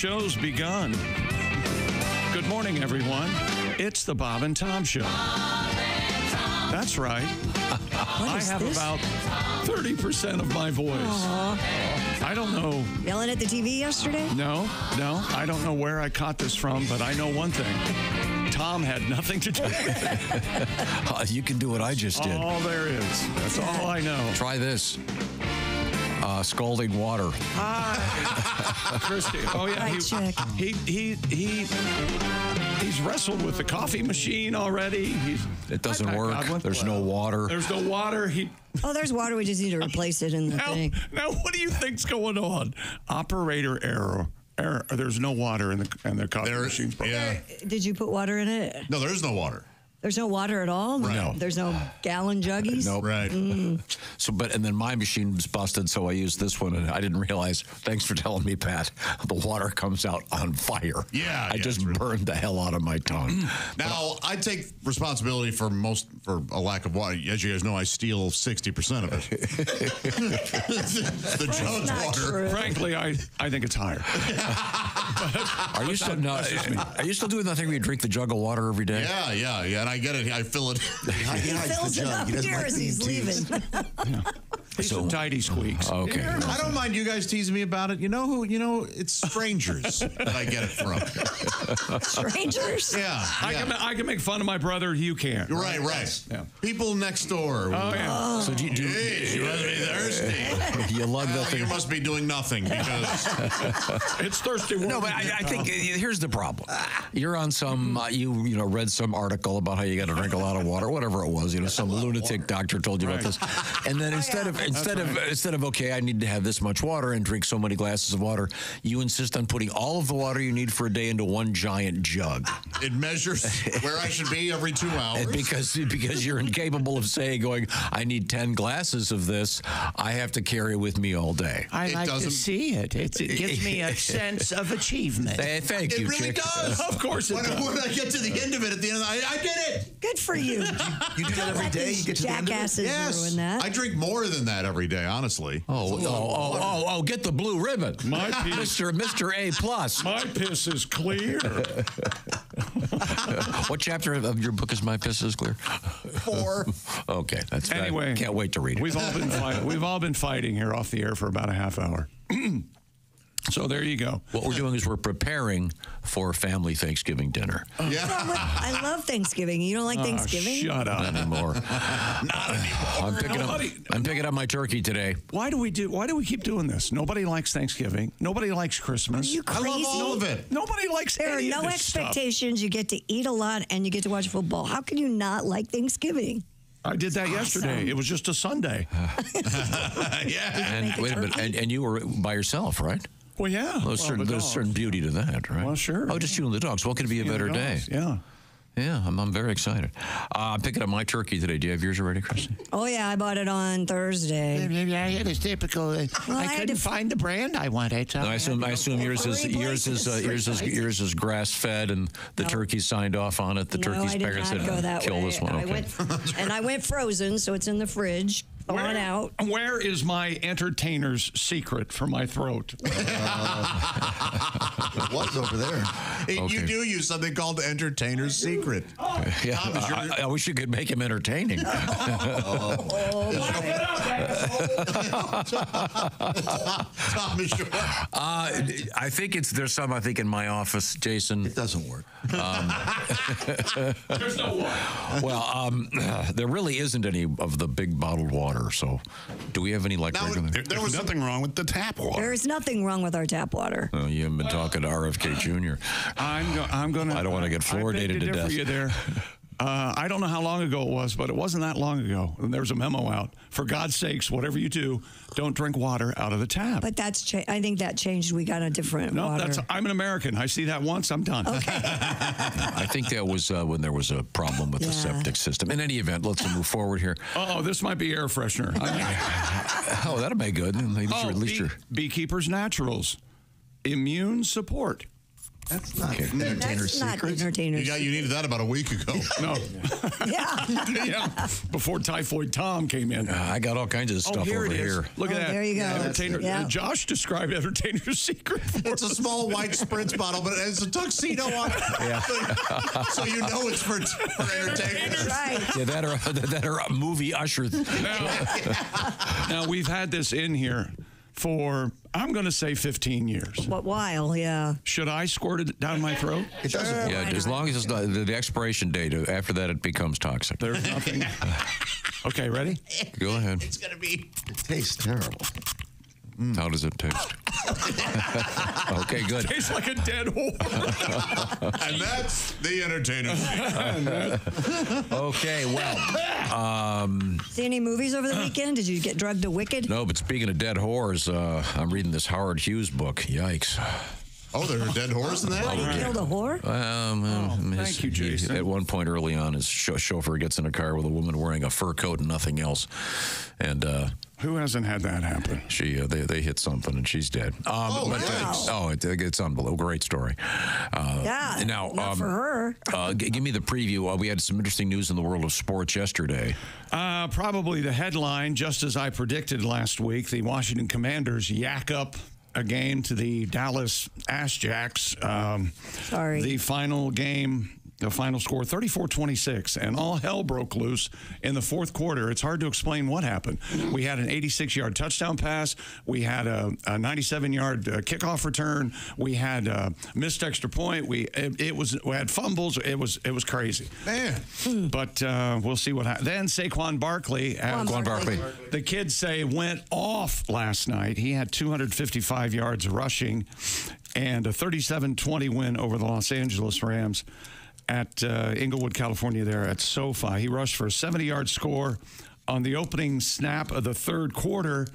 show's begun. Good morning, everyone. It's the Bob and Tom Show. That's right. I have about 30% of my voice. Aww. I don't know. Yelling at the TV yesterday? No. I don't know where I caught this from, but I know one thing. Tom had nothing to do with it. You can do what I just did. All there is. That's all I know. Try this. Scalding water. Christy. Oh, yeah. He's wrestled with the coffee machine already. It doesn't work. There's no water. There's no water. There's water. We just need to replace it in the thing. Now, what do you think's going on? Operator error. There's no water in the coffee machine. Yeah. Did you put water in it? No, there is no water. There's no water at all? Right. No. There's no gallon juggies? Nope. Right. And then my machine was busted, so I used this one, and I didn't realize. Thanks for telling me, Pat. The water comes out on fire. Yeah. I just burned the hell out of my tongue. Now, I take responsibility for a lack of water. As you guys know, I steal 60% of it. the jug water. True. Frankly, I think it's higher. Are you still doing that thing where you drink the jug of water every day? Yeah. And I get it. I fill it. He fills it up here as he's leaving. He's some tidy squeaks. Okay. I don't mind you guys teasing me about it. You know who? It's strangers that I get it from. Strangers? Yeah. I can make fun of my brother. You can't. Right. Yeah. People next door. Oh, yeah. So do you You must be thirsty. you lug that thing? You must be doing nothing because It's thirsty. No, but I think here's the problem. You're on some, you read some article about how you got to drink a lot of water, whatever it was. Some lunatic doctor told you about this, and then instead of okay, I need to have this much water and drink so many glasses of water, you insist on putting all of the water you need for a day into one giant jug. it measures where I should be every 2 hours. And because you're incapable of going, I need 10 glasses of this, I have to carry it with me all day. I like to see it. It gives me a sense of achievement. Thank you, It really Chick. does. Of course it does. When I get to the end of it, at the end, I did it. Good for you. You do that every day? You get to the end of it? Jackasses Yes. ruin that. I drink more than that every day, honestly. Oh, get the blue ribbon. My piss, Mr. A plus. my piss is clear. What chapter of your book is My Piss is Clear? 4. Okay, that's Anyway, I can't wait to read it. We've all been fighting here off the air for about a half hour. So there you go. What we're doing is we're preparing for family Thanksgiving dinner. Yeah. I love Thanksgiving. You don't like Thanksgiving? Shut up. Not anymore. I'm picking up my turkey today. Why do we keep doing this? Nobody likes Thanksgiving. Nobody likes Christmas. Are you I crazy? love all of it. Nobody likes There are any no of this stuff. expectations. You get to eat a lot and you get to watch football. How can you not like Thanksgiving? I did that yesterday. It was just a Sunday. Yeah. And wait a minute, and you were by yourself, right? Well, yeah. There's a certain beauty to that, right? Well, sure. Oh, just you and the dogs. What could be a better day? Yeah. Yeah, I'm very excited. I'm picking up my turkey today. Do you have yours already, Kristen? Oh, yeah, I bought it on Thursday. Yeah, it is typical. I I had couldn't to find the brand I wanted. So No, I assume yours is grass fed and the turkey signed off on it. The turkey's parents said, "Kill this one." Okay. I went frozen, so it's in the fridge. Thawing out. Where is my entertainer's secret for my throat? It was over there. You do use something called the entertainer's secret. Yeah, I wish you could make him entertaining. Tom is sure. I think there's some in my office, Jason. It doesn't work. There's no one. Well, there really isn't any of the big bottled water. So, do we have any regular? There was nothing wrong with the tap water. There's nothing wrong with our tap water. Oh, you haven't been talking to RFK Jr. I'm gonna. I don't want to get fluoridated to death. For you there. I don't know how long ago it was, but it wasn't that long ago. And there was a memo out. For God's sakes, whatever you do, don't drink water out of the tap. But I think that changed. We got a different water. I'm an American. I see that once, I'm done. Okay. I think that was when there was a problem with the septic system. In any event, let's move forward here. Oh, this might be air freshener. Oh, that'll be good. At least you're... Beekeepers Naturals. Immune support. That's not Okay. entertainer's That's not secret. entertainer's You needed that about a week ago. No. Yeah. Yeah. Before Typhoid Tom came in. I got all kinds of stuff here over it is. here. Look at Oh, that. there you go. Entertainer. Yeah. Josh described Entertainer's Secret. It's a small white spritz bottle, but it has a tuxedo on it. Yeah. So you know it's for entertainers. Right. Yeah, that are movie usher. Now, we've had this in here for, I'm going to say 15 years. What while? Yeah. Should I squirt it down my throat? It doesn't. Yeah, as long as it's not, the expiration date, after that it becomes toxic. There's nothing. Okay, ready? Go ahead. It's going to be. It tastes terrible. How does it taste? Okay, good. Tastes like a dead whore. And that's the entertainer. Okay, well, See any movies over the weekend? Did you get drugged to Wicked? no, but speaking of dead whores, I'm reading this Howard Hughes book. Yikes. Oh, there's a dead horse in there? He killed a whore? thank you, Jason. At one point early on, his chauffeur gets in a car with a woman wearing a fur coat and nothing else, and Who hasn't had that happen? they hit something and she's dead. It's unbelievable. Great story. Yeah. Now, not for her. give me the preview. We had some interesting news in the world of sports yesterday. Probably the headline, just as I predicted last week, the Washington Commanders yak up a game to the Dallas Ass Jacks. Sorry. The final game, the final score, 34-26, and all hell broke loose in the fourth quarter. It's hard to explain what happened. We had an 86-yard touchdown pass. We had a 97-yard kickoff return. We had a missed extra point. We had fumbles. It was crazy. Man. But we'll see what happens. Then Saquon Barkley, Saquon Barkley. the kids say, went off last night. He had 255 yards rushing and a 37-20 win over the Los Angeles Rams at Inglewood, California, there at SoFi. He rushed for a 70-yard score on the opening snap of the third quarter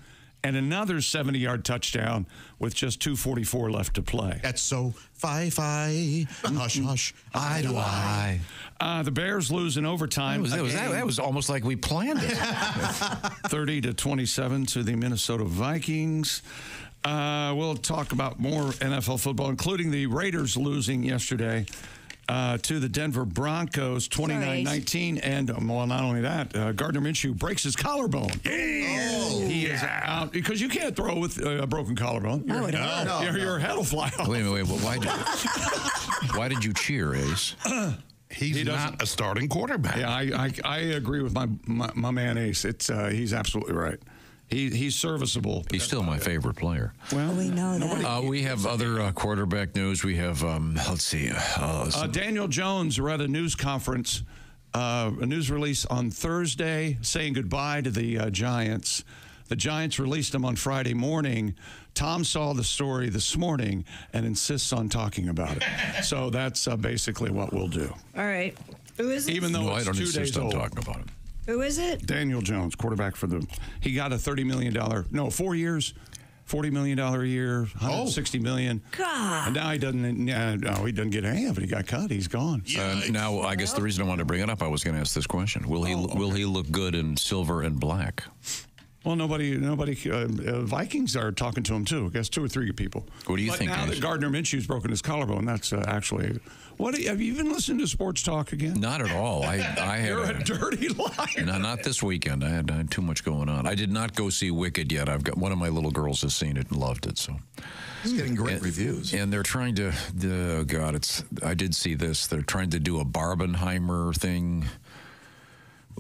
and another 70-yard touchdown with just 2:44 left to play. That's so fi-fi. Hush, hush. Eye to eye. The Bears lose in overtime. That was almost like we planned it. 30-27 to the Minnesota Vikings. We'll talk about more NFL football, including the Raiders losing yesterday to the Denver Broncos, 29-19. And, well, not only that, Gardner Minshew breaks his collarbone. He is out because you can't throw with a broken collarbone. Your head will fly off. Wait. Why did you cheer, Ace? He's not a starting quarterback. Yeah, I agree with my man Ace. He's absolutely right. He's serviceable. He's still my favorite player. Well, We know that. We have other quarterback news. We have, let's see. Daniel Jones read a news conference, a news release on Thursday saying goodbye to the Giants. The Giants released him on Friday morning. Tom saw the story this morning and insists on talking about it. So that's basically what we'll do. All right. Who is it? Even though No, I it's don't 2 days insist on old. talking about it. Who is it? Daniel Jones, quarterback for he got a $30 million, 4 years, $40 million a year, $160 million. God. And now he doesn't get any of it. He got cut. He's gone. Now, I guess the reason I wanted to bring it up, I was going to ask this question: Will he look good in silver and black? Well, nobody. Vikings are talking to him too. I guess 2 or 3 people. What do you think, Now Ace? that Gardner Minshew's broken his collarbone, that's actually. Have you been listening to Sports Talk again? Not at all. I had You're a dirty liar. No, not this weekend. I had too much going on. I did not go see Wicked yet. I've got one of my little girls has seen it and loved it. So It's getting great reviews. And they're trying to. I did see this. They're trying to do a Barbenheimer thing.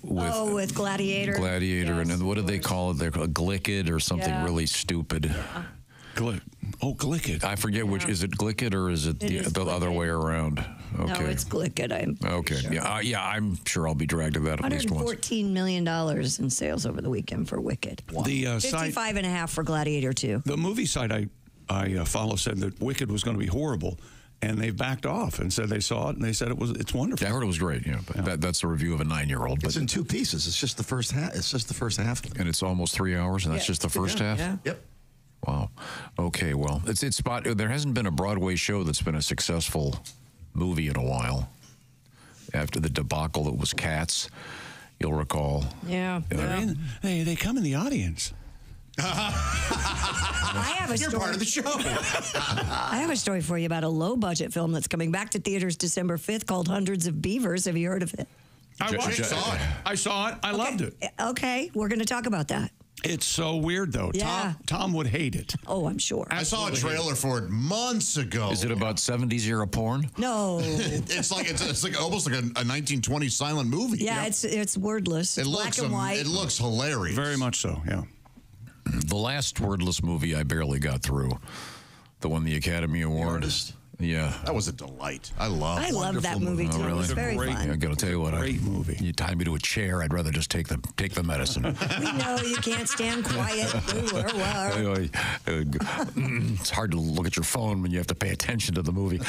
With Gladiator. Gladiator, Yes. and then what do they call it? They're called Glicked or something really stupid. Glicked. I forget which. Is it Glicked or is it the other way around? Okay. No, it's Glicked. Okay. Sure. Yeah, I'm sure I'll be dragged to that at least once. $114 million in sales over the weekend for Wicked. The site, 55.5 for Gladiator 2. the movie site I follow said that Wicked was going to be horrible, and they've backed off and said they saw it and they said it's wonderful. Yeah, I heard it was great. Yeah, but that's a review of a 9-year-old. It's in 2 pieces. It's just the first half. And it's almost 3 hours, and that's just the first half. Yeah. Yep. Wow. Okay. Well, there hasn't been a Broadway show that's been a successful movie in a while. After the debacle that was Cats, you'll recall. Yeah. They come in the audience. I have a You're story. part of the show. I have a story for you about a low-budget film that's coming back to theaters December 5th called Hundreds of Beavers. Have you heard of it? I watched saw it. I saw it. I loved it. Okay, we're going to talk about that. It's so weird, though. Yeah. Tom would hate it. Oh, I'm sure. I saw a trailer for it months ago. Is it about 70s era porn? No. It's like almost like a 1920 silent movie. Yeah, it's wordless. It's black and white. It looks hilarious. Very much so, yeah. The last wordless movie I barely got through. The one the Academy Award. Artist. Yeah. That was a delight. I love that movie too. Oh, It was very Great- fun. I got to tell you what. Great movie. You tie me to a chair. I'd rather just take the medicine. We know you can't stand quiet. It's hard to look at your phone when you have to pay attention to the movie.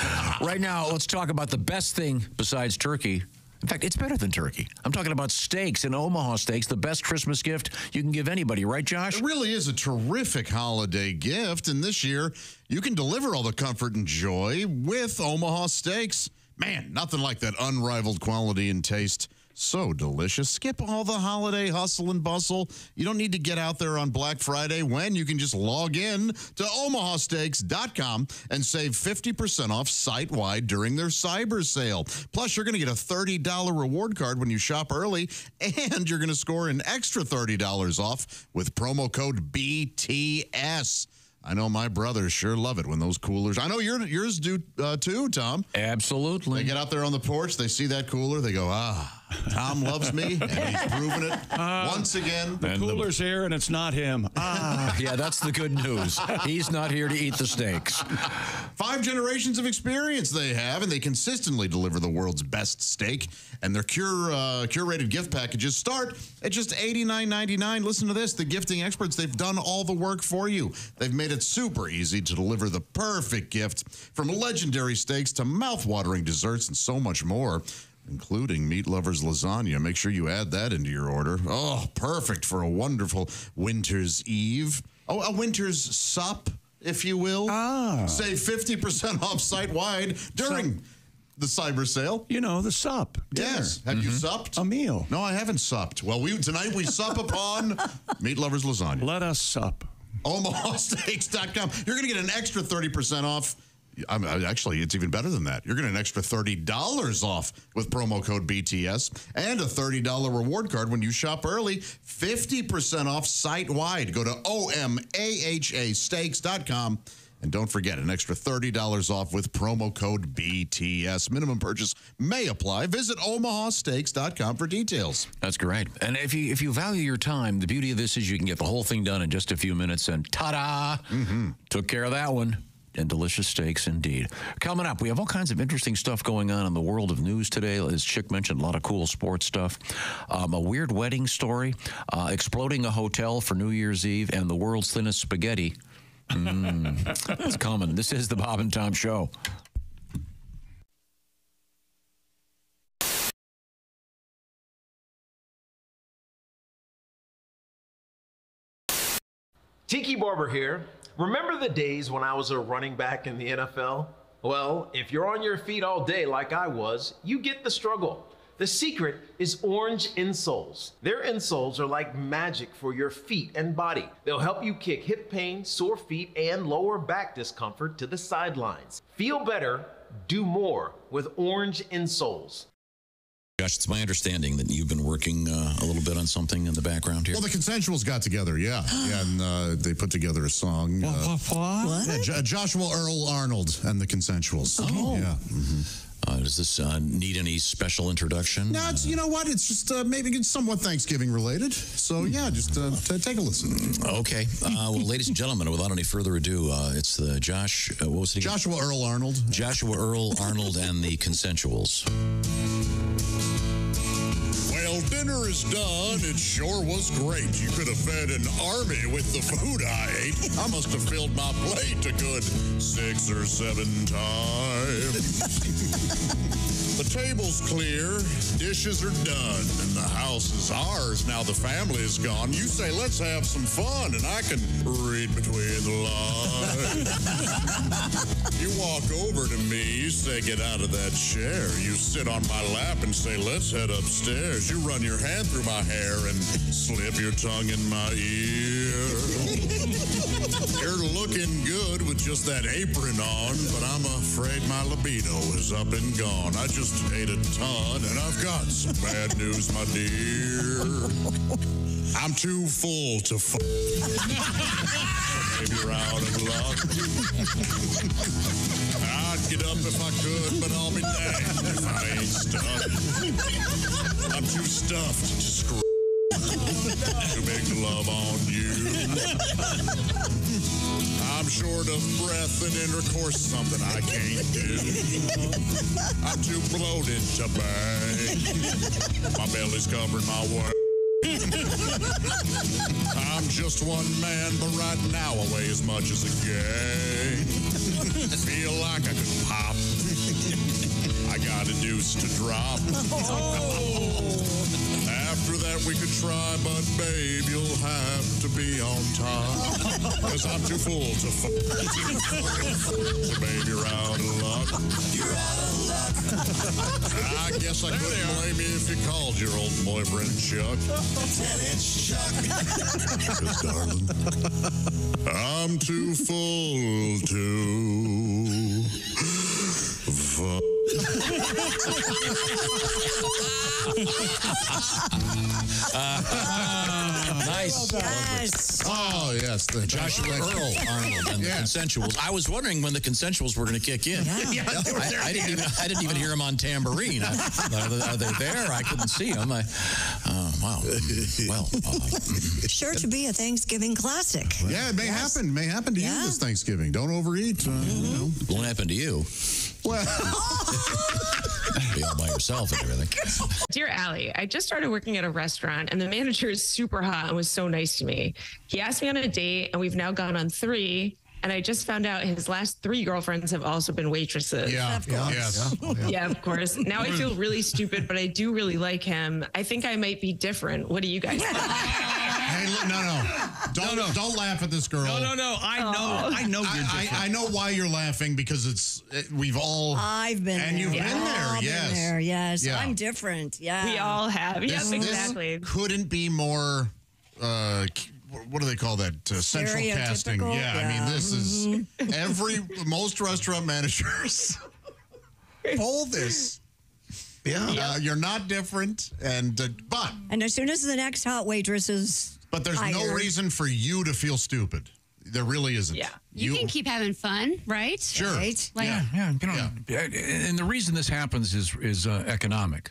Right now, let's talk about the best thing besides turkey. In fact, it's better than turkey. I'm talking about steaks and Omaha Steaks, the best Christmas gift you can give anybody, right, Josh? It really is a terrific holiday gift, and this year you can deliver all the comfort and joy with Omaha Steaks. Man, nothing like that unrivaled quality and taste. So delicious. Skip all the holiday hustle and bustle. You don't need to get out there on Black Friday when you can just log in to omahasteaks.com and save 50% off site-wide during their cyber sale. Plus, you're going to get a $30 reward card when you shop early, and you're going to score an extra $30 off with promo code BTS. I know my brothers sure love it when those coolers. I know yours do too, Tom. Absolutely. They get out there on the porch, they see that cooler, they go, Tom loves me, and he's proven it once again. The cooler's here, and it's not him. Yeah, that's the good news. He's not here to eat the steaks. 5 generations of experience they have, and they consistently deliver the world's best steak. And their curated gift packages start at just $89.99. Listen to this. The gifting experts, they've done all the work for you. They've made it super easy to deliver the perfect gift, from legendary steaks to mouth-watering desserts and so much more, including Meat Lovers lasagna. Make sure you add that into your order. Oh, perfect for a wonderful winter's eve. Oh, a winter's sup, if you will. Save 50% off site-wide during the cyber sale. You know, the sup. Dinner. Yes. Have you supped? A meal. No, I haven't supped. Well, tonight we sup upon Meat Lovers lasagna. Let us sup. omahasteaks.com. You're going to get an extra 30% off. Actually, it's even better than that. You're getting an extra $30 off with promo code BTS and a $30 reward card when you shop early. 50% off site-wide. Go to omahasteaks.com. And don't forget, an extra $30 off with promo code BTS. Minimum purchase may apply. Visit omahasteaks.com for details. That's great. And if you value your time, the beauty of this is you can get the whole thing done in just a few minutes, and ta-da! Took care of that one. And delicious steaks indeed. Coming up, we have all kinds of interesting stuff going on in the world of news today. As Chick mentioned, a lot of cool sports stuff. A weird wedding story, exploding a hotel for New Year's Eve, and the world's thinnest spaghetti. It's coming. This is the Bob and Tom Show. Tiki Barber here. Remember the days when I was a running back in the NFL? Well, if you're on your feet all day like I was, you get the struggle. The secret is Orange insoles. Their insoles are like magic for your feet and body. They'll help you kick hip pain, sore feet, and lower back discomfort to the sidelines. Feel better, do more with Orange insoles. Josh, it's my understanding that you've been working a little bit on something in the background here. Well, the Consensuals got together, yeah. And they put together a song. What? Yeah, Joshua Earl Arnold and the Consensuals. Oh. Yeah. Does this need any special introduction? No, it's, you know what? It's just maybe it's somewhat Thanksgiving related. So, yeah, just take a listen. Okay. Well, ladies and gentlemen, without any further ado, it's the Josh, what was it again? Joshua Earl Arnold. Joshua Earl Arnold and the Consensuals. Well, dinner is done. It sure was great. You could have fed an army with the food I ate. I must have filled my plate a good 6 or 7 times. The table's clear, dishes are done, and the house is ours. Now the family is gone. You say, let's have some fun, and I can read between the lines. You walk over to me, you say, get out of that chair. You sit on my lap and say, let's head upstairs. You run your hand through my hair and slip your tongue in my ear. You're looking good with just that apron on, but I'm afraid my libido is up and gone. I just ate a ton, and I've got some bad news, my dear. I'm too full to fuck. Maybe you're out of luck. I'd get up if I could, but I'll be damned if I ain't stuck. I'm too stuffed to screw. To make love on you. I'm short of breath and intercourse, something I can't do. I'm too bloated to bang. My belly's covered my way. I'm just one man, but right now I weigh as much as a gang. Feel like I could pop. I got a deuce to drop. After that we could try, but babe, you'll have to be on top. Cause I'm too full to fuck. So babe, you're out of luck. You're out of luck. I guess I couldn't blame you if you called your old boyfriend Chuck. 10-inch Chuck. Cause darling, I'm too full to fuck. Nice. Yes. Oh, yes. The Joshua Earl Arnold and the Consensuals. I was wondering when the Consensuals were going to kick in. I didn't even hear them on tambourine. Are they there? I couldn't see them. Wow. Well, Sure to be a Thanksgiving classic. Yeah, it may happen. May happen to you this Thanksgiving. Don't overeat. You know. won't happen to you. Well, Be all by yourself and everything. Dear Allie, I just started working at a restaurant and the manager is super hot and was so nice to me. He asked me on a date and we've now gone on 3. And I just found out his last 3 girlfriends have also been waitresses. yeah, Of course. yes. Yeah, of course. Now I feel really stupid, but I do really like him. I think I might be different. What do you guys think? Hey, don't laugh at this girl. No. I know you're different. I know why you're laughing because we've all. I've been and there. you've We've been there. all Yes. been there. Yes. Yeah. I'm different. Yeah. We all have. Yes, This exactly. couldn't be more. What do they call that? Central casting. Stereotypical? Yeah, I mean, this is most restaurant managers pull this. Yeah. You're not different, but And as soon as the next hot waitress is there's no hired. reason for you to feel stupid. There really isn't. Yeah. You can keep having fun, right? Sure. Right? Like, Yeah. And the reason this happens is economic.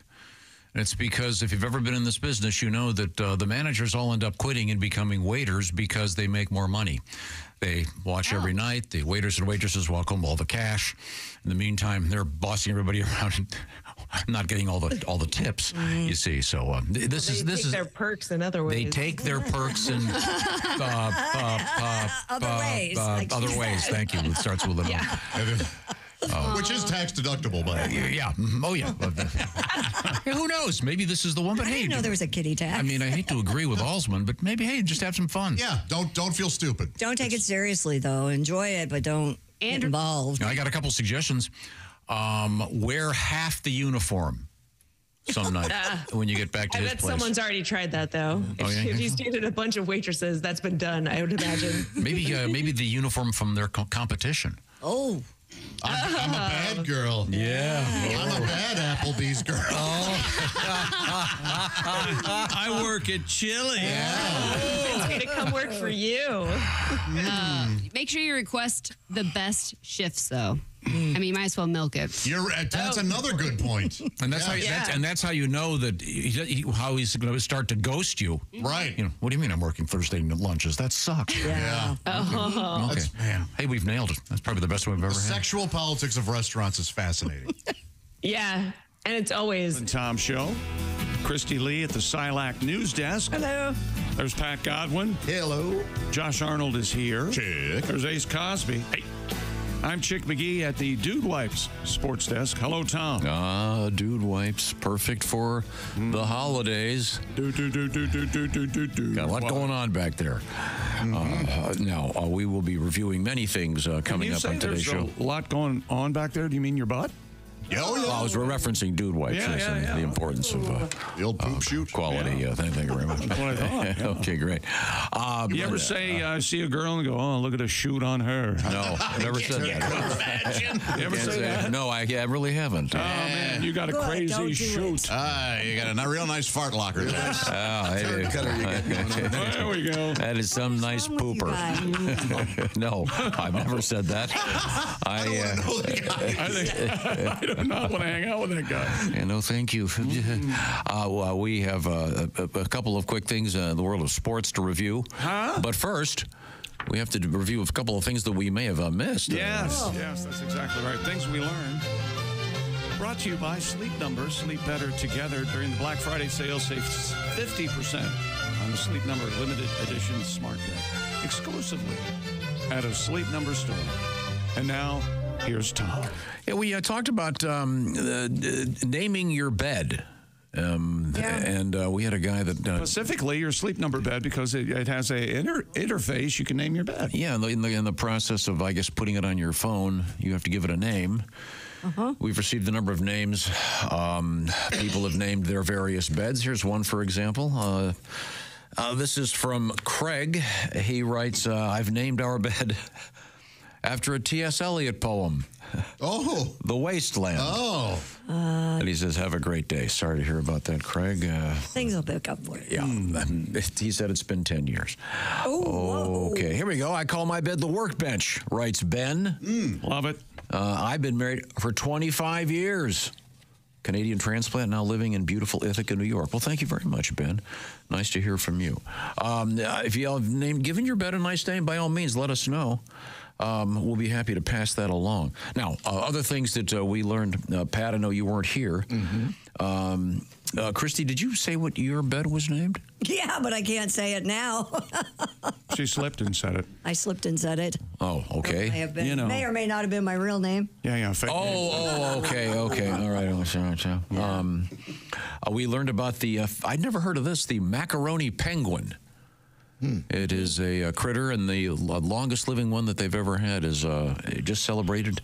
And it's because if you've ever been in this business, you know that the managers all end up quitting and becoming waiters because they make more money. They watch every night. The waiters and waitresses walk home with all the cash. In the meantime, they're bossing everybody around and not getting all the tips. You see, so this They take their perks in other ways. They take their perks in Other ways, like other she ways. said. Thank you. It starts with an Which is tax deductible, by the way. yeah. Oh, yeah. Who knows? Maybe this is the one. But I hey, didn't know there was a kitty tax. I mean, I hate to agree with Alsman, but maybe, hey, just have some fun. Yeah, don't feel stupid. Don't take it seriously, though. Enjoy it, but don't get involved. I got a couple suggestions. Wear half the uniform some night when you get back to I his bet place. someone's already tried that, though. Oh, yeah? If he's dated a bunch of waitresses, that's been done, I would imagine. Maybe the uniform from their competition. Oh. I'm a bad girl. Yeah. I'm a bad Applebee's girl. I work at Chili. It's going to come work for you. make sure you request the best shifts, though. I mean, you might as well milk it. That's another good point. And that's how you know that how he's going to start to ghost you. Right. You know, what do you mean I'm working Thursday lunches? That sucks. Yeah. Okay. Man. Hey, we've nailed it. That's probably the best one we've ever The had. sexual politics of restaurants is fascinating. Yeah, and it's always. The Tom Show. Christy Lee at the Silac News Desk. Hello. There's Pat Godwin. Hello. Josh Arnold is here. Check. There's Ace Cosby. Hey. I'm Chick McGee at the Dude Wipes Sports Desk. Hello, Tom. Dude Wipes, perfect for the holidays. Got a lot going on back there. Now, we will be reviewing many things coming up on today's show. A lot going on back there. Do you mean your butt? Oh, yeah. I was referencing Dude Wipes and the importance of the old poop shoot quality. Thank you very much. That's what I thought. Okay, great. You ever say, see a girl and go, oh, look at a shoot on her? No, I never said that. You ever say that? No, I really haven't. Oh, man, you got a crazy shoot. You got a real nice fart locker there. There we go. That is some nice pooper. No, I've never said that. I do not want to hang out with that guy. Yeah, no, thank you. We have a couple of quick things in the world of sports to review. But first, we have to review a couple of things that we may have missed. Yes, that's exactly right. Things we learned. Brought to you by Sleep Number. Sleep better together. During the Black Friday sale, save 50% on the Sleep Number limited edition smart bed. Exclusively at a Sleep Number store. And now, here's Tom. Yeah, we talked about naming your bed. And we had a guy that... Specifically, your Sleep Number bed, because it has a interface. You can name your bed. Yeah, in the process of, I guess, putting it on your phone, you have to give it a name. We've received a number of names. People have named their various beds. Here's one, for example. This is from Craig. He writes, I've named our bed after a T.S. Eliot poem. Oh. The Wasteland. Oh. And he says, have a great day. Sorry to hear about that, Craig. Things will pick up for you. Yeah. He said it's been 10 years. Oh, okay. Here we go. I call my bed the workbench, writes Ben. Love it. I've been married for 25 years. Canadian transplant, now living in beautiful Ithaca, New York. Well, thank you very much, Ben. Nice to hear from you. If you have given your bed a nice name, by all means, let us know. We'll be happy to pass that along. Now, other things that we learned, Pat, I know you weren't here. Christy, did you say what your bed was named? Yeah, but I can't say it now. She slipped and said it. I slipped and said it. Oh, okay. May have been, may or may not have been my real name. Yeah. Fake name. Okay. All right. We learned about the, I'd never heard of this, the macaroni penguin. It is a critter, and the longest living one that they've ever had is just celebrated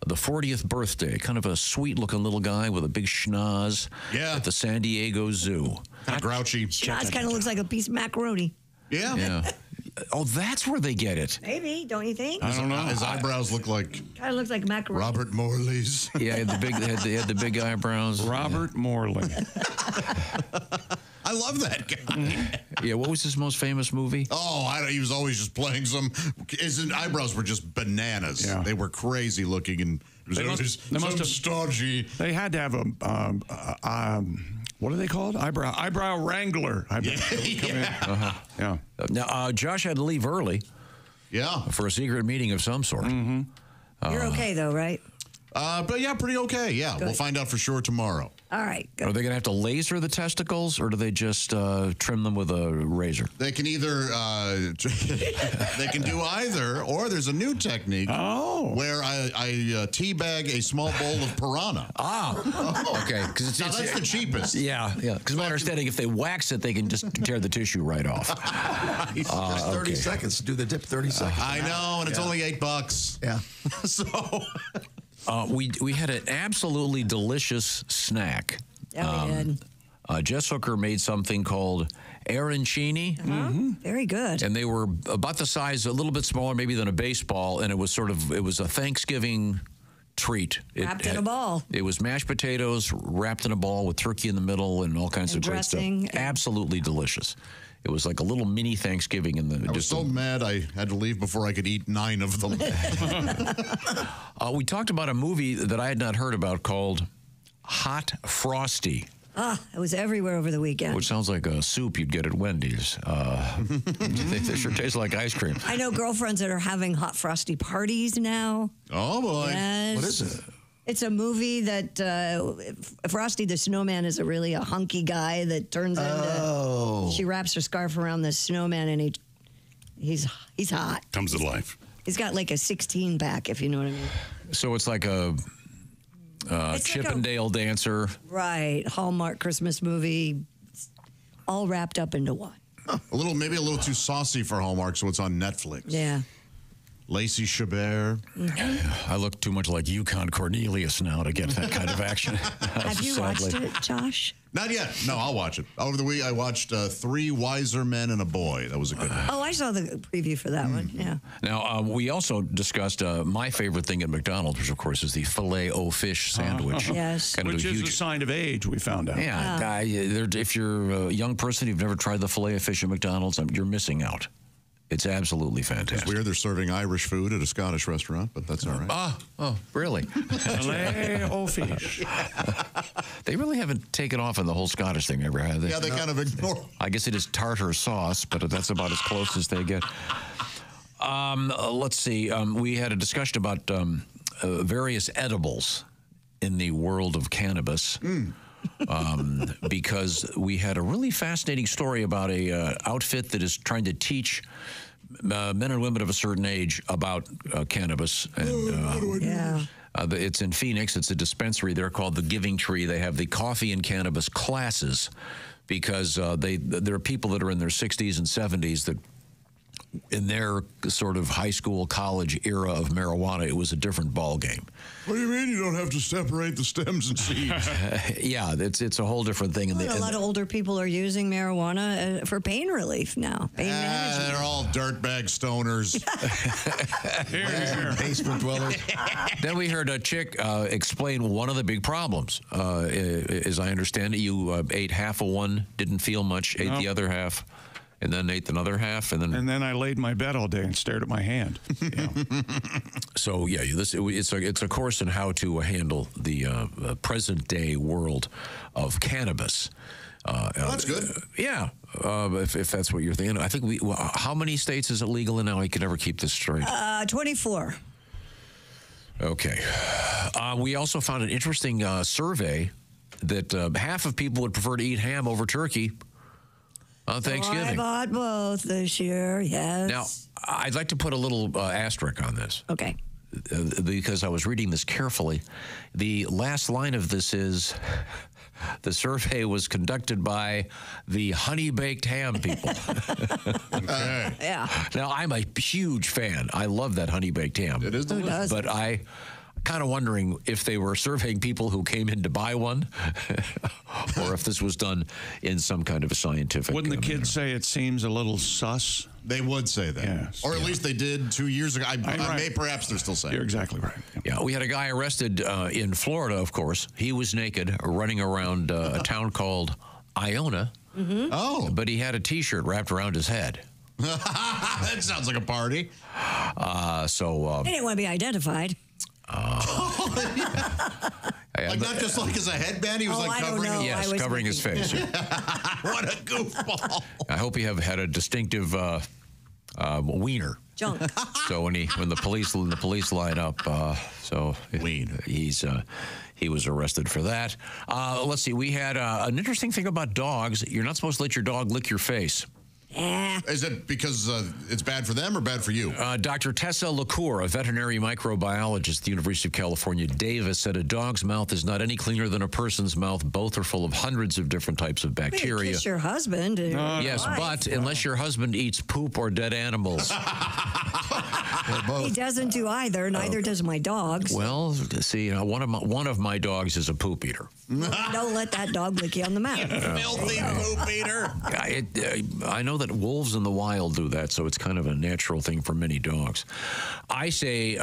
the 40th birthday. Kind of a sweet-looking little guy with a big schnoz at the San Diego Zoo. Kind of grouchy. Schnoz kind of looks like a piece of macaroni. Yeah. Oh, that's where they get it. Maybe, don't you think? I don't know. His eyebrows look like... Kind of looks like macaroni. Robert Morley's. Yeah, he had the big eyebrows. Robert Morley. I love that guy. Yeah, what was his most famous movie? Oh, he was always just playing his eyebrows were just bananas. Yeah. They were crazy looking, and it was stodgy. They had to have a... what are they called? Eyebrow wrangler. Yeah. Now, Josh had to leave early. Yeah. For a secret meeting of some sort. You're okay, though, right? But yeah, pretty okay. Yeah, We'll find out for sure tomorrow. All right. Good. Are they going to have to laser the testicles, or do they just trim them with a razor? They can either they can do either, or there's a new technique where I teabag a small bowl of piranha. Okay. Because that's the cheapest. Yeah. Because my understanding, if they wax it, they can just tear the tissue right off. Just 30 seconds to do the dip. 30 seconds. I know, and it's only $8. Yeah. So. We had an absolutely delicious snack. Yeah, we did. Jess Hooker made something called arancini. Very good. And they were about the size, a little bit smaller maybe than a baseball, and it was a Thanksgiving treat. Wrapped in a ball. It was mashed potatoes wrapped in a ball with turkey in the middle and all kinds of great stuff. Absolutely delicious. It was like a little mini Thanksgiving. I was so mad I had to leave before I could eat 9 of them. We talked about a movie that I had not heard about called Hot Frosty. It was everywhere over the weekend. Which sounds like a soup you'd get at Wendy's. They sure taste like ice cream. I know girlfriends that are having hot frosty parties now. Oh, boy. Yes. What is it? It's a movie that Frosty the Snowman is really a hunky guy that turns into... She wraps her scarf around the snowman, and he's hot. Comes to life. He's got like a 16 pack, if you know what I mean. So it's like a Chippendale dancer. Right. Hallmark Christmas movie, all wrapped up into one. Maybe a little too saucy for Hallmark, so it's on Netflix. Yeah. Lacey Chabert. I look too much like Yukon Cornelius now to get that kind of action. Have you watched it, Josh? Not yet. No, I'll watch it. Over the week, I watched Three Wiser Men and a Boy. That was a good one. Oh, I saw the preview for that one. Yeah. Now, we also discussed my favorite thing at McDonald's, which, of course, is the Filet-O-Fish sandwich. Yes. Which is a sign of age, we found out. Yeah. If you're a young person, you've never tried the Filet-O-Fish at McDonald's, you're missing out. It's absolutely fantastic. It's weird they're serving Irish food at a Scottish restaurant, but that's all right. Oh, really? Filet-O-Fish. They really haven't taken off on the whole Scottish thing ever, have they? Yeah, they kind of ignore. I guess it is tartar sauce, but that's about as close as they get. Let's see. We had a discussion about various edibles in the world of cannabis. Because we had a really fascinating story about a outfit that is trying to teach men and women of a certain age about cannabis. And it's in Phoenix. It's a dispensary there called the Giving Tree. They have the coffee and cannabis classes because there are people that are in their 60s and 70s that in their sort of high school, college era of marijuana, it was a different ball game. What do you mean you don't have to separate the stems and seeds? Yeah, it's a whole different thing. A lot of older people are using marijuana for pain relief now. Pain management. They're all dirtbag stoners. Basement dwellers. Then we heard a chick explain one of the big problems. As I understand it, you ate half of one, didn't feel much, ate the other half. And then ate another half, and then I laid my bed all day and stared at my hand. Yeah. So yeah, it's a course in how to handle the present day world of cannabis. That's good. Yeah, if that's what you're thinking. I think how many states is it legal in now? I can never keep this straight. 24. Okay. We also found an interesting survey that half of people would prefer to eat ham over turkey on Thanksgiving. I bought both this year, yes. Now, I'd like to put a little asterisk on this. Okay. Because I was reading this carefully. The last line of this is, the survey was conducted by the honey-baked ham people. Okay. Yeah. Now, I'm a huge fan. I love that honey-baked ham. It is delicious. But I kind of wondering if they were surveying people who came in to buy one or if this was done in some kind of a scientific... Wouldn't the kids say it seems a little sus? They would say that. Yes. Or at least they did 2 years ago. Perhaps they're still saying. You're exactly right. Yeah, we had a guy arrested in Florida, of course. He was naked, running around a town called Iona. Mm-hmm. Oh. But he had a T-shirt wrapped around his head. That sounds like a party. They didn't want to be identified. Like not just like as a headband, he was like covering his Yes, covering his face. What a goofball. I hope he had a distinctive wiener. Junk. So when the police line up, he was arrested for that. Let's see, we had an interesting thing about dogs. You're not supposed to let your dog lick your face. Is it because it's bad for them or bad for you? Dr. Tessa LaCour, a veterinary microbiologist at the University of California, Davis, said a dog's mouth is not any cleaner than a person's mouth. Both are full of hundreds of different types of bacteria. Kiss your husband. Yes, but unless your husband eats poop or dead animals. He doesn't do either. Neither does my dogs. Well, see, one of my dogs is a poop eater. Don't let that dog lick you on the mouth. Filthy poop eater. I know that wolves in the wild do that, so it's kind of a natural thing for many dogs. I say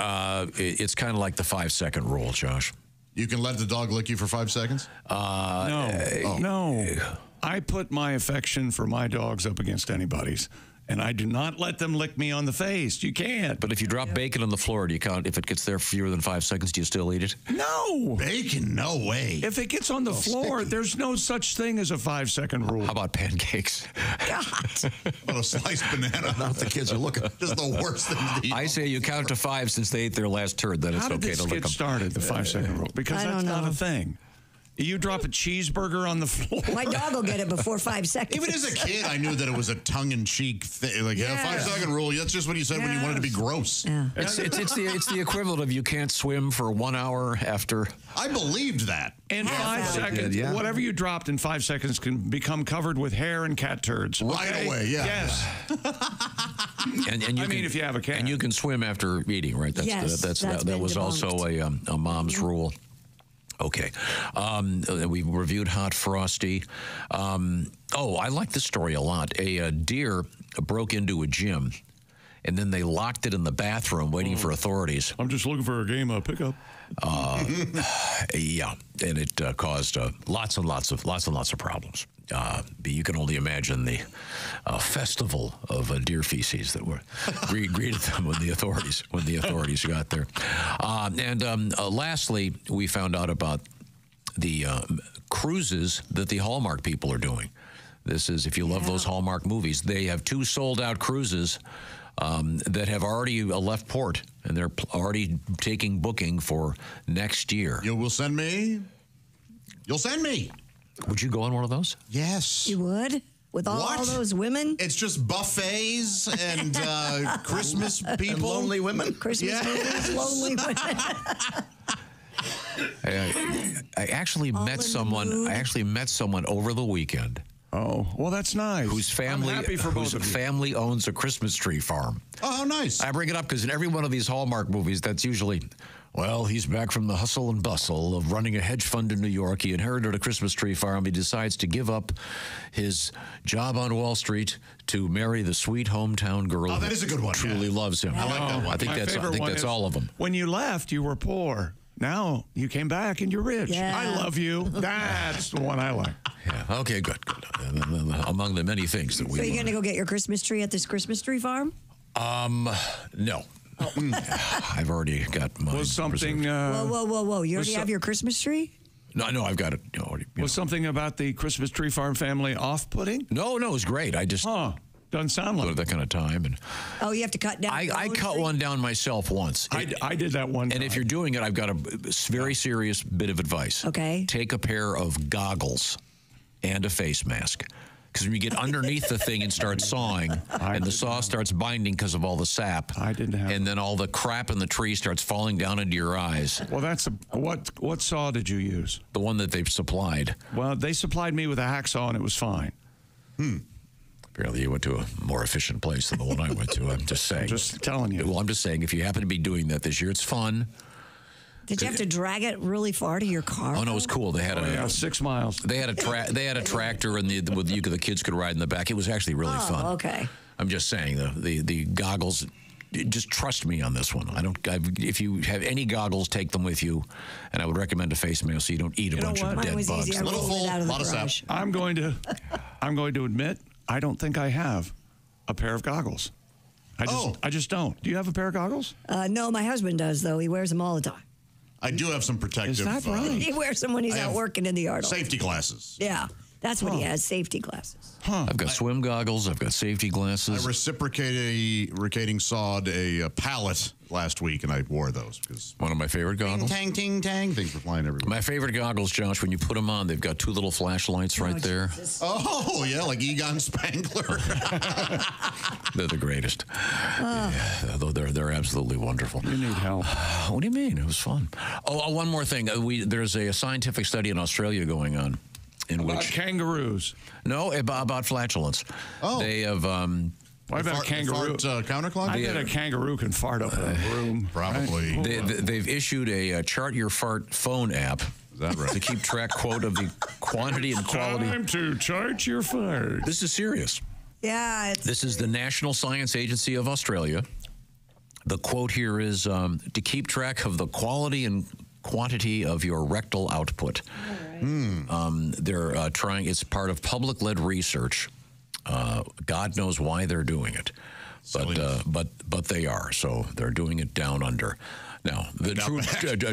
it's kind of like the 5-second rule, Josh. You can let the dog lick you for 5 seconds? No. I put my affection for my dogs up against anybody's. And I do not let them lick me on the face. You can't. But if you drop bacon on the floor, do you count? If it gets there fewer than 5 seconds, do you still eat it? No. Bacon? No way. If it gets on the floor, there's no such thing as a 5-second rule. How about pancakes? God. What a sliced banana. Now the kids are looking. Just the worst thing to eat. I say you count to 5 since they ate their last turd. Then it's How did okay this to lick get them. started, the 5-second rule? Because that's not a thing. You drop a cheeseburger on the floor. My dog will get it before 5 seconds. Even as a kid, I knew that it was a tongue-in-cheek thing. Like, yeah, 5-second rule. That's just what you said when you wanted to be gross. Yeah. It's the equivalent of you can't swim for 1 hour after. I believed that. In 5 seconds, whatever you dropped in 5 seconds can become covered with hair and cat turds. Right away, yeah. Yes. And you I mean, if you have a cat. And you can swim after eating, right? That was also a mom's rule. Okay. We reviewed Hot Frosty. I like this story a lot. A deer broke into a gym, and then they locked it in the bathroom waiting for authorities. I'm just looking for a game pickup. Yeah, and it caused lots and lots of problems. You can only imagine the festival of deer feces that were greeted them when the authorities got there. Lastly, we found out about the cruises that the Hallmark people are doing. This is, if you love those Hallmark movies, they have 2 sold-out cruises that have already left port, and they're already taking booking for next year. You'll send me? You'll send me. Would you go on one of those? Yes. You would? With all those women? It's just buffets and Christmas people. And lonely women? Christmas movies, lonely women. I actually met someone. I actually met someone over the weekend. Oh, well, that's nice. Whose family owns a Christmas tree farm. Oh, how nice. I bring it up because in every one of these Hallmark movies, that's usually, well, he's back from the hustle and bustle of running a hedge fund in New York. He inherited a Christmas tree farm. He decides to give up his job on Wall Street to marry the sweet hometown girl. Oh, that is a good one. Truly loves him. I like that one. I think that's all of them. When you left, you were poor. Now you came back and you're rich. Yeah. I love you. That's the one I like. Yeah. Okay, good. Among the many things that we. So you're going to go get your Christmas tree at this Christmas tree farm? No. I've already got mine. Was something... Whoa. You already have your Christmas tree? No, I've got it already. Was something about the Christmas tree farm family off-putting? No, it was great. I just... Doesn't sound like at that kind of time. And you have to cut down. I cut one down myself once. I did that one time. And if you're doing it, I've got a very serious bit of advice. Okay. Take a pair of goggles and a face mask. Because when you get underneath the thing and start sawing, and the saw starts binding because of all the sap, and then all the crap in the tree starts falling down into your eyes. Well, what saw did you use? The one that they've supplied. Well, they supplied me with a hacksaw, and it was fine. Apparently, you went to a more efficient place than the one I went to. I'm just saying. I'm just telling you. Well, I'm just saying, if you happen to be doing that this year, it's fun. Did you have to drag it really far to your car? Oh no, it was cool. They had 6 miles. They had a tractor, and the kids could ride in the back. It was actually really fun. Okay. I'm just saying the goggles. Just trust me on this one. If you have any goggles, take them with you, and I would recommend a face mask so you don't eat a bunch of dead bugs. Easy. A little full, a lot of sap. I'm going to admit I don't think I have a pair of goggles. I just don't. Do you have a pair of goggles? No, my husband does though. He wears them all the time. I do have some protective. Is that right? He wears them when he's out working in the yard. Safety glasses. Yeah, that's what he has. Safety glasses. I've got swim goggles. I've got safety glasses. I reciprocating sawed a pallet last week, and I wore those because one of my favorite goggles. Ting, ting, tang. Things were flying everywhere. My favorite goggles, Josh. When you put them on, they've got 2 little flashlights right there. Jesus. Oh yeah, like Egon Spangler. They're the greatest. Yeah, they're absolutely wonderful. You need help. What do you mean? It was fun. Oh, one more thing. There's a scientific study in Australia going on. About kangaroos? No, about flatulence. Oh. They have... I bet a kangaroo counterclockwise. I bet a kangaroo can fart up a room. Probably. Right? They've issued a Chart Your Fart phone app. Is that right? To keep track, quote, of the quantity and quality. Time to chart your fart. This is serious. Yeah. This is the National Science Agency of Australia. The quote here is to keep track of the quality and quantity of your rectal output. They're trying. It's part of public-led research. God knows why they're doing it, but they are. So they're doing it down under. No,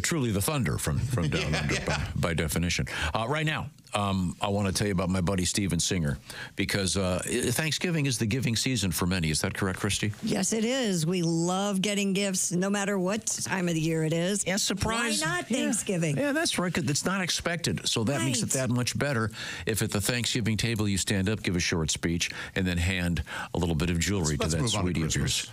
truly the thunder from down under by definition. Right now, I want to tell you about my buddy Steven Singer, because Thanksgiving is the giving season for many. Is that correct, Christy? Yes, it is. We love getting gifts, no matter what time of the year it is. Yeah, surprise. Why not Thanksgiving? Yeah, that's right. It's not expected, so that makes it that much better. If at the Thanksgiving table you stand up, give a short speech, and then hand a little bit of jewelry to that sweetie of yours.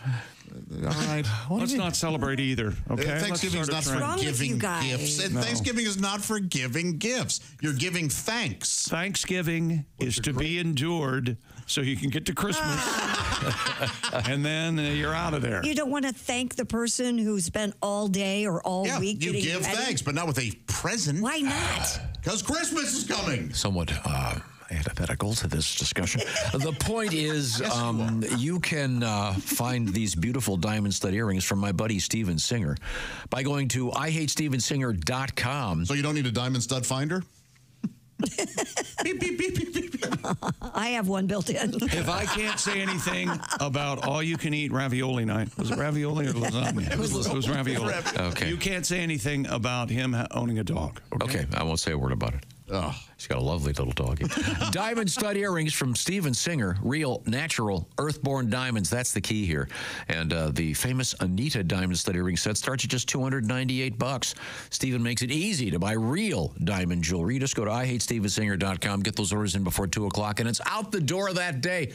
All right. Let's not celebrate either. Okay. Thanksgiving is not for giving gifts. And Thanksgiving is not for giving gifts. You're giving thanks. Thanksgiving is to be endured so you can get to Christmas. And then you're out of there. You don't want to thank the person who spent all day or all week. You give thanks, but not with a present. Why not? Because Christmas is coming. Somewhat antithetical to this discussion. The point is, you can find these beautiful diamond stud earrings from my buddy Steven Singer by going to IHateStevenSinger.com. So you don't need a diamond stud finder? Beep, beep, beep, beep, beep. I have one built in. If I can't say anything about all-you-can-eat ravioli night, was it ravioli or lasagna? It was ravioli. Okay. You can't say anything about him owning a dog. Okay, I won't say a word about it. Oh, he's got a lovely little doggy. Diamond stud earrings from Steven Singer. Real, natural, earthborn diamonds. That's the key here. And the famous Anita diamond stud earring set starts at just $298. Steven makes it easy to buy real diamond jewelry. You just go to IHateStevenSinger.com, get those orders in before 2 o'clock, and it's out the door that day.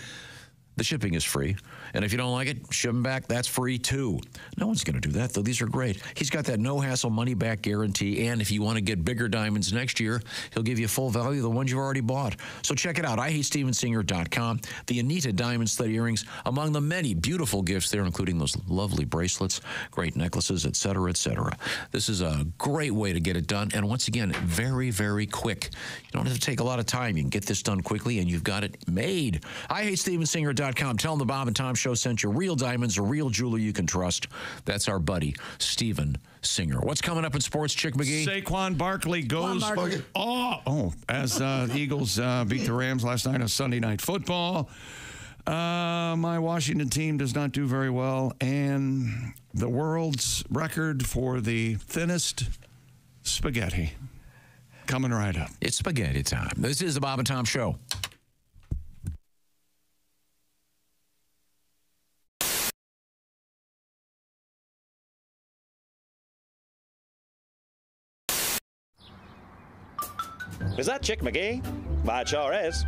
The shipping is free. And if you don't like it, ship them back. That's free, too. No one's going to do that, though. These are great. He's got that no-hassle money-back guarantee. And if you want to get bigger diamonds next year, he'll give you full value of the ones you've already bought. So check it out. IHateStevenSinger.com. The Anita diamond stud earrings, among the many beautiful gifts there, including those lovely bracelets, great necklaces, etc., etc. This is a great way to get it done. And once again, very, very quick. You don't have to take a lot of time. You can get this done quickly, and you've got it made. IHateStevenSinger.com. Tell them the Bob and Tom Show sent you. Real diamonds or real jewelry you can trust. That's our buddy, Steven Singer. What's coming up in sports, Chick McGee? Saquon Barkley goes. As the Eagles beat the Rams last night on Sunday Night Football. My Washington team does not do very well. And the world's record for the thinnest spaghetti coming right up. It's spaghetti time. This is the Bob and Tom Show. Is that Chick McGee? Why, it sure is.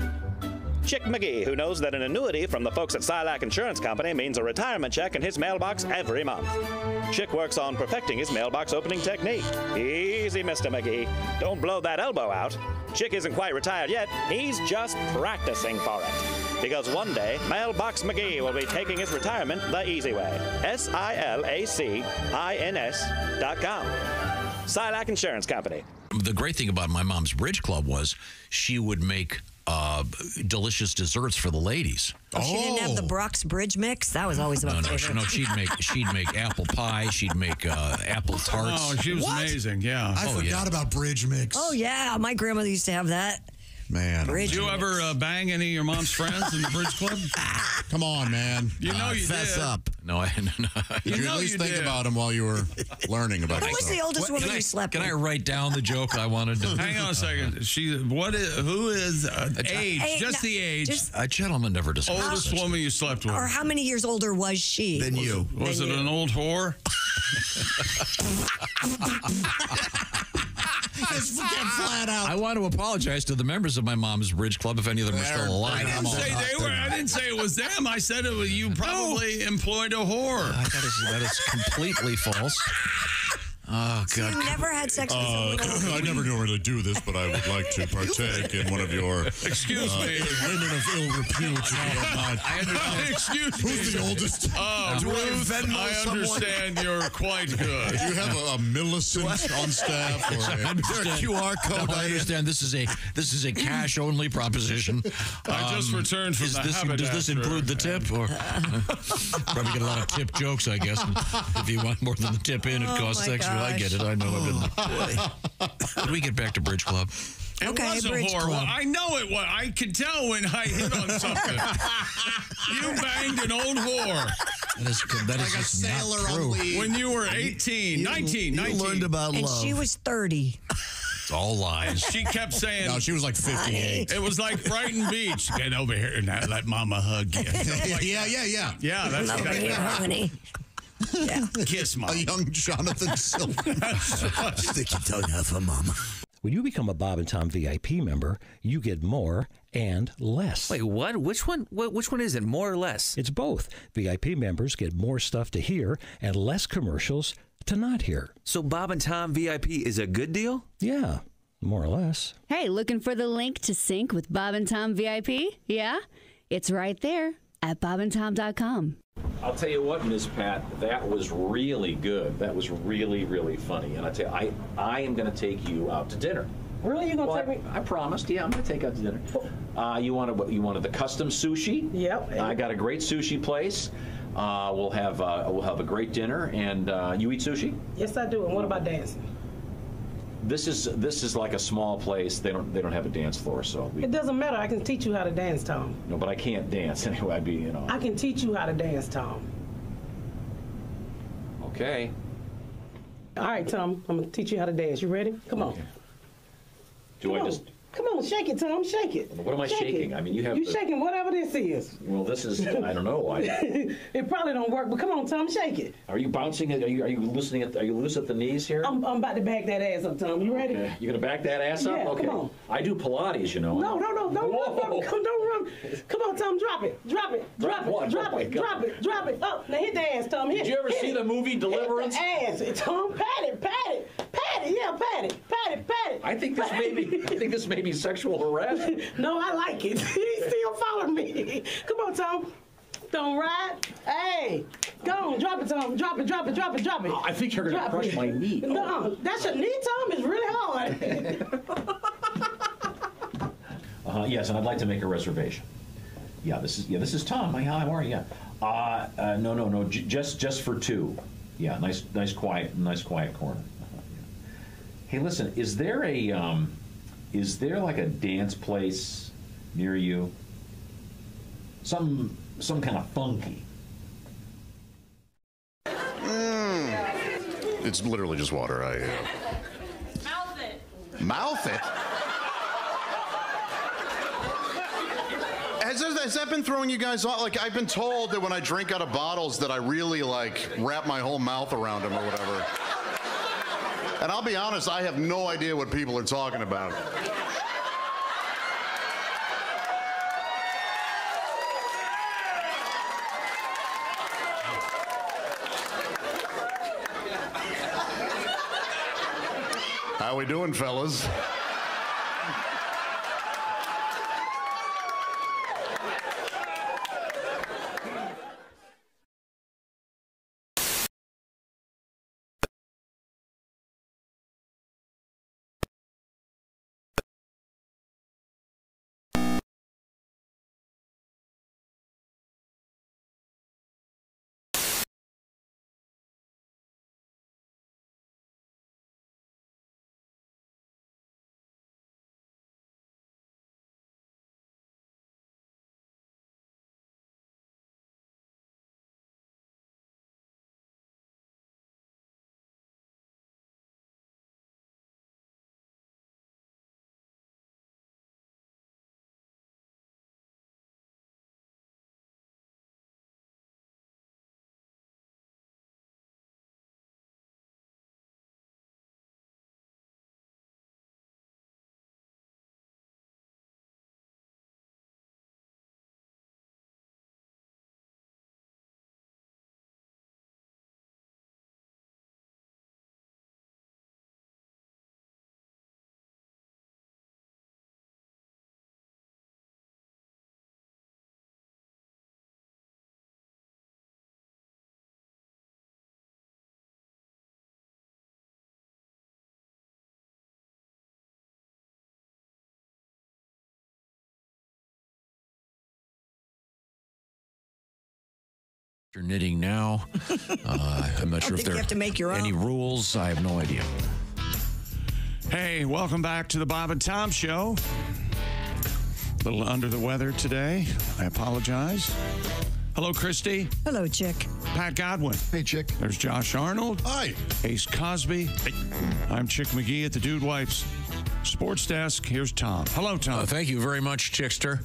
Chick McGee, who knows that an annuity from the folks at Silac Insurance Company means a retirement check in his mailbox every month. Chick works on perfecting his mailbox opening technique. Easy, Mr. McGee. Don't blow that elbow out. Chick isn't quite retired yet. He's just practicing for it. Because one day, Mailbox McGee will be taking his retirement the easy way. SILACINS.com. Silac Insurance Company. The great thing about my mom's bridge club was she would make delicious desserts for the ladies. Oh, she didn't have the Brock's Bridge mix? That was always my favorite. No, she'd make apple pie. She'd make apple tarts. Oh, she was amazing, yeah. I forgot about Bridge mix. Oh, yeah. My grandmother used to have that. Man. Did you ever bang any of your mom's friends in the bridge club? Come on, man. You know you fess did. up. No, Did you at least think about him while you were learning about it? Who was the oldest woman you slept with? Can I write down the joke I wanted to? Hang on a second. Who is age? Just the age. A gentleman never discussed. Oldest woman you slept with. Or how many years older was she? Than you. Was it an old whore? Just flat out. I want to apologize to the members of my mom's bridge club if any of them are still alive. I didn't say it was them. I said it was you probably employed a whore. That is completely false. Oh, God. You never had sex with someone. I never normally do this, but I would like to partake in one of your Excuse me. women of ill repute, if you don't mind. Excuse me. Who's the oldest? Ruth, I understand you're quite good. Do you have a Millicent on staff? Or is there a QR code? I understand this is a cash only proposition. I just returned from the haberdasher. Does this include the tip? Or probably get a lot of tip jokes, I guess. If you want more than the tip in, it costs extra. I get it. I know. I've been there. Can we get back to Bridge Club? It was a whore. Well, I know it was. I could tell when I hit on something. You banged an old whore. That is like a just sailor not on true. leave. When you were 18, 19. You learned about And love. she was 30. It's all lies. She kept saying, No, she was like 58. it was like Brighton Beach. Get over here and let mama hug you. Like, yeah. yeah, that's Over exactly here, right. honey. Yeah. Kiss mom. A young Jonathan Silver. Stick your tongue out for mama. When you become a Bob and Tom VIP member, you get more and less. Wait, what? Which one? Which one is it? More or less? It's both. VIP members get more stuff to hear and less commercials to not hear. So Bob and Tom VIP is a good deal? Yeah, more or less. Hey, looking for the link to sync with Bob and Tom VIP? Yeah? It's right there at bobandtom.com. I'll tell you what, Ms. Pat, that was really good. That was really, really funny. And I tell you, I am going to take you out to dinner. Really? You going to take me? I promised. Yeah, I'm going to take you out to dinner. You wanted the custom sushi? Yep. I got a great sushi place. We'll have a great dinner. And you eat sushi? Yes, I do. And what about dancing? This is like a small place. They don't have a dance floor, so It doesn't matter. I can teach you how to dance, Tom. no. But I can't dance anyway. I'd be I can teach you how to dance, Tom. Okay. All right, Tom. I'm going to teach you how to dance. You ready? Come on. Do I just? Come on, shake it, Tom. Shake it. What am I Shake shaking? it. I mean, you have. You the- shaking whatever this is. Well, this is. I don't know. It probably don't work, but come on, Tom. Shake it. Are you bouncing? Are you loosening it? Are you loose at the knees here? I'm about to back that ass up, Tom. You ready? Okay. You gonna back that ass up? Yeah, Okay. come on. I do Pilates, you know. No, don't run, don't run. Come on, Tom, drop it. Drop it. Drop what? Drop Oh my it. God. Drop it. Drop it. Up. Now hit the ass, Tom. Hit Did you ever hit see it. the movie Deliverance? Hit the ass. Tom, pat it. Pat it. Pat it. Yeah, pat it. Pat it. Pat it. I think this may be sexual harassment. No, I like it. He still following me. Come on, Tom. Don't ride. Hey, go on. Drop it, Tom. Drop it, drop it, drop it, drop it. I think you're going to Drop crush it. my knee. No, that's your knee, Tom. It's really hard. Yes, and I'd like to make a reservation. Yeah, this is Tom. Hi, how are you? Yeah. No. Just for two. Yeah, nice quiet corner. Hey, listen, is there like a dance place near you? Some kind of funky. It's literally just water. Mouth it. Mouth it? Has that been throwing you guys off? Like, I've been told that when I drink out of bottles that I really, like, wrap my whole mouth around them or whatever. And I'll be honest, I have no idea what people are talking about. How we doing, fellas? You're knitting now. I'm not sure if think you have to make your any own. rules. I have no idea. Hey, welcome back to the Bob and Tom Show. A little under the weather today. I apologize. Hello, Christy. Hello, Chick. Pat Godwin. Hey, Chick. There's Josh Arnold. Hi. Ace Cosby. Hey. I'm Chick McGee at the Dude Wipes Sports Desk. Here's Tom. Hello, Tom. Thank you very much, Chickster.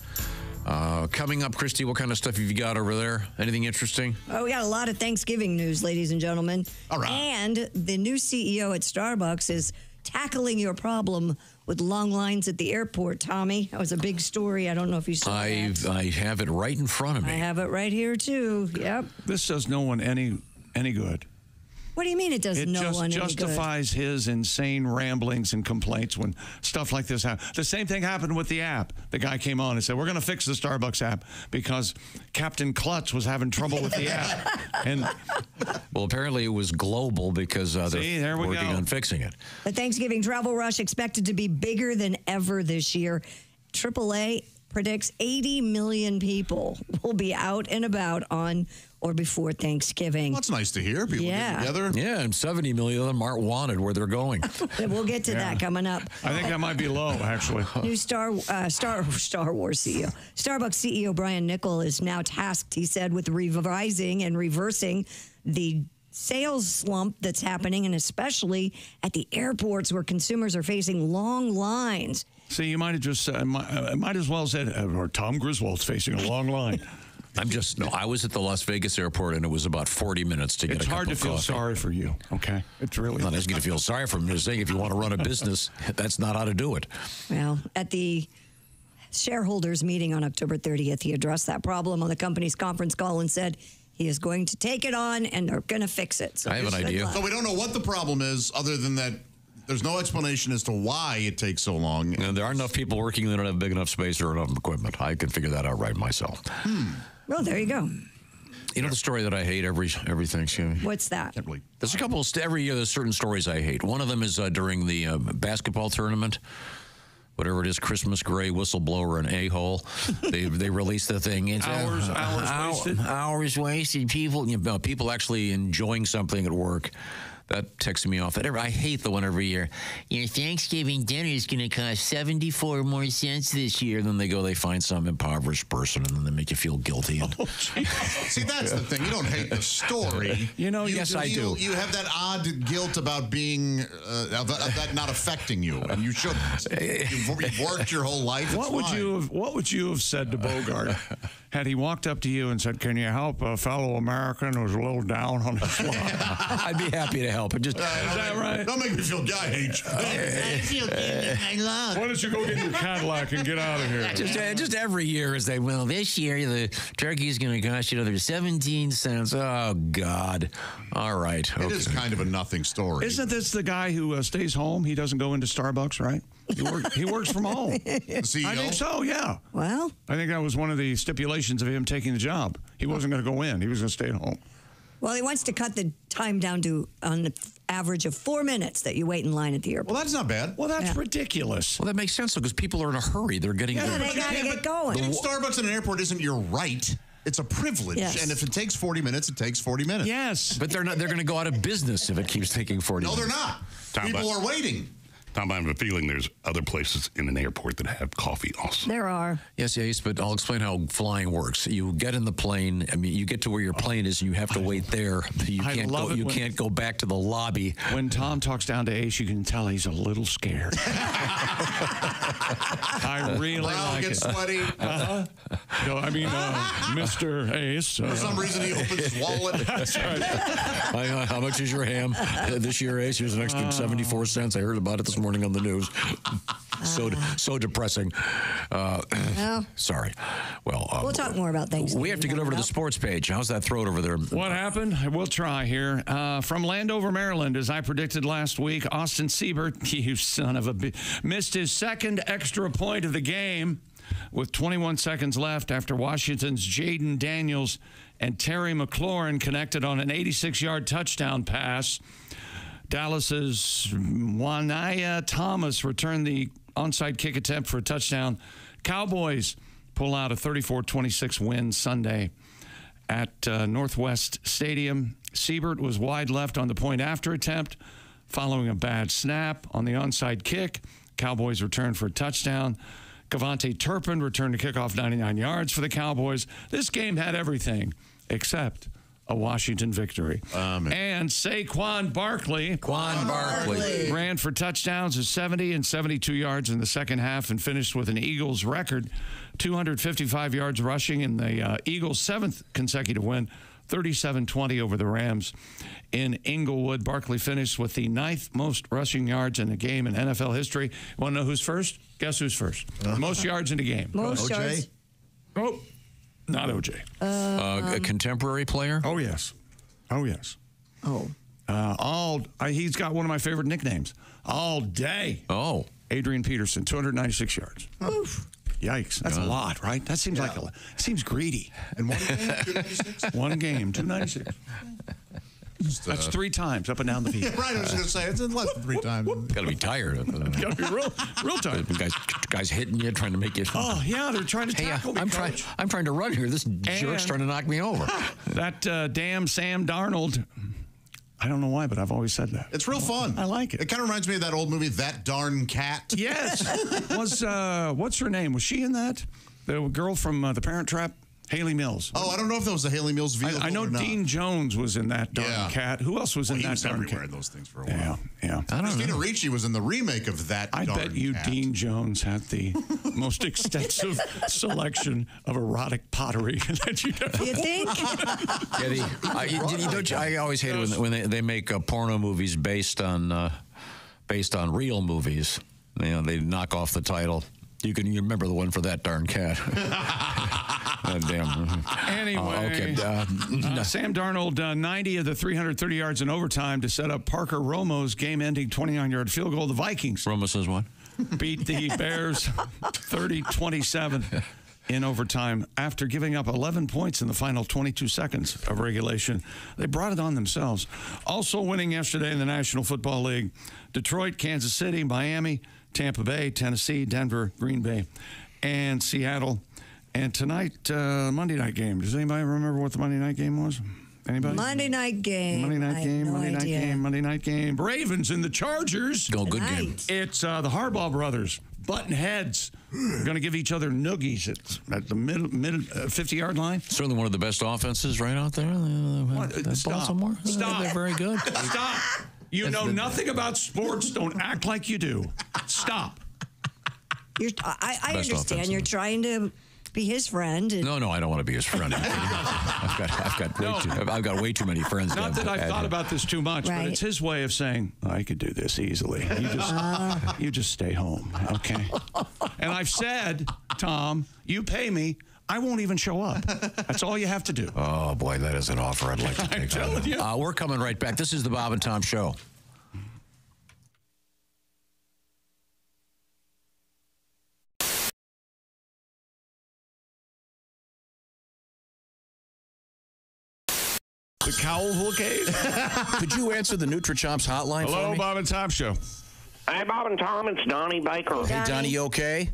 Coming up, Christy, what kind of stuff have you got over there? Anything interesting? Oh, we got a lot of Thanksgiving news, ladies and gentlemen. All right. And the new CEO at Starbucks is tackling your problem with long lines at the airport, Tommy. That was a big story. I don't know if you saw that. I have it right in front of me. I have it right here, too. Yep. This does no one any good. What do you mean it does It no just one any good? justifies his insane ramblings and complaints when stuff like this happens. The same thing happened with the app. The guy came on and said, we're going to fix the Starbucks app because Captain Klutz was having trouble with the app. And well, apparently it was global because they're working on fixing it. The Thanksgiving travel rush expected to be bigger than ever this year. AAA predicts 80 million people will be out and about on or before Thanksgiving. Well, that's nice to hear. People get together. Yeah, and 70 million of them aren't wanted where they're going. We'll get to that coming up. I think that might be low, actually. New Star Wars CEO. Starbucks CEO Brian Niccol is now tasked, he said, with revising and reversing the sales slump that's happening, and especially at the airports where consumers are facing long lines. See, you might have just might as well said, or Tom Griswold's facing a long line. I was at the Las Vegas airport, and it was about 40 minutes to get a cup of coffee. It's hard to feel sorry for you, okay? It's really... I'm not asking you to feel sorry for me. I'm just saying if you want to run a business, that's not how to do it. Well, at the shareholders meeting on October 30th, he addressed that problem on the company's conference call and said he is going to take it on, and they're going to fix it. So I have an idea. So we don't know what the problem is other than that there's no explanation as to why it takes so long. And there aren't enough people working that don't have big enough space or enough equipment. I can figure that out right myself. Well, there you go. You know the story that I hate every Thanksgiving? What's that? There's a couple of every year. There's certain stories I hate. One of them is during the basketball tournament. Whatever it is, Christmas gray, whistleblower, and a-hole. They release the thing. It's hours wasted. Hours wasted. People actually enjoying something at work. That ticks me off. I hate the one every year. Your Thanksgiving dinner is going to cost 74 more cents this year. Then they find some impoverished person, and then they make you feel guilty. See, that's the thing. You don't hate the story. Yes, I do. You have that odd guilt about being of that not affecting you, and you shouldn't. You've worked your whole life. What would you have said to Bogart had he walked up to you and said, "Can you help a fellow American who's a little down on his luck?" I'd be happy to help. Is that right? Don't make me feel I hate you. I feel Why don't you go get your Cadillac and get out of here? Just every year is this year the turkey is going to cost you another 17 cents. Oh, God. All right. It is kind of a nothing story. Isn't this the guy who stays home? He doesn't go into Starbucks, right? He works from home. The CEO? I think so, yeah. Well, I think that was one of the stipulations of him taking the job. He wasn't going to go in. He was going to stay at home. Well, he wants to cut the time down to an average of 4 minutes that you wait in line at the airport. Well, that's not bad. Well, that's ridiculous. Well, that makes sense, because people are in a hurry. They're getting... they got to get going. Getting Starbucks in an airport isn't your right. It's a privilege. Yes. And if it takes 40 minutes, it takes 40 minutes. Yes. But they're going to go out of business if it keeps taking 40 minutes. No, they're not. People are waiting. Tom, I have a feeling there's other places in an airport that have coffee also. There are. Yes, but I'll explain how flying works. You get in the plane. I mean, you get to where your plane is, and you have to wait there. You can't go back to the lobby. When Tom talks down to Ace, you can tell he's a little scared. I really like gets it. Sweaty. Mr. Ace. For some reason, he opens his wallet. That's right. How much is your ham this year, Ace? Here's an extra 74 cents. I heard about it this morning on the news. So depressing. Sorry. Well, we'll talk more about things. We have to get over to the sports page. How's that throat over there? What happened? We'll try here. From Landover, Maryland, as I predicted last week, Austin Siebert, you son of a missed his second extra point of the game with 21 seconds left after Washington's Jaden Daniels and Terry McLaurin connected on an 86-yard touchdown pass. Dallas's Wanaya Thomas returned the onside kick attempt for a touchdown. Cowboys pull out a 34-26 win Sunday at Northwest Stadium. Siebert was wide left on the point after attempt following a bad snap on the onside kick. Cowboys returned for a touchdown. Kevontae Turpin returned to kickoff 99 yards for the Cowboys. This game had everything except a Washington victory. And Saquon Barkley ran for touchdowns of 70 and 72 yards in the second half and finished with an Eagles record 255 yards rushing in the Eagles' 7th consecutive win, 37-20 over the Rams in Inglewood. Barkley finished with the 9th most rushing yards in a game in NFL history. Want to know who's first? Guess who's first? Most yards in a game. Most yards. Oh, not OJ. A contemporary player? Oh, yes. Oh, yes. Oh. He's got one of my favorite nicknames. All day. Oh. Adrian Peterson, 296 yards. Oof. Yikes. That's a lot, right? That seems like seems greedy. And one game, 296? One game, 296. That's 3 times up and down the field. Yeah, right. I was going to say, it's less than 3 times. Got to be tired. Got to be real tired. Guys hitting you, trying to make you. Oh, yeah, they're trying to tackle me, I'm trying to run here. This jerk's trying to knock me over. That damn Sam Darnold. I don't know why, but I've always said that. It's real fun. I like it. It kind of reminds me of that old movie, That Darn Cat. Yes. What's her name? Was she in that? The girl from The Parent Trap? Haley Mills. Oh, I don't know if that was the Haley Mills vehicle. I know Dean Jones was in that darn cat. Who else was in that darn cat? He was everywhere in those things for a while. Yeah. Christina Ricci was in in the remake of that. I bet you cat. Dean Jones had the most extensive selection of erotic pottery that you'd ever. You think? I always hate it when they make porno movies based on real movies. You know, they knock off the title. You remember the one for That Darn Cat. Damn. Anyway, Sam Darnold, 90 of the 330 yards in overtime to set up Parker Romo's game-ending 29-yard field goal. The Vikings. Romo says what? Beat the Bears 30-27 in overtime after giving up 11 points in the final 22 seconds of regulation. They brought it on themselves. Also winning yesterday in the National Football League, Detroit, Kansas City, Miami, Tampa Bay, Tennessee, Denver, Green Bay, and Seattle. And tonight, Monday night game. Does anybody remember what the Monday night game was? Anybody? Monday night game. Monday night game. Ravens and the Chargers. Go good game. It's the Harbaugh brothers butting heads. Going to give each other noogies at the mid 50-yard line. Certainly one of the best offenses right out there. Baltimore. Stop. They're very good. Stop. You know nothing about sports. Don't act like you do. Stop. I understand you're trying to be his friend. No, I don't want to be his friend. I've got way too many friends. Not that I've thought about this too much, but it's his way of saying, I could do this easily. You just stay home, okay? And I've said, Tom, you pay me, I won't even show up. That's all you have to do. Oh, boy, that is an offer I'd like to take. I'm telling you. We're coming right back. This is the Bob and Tom Show. The Cowell case? Could you answer the NutriChops hotline for me? Hello, Bob and Tom Show. Hey, Bob and Tom, it's Donnie Baker. Hey, Donnie, you okay?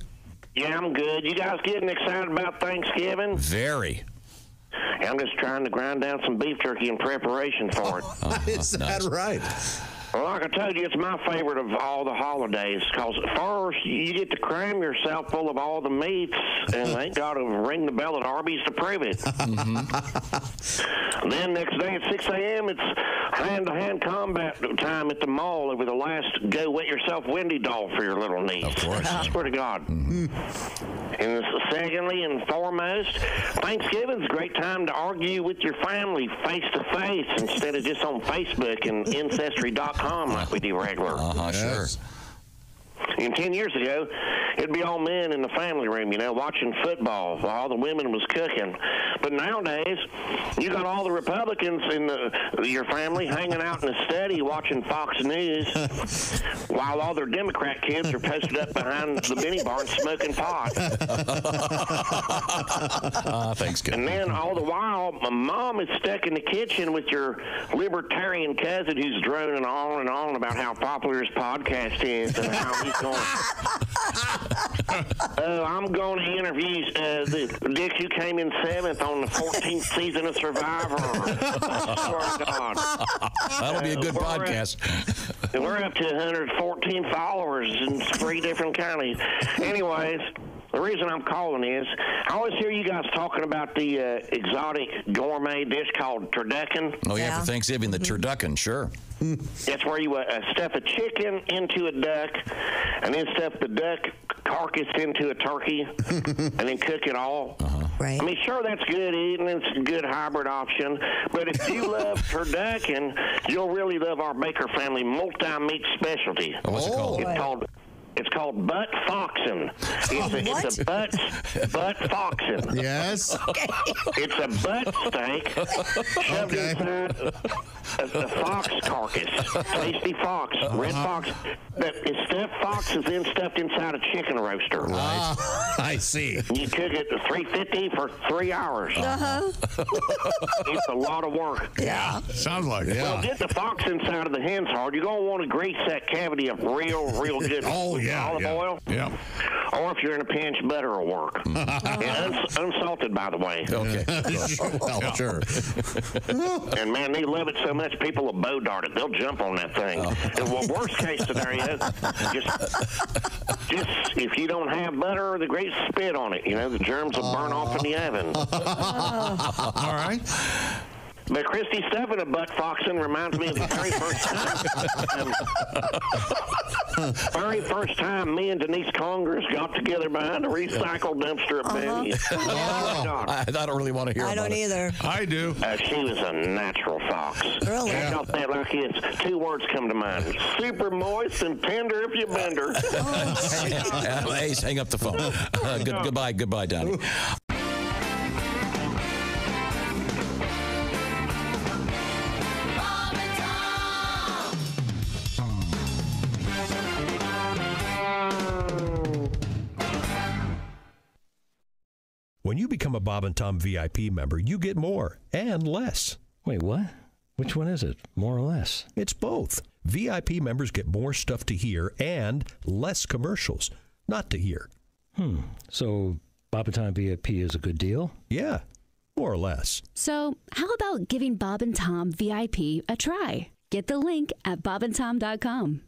Yeah, I'm good. You guys getting excited about Thanksgiving? Very. I'm just trying to grind down some beef jerky in preparation for it. Is that right? Well, like I told you, it's my favorite of all the holidays because first you get to cram yourself full of all the meats and ain't got to ring the bell at Arby's to prove it. Then next day at 6 a.m., it's hand-to-hand combat time at the mall over the last Go Wet Yourself Wendy doll for your little niece. Of course. I swear to God. And secondly and foremost, Thanksgiving's a great time to argue with your family face-to-face instead of just on Facebook and Ancestry.com like we do regular. Sure. And 10 years ago, it'd be all men in the family room, watching football while all the women was cooking. But nowadays, you got all the Republicans in your family hanging out in the study watching Fox News while all their Democrat kids are posted up behind the mini barn smoking pot. Thanks, good. And then all the while, my mom is stuck in the kitchen with your libertarian cousin who's droning on and on about how popular his podcast is and how he's going. I'm going to interview the Dick who came in 7th on the 14th season of Survivor. I swear to God. That'll be a good podcast. We're up to 114 followers in 3 different counties. Anyways, The reason I'm calling is I always hear you guys talking about the exotic gourmet dish called turducken. Oh, yeah, for Thanksgiving, the turducken, sure. That's where you stuff a chicken into a duck and then stuff the duck carcass into a turkey and then cook it all. Right. I mean, sure, that's good eating. It's a good hybrid option. But if you love turducken, you'll really love our Baker family multi-meat specialty. What's it called? It's called butt foxin'. It's a butt foxin'. Yes. Okay. It's a butt steak shoved inside a fox carcass. Tasty fox, red fox. Fox is then stuffed inside a chicken roaster. Right. I see. You cook it at 350 for 3 hours. It's a lot of work. Yeah. Sounds like it. Well, get the fox inside of the hen's hard. You're going to want to grease that cavity up real good. Olive oil. Yeah. Or if you're in a pinch, butter will work. And unsalted, by the way. Okay. Sure. And man, they love it so much, people will bow dart it. They'll jump on that thing. And well, worst case scenario, just if you don't have butter, the grease spit on it. You know, the germs will burn off in the oven. All right. But Christy stuffing a butt foxin' reminds me of the very first time me and Denise Congress got together behind a recycle dumpster at Benny. I don't really want to hear I about don't it. either. I do. She was a natural fox. Really? I'll say it like this. 2 words come to mind. Super moist and tender if you bend her. Ace, hang up the phone. Goodbye, Donnie. When you become a Bob and Tom VIP member, you get more and less. Wait, what? Which one is it? More or less? It's both. VIP members get more stuff to hear and less commercials not to hear. So Bob and Tom VIP is a good deal? Yeah, more or less. So, how about giving Bob and Tom VIP a try? Get the link at bobandtom.com.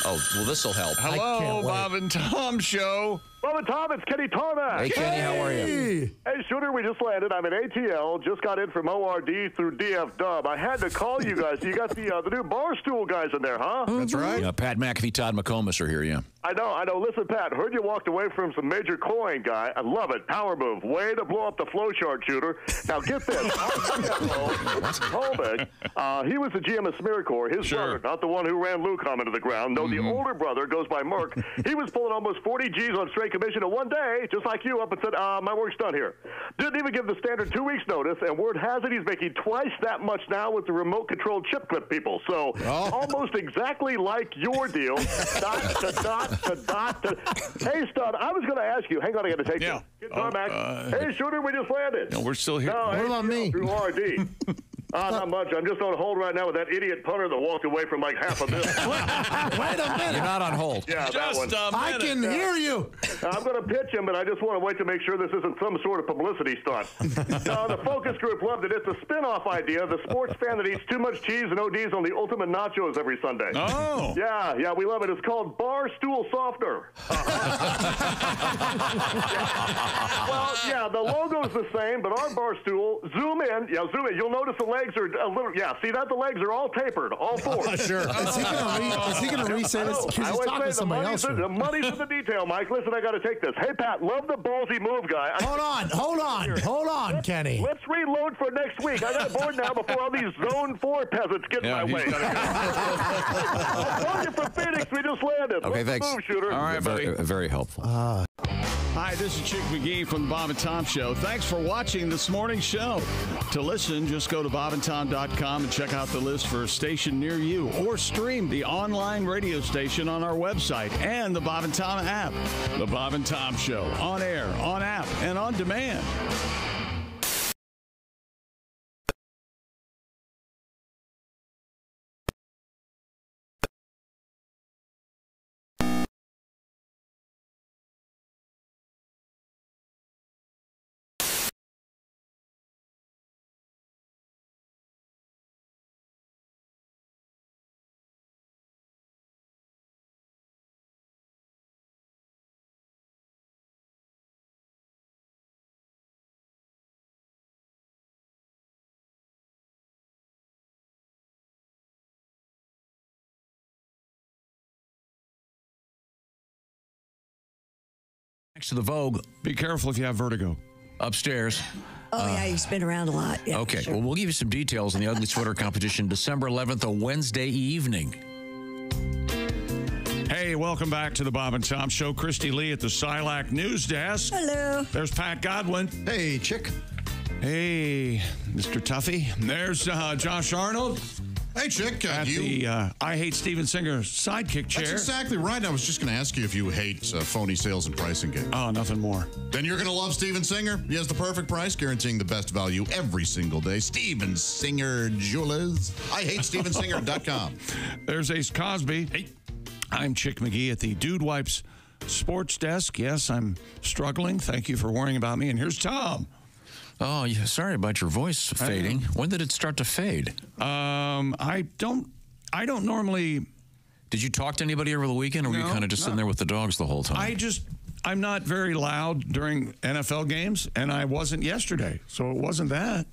Oh, well, this will help. Hello, Bob and Tom Show. Bob and Tom, it's Kenny Tarmac. Hey, Kenny, how are you? Hey, Shooter, we just landed. I'm at ATL. Just got in from ORD through DF Dub. I had to call you guys. You got the new Barstool guys in there, huh? That's right. Yeah, Pat McAfee, Todd McComas are here, yeah. I know. Listen, Pat, heard you walked away from some major coin guy. I love it. Power move. Way to blow up the flow chart, Shooter. Now, get this. Our CFO, Holbeck, he was the GM of Smearcore. His brother, not the one who ran Lucom into the ground. No, the older brother goes by Merck. He was pulling almost 40 G's on straight commission, and one day, just like you, up and said, my work's done here. Didn't even give the standard 2 weeks notice, and word has it he's making twice that much now with the remote-controlled chip clip people. So almost exactly like your deal. Dot to dot to dot to. Hey, Stud, I was going to ask you. Hang on, I got to take this. Get back. Hey, Shooter, we just landed. No, we're still here. No, What about me? Through RD. Not much. I'm just on hold right now with that idiot punter that walked away from like half a million. Wait a minute. You're not on hold. Yeah, that one. I can hear you. I'm going to pitch him, but I just want to wait to make sure this isn't some sort of publicity stunt. No, the focus group loved it. It's a spin-off idea. The sports fan that eats too much cheese and ODs on the ultimate nachos every Sunday. Oh. Yeah, we love it. It's called Barstool Softener. Well, yeah, the logo's the same, but our Barstool, zoom in. Yeah, zoom in. You'll notice the legs are a little, see that? The legs are all tapered, all four. Sure. Is he going to re-say this? Because he's talking to somebody else. The money's in the detail, Mike. Listen, I got to take this. Hey, Pat, love the ballsy move, guy. Hold on, Kenny. Let's reload for next week. I got bored now before all these Zone 4 peasants get in my way. I'm calling you from Phoenix. We just landed. Okay, Let's thanks. move, Shooter. All right, buddy. Very helpful. Hi, this is Chick McGee from the Bob and Tom Show. Thanks for watching this morning's show. To listen, just go to bobandtom.com and check out the list for a station near you, or stream the online radio station on our website and the Bob and Tom app. The Bob and Tom Show, on air, on app, and on demand. Next to the Vogue. Be careful if you have vertigo. Upstairs. Oh, yeah, you spin around a lot. Yeah, okay, sure. well, we'll give you some details on the Ugly Sweater competition December 11th, a Wednesday evening. Hey, welcome back to the Bob and Tom Show. Christy Lee at the Silac News Desk. Hello. There's Pat Godwin. Hey, Chick. Hey, Mr. Tuffy. There's Josh Arnold. Hey, Chick. At the I Hate Steven Singer sidekick chair. That's exactly right. I was just going to ask you if you hate phony sales and pricing games. Oh, nothing more. Then you're going to love Steven Singer. He has the perfect price, guaranteeing the best value every single day. Steven Singer Jewelers. IHateStevenSinger.com. There's Ace Cosby. Hey. I'm Chick McGee at the Dude Wipes Sports Desk. Yes, I'm struggling. Thank you for worrying about me. And here's Tom. Oh, yeah, sorry about your voice fading. When did it start to fade? I don't normally. Did you talk to anybody over the weekend, or were you kind of just sitting there with the dogs the whole time? I'm not very loud during NFL games, and I wasn't yesterday, so it wasn't that.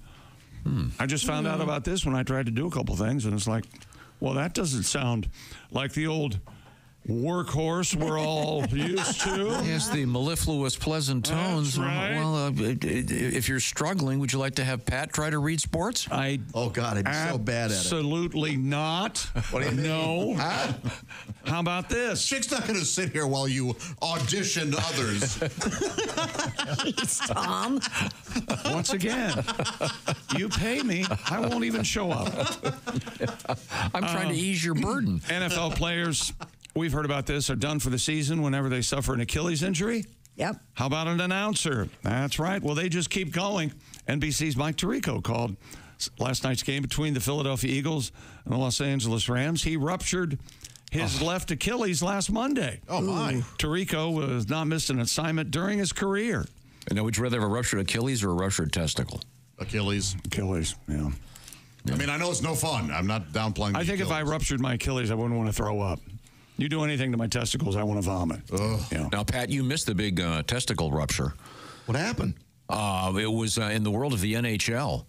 I just found out about this when I tried to do a couple things, and it's like, well, that doesn't sound like the old workhorse we're all used to. Yes, the mellifluous, pleasant tones. That's right. Well, if you're struggling, would you like to have Pat try to read sports? Oh, God, I'd be so bad at it. Absolutely not. What do you mean? No. How about this? Chick's not going to sit here while you audition others. Jeez, Tom. Once again, you pay me, I won't even show up. I'm trying to ease your burden. NFL players, we've heard about this, are done for the season whenever they suffer an Achilles injury. Yep. How about an announcer? That's right. Well, they just keep going. NBC's Mike Tirico called last night's game between the Philadelphia Eagles and the Los Angeles Rams. He ruptured his left Achilles last Monday. Oh, my. Tirico has not missed an assignment during his career. And now, would you rather have a ruptured Achilles or a ruptured testicle? Achilles, yeah. I mean, I know it's no fun. I'm not downplaying the I think Achilles. if I ruptured my Achilles, I wouldn't want to throw up. You do anything to my testicles, I want to vomit. Yeah. Now, Pat, you missed the big testicle rupture. What happened? It was in the world of the NHL.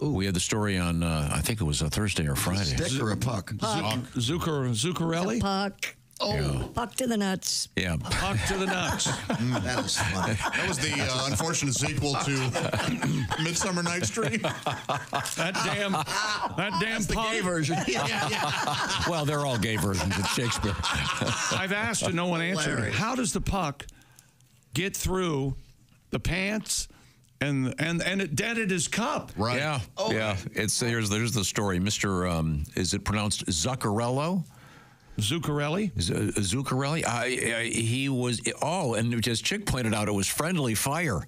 Ooh. We had the story on, I think it was a Thursday or Friday. Stick or a puck? Zuccarelli? Puck. Oh, yeah. Puck to the nuts. Yeah. Puck to the nuts. That was funny. That was the unfortunate sequel to Midsummer Night's Dream. That damn That's the puck. gay version. Well, they're all gay versions of Shakespeare. I've asked and no one answered. How does the puck get through the pants and it dented his cup? Right. Yeah. Oh. Yeah. It's there's the story. Mr. Is it pronounced Zuccarello? Zuccarelli? Zuccarelli? He was, and as Chick pointed out, it was friendly fire.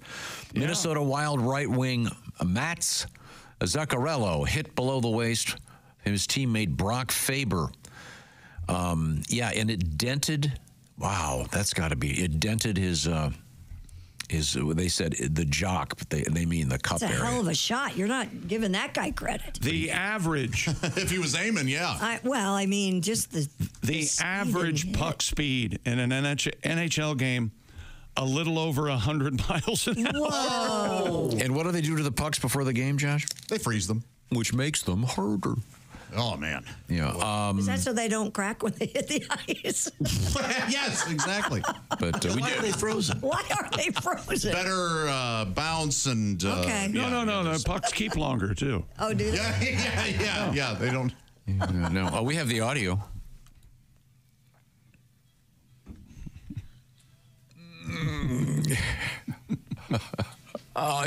Yeah. Minnesota Wild right wing Mats Zuccarello hit below the waist his teammate Brock Faber. And it dented, wow, that's got to be, it dented his, they said the jock, but they mean the cup area. That's a hell of a shot. You're not giving that guy credit. The average. If he was aiming, yeah. Just the average puck speed in an NHL game, a little over 100 miles an hour. Whoa. And what do they do to the pucks before the game, Josh? They freeze them. Which makes them harder. Oh, man. Yeah. Is that so they don't crack when they hit the ice? Yes, exactly. But why are they frozen? Why are they frozen? Better bounce and... Okay. No. Pucks keep longer, too. Oh, do they? Yeah, they don't... No. Oh, we have the audio.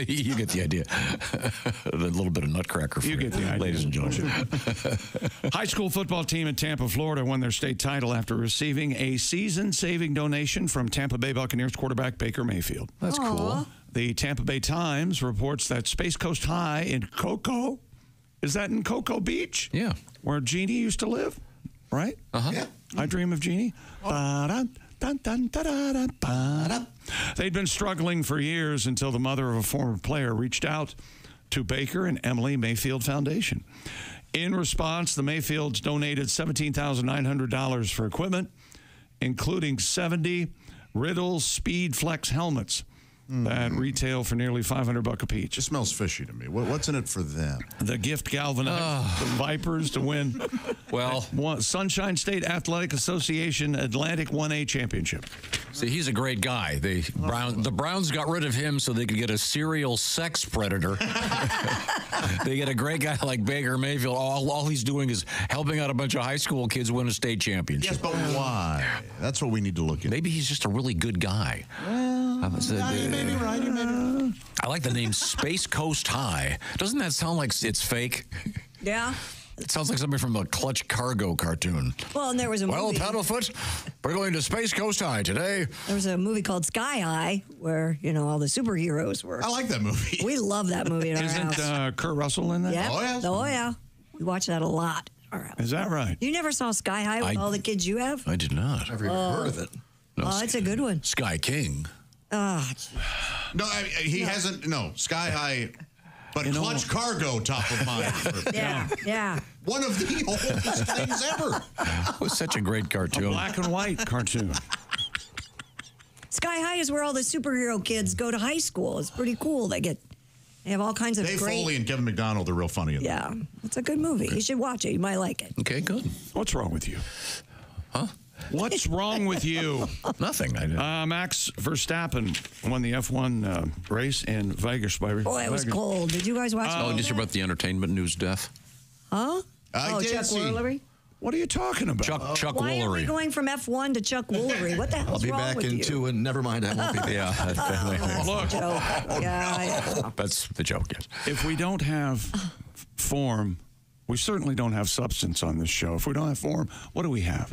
You get the idea. A little bit of nutcracker for you get the idea, ladies and gentlemen. High school football team in Tampa, Florida won their state title after receiving a season-saving donation from Tampa Bay Buccaneers quarterback Baker Mayfield. That's cool. The Tampa Bay Times reports that Space Coast High in Cocoa, is that in Cocoa Beach? Yeah. Where Jeannie used to live, right? Uh-huh. Yeah. I Dream of Jeannie. Ba-da. Dun, dun, da, da, da, ba. They'd been struggling for years until the mother of a former player reached out to Baker and Emily Mayfield Foundation. In response, the Mayfields donated $17,900 for equipment, including 70 Riddle Speed Flex helmets that retail for nearly $500 a piece. It smells fishy to me. What's in it for them? The gift galvanized the Vipers to win. Well, Sunshine State Athletic Association Atlantic 1A Championship. See, he's a great guy. The Browns got rid of him so they could get a serial sex predator. They get a great guy like Baker Mayfield. All he's doing is helping out a bunch of high school kids win a state championship. Yes, but why? That's what we need to look at. Maybe he's just a really good guy. You may be right. I like the name Space Coast High. Doesn't that sound like it's fake? Yeah. It sounds like something from a Clutch Cargo cartoon. Well, and there was a movie. Well, Paddlefoot, we're going to Space Coast High today. There was a movie called Sky High where, all the superheroes were. I like that movie. We love that movie in our house. Isn't Kurt Russell in that? Yeah. Oh, yeah. Oh, yeah. We watch that a lot. Is that right? You never saw Sky High with all the kids you have? I did not. I've never heard of it. No, it's a good one. Sky King. Oh, No, he hasn't. No, Sky High, but Clutch Cargo top of mind. yeah. One of the oldest things ever. It was such a great cartoon. A black and white cartoon. Sky High is where all the superhero kids go to high school. It's pretty cool. They have all kinds of Dave great. Foley and Kevin McDonald are real funny in that. Yeah, it's a good movie. You should watch it. You might like it. Okay, good. What's wrong with you? Huh? What's wrong with you? Nothing. Max Verstappen won the F1 race in Vegas. Boy, it was cold. Did you guys watch it? Oh, did you hear about the entertainment news death? Huh? I did Chuck see. Woolery? What are you talking about? Chuck Why are we Woolery. going from F1 to Chuck Woolery? What the hell's I'll be wrong back with in you? 2, and never mind, I won't be back. Look, That's the joke, yes. if we don't have form, we certainly don't have substance on this show. If we don't have form, what do we have?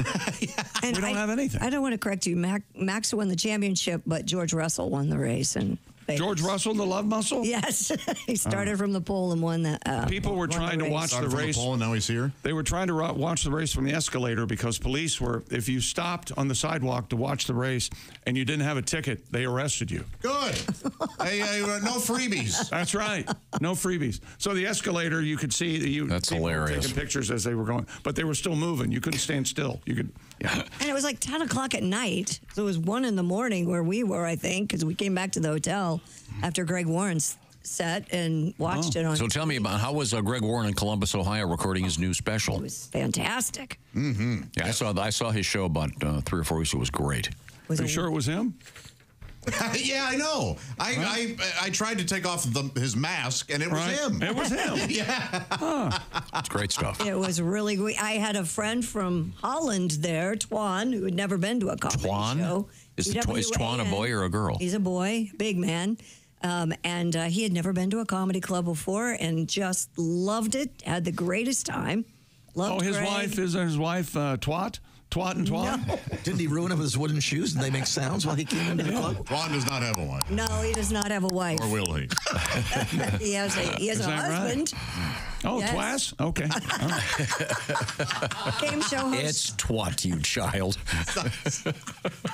And we don't have anything. I don't want to correct you. Max won the championship, but George Russell won the race. And George Russell, the love muscle? Yes. He started from the pole and won that. People were trying to watch the race. And now he's here. They were trying to watch the race from the escalator because police were, if you stopped on the sidewalk to watch the race and you didn't have a ticket, they arrested you. Good. Hey, no freebies. That's right. No freebies. So the escalator, you could see That's people were hilarious. taking pictures as they were going, but they were still moving. You couldn't stand still. You could, yeah. And it was like 10 o'clock at night. So it was 1 in the morning where we were, I think, because we came back to the hotel after Greg Warren's set and watched it on. So tell me about how was Greg Warren in Columbus, Ohio, recording his new special? It was fantastic. Mm-hmm. Yeah, I saw his show about 3 or 4 weeks ago. It was great. Are you sure it was him? Yeah, I know. I tried to take off his mask, and it was him. It was him. Yeah. It's great stuff. It was really great. I had a friend from Holland there, Twan, who had never been to a comedy show. Is Twan a boy or a girl? He's a boy, big man. And he had never been to a comedy club before and just loved it, had the greatest time. Loved his Greg. wife, isn't his wife Twat? Twat and Twat? No. Didn't he ruin him with his wooden shoes and they make sounds while he came into the club? Ron does not have a wife. No, he does not have a wife. Or will he? He has a husband. Right? Oh, Yes. Twas? Okay. Game show host. It's Twat, you child.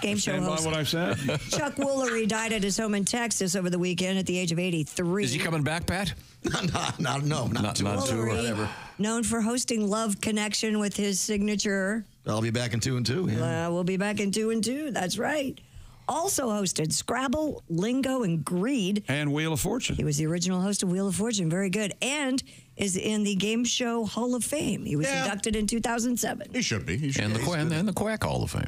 Game show Stand by host. what I've said. Chuck Woolery died at his home in Texas over the weekend at the age of 83. Is he coming back, Pat? Not too. Woolery, known for hosting Love Connection with his signature. I'll be back in 2 and 2. Yeah. We'll be back in 2 and 2. That's right. Also hosted Scrabble, Lingo, and Greed. And Wheel of Fortune. He was the original host of Wheel of Fortune. Very good. And is in the Game Show Hall of Fame. He was inducted in 2007. He should be. And the Quack Hall of Fame.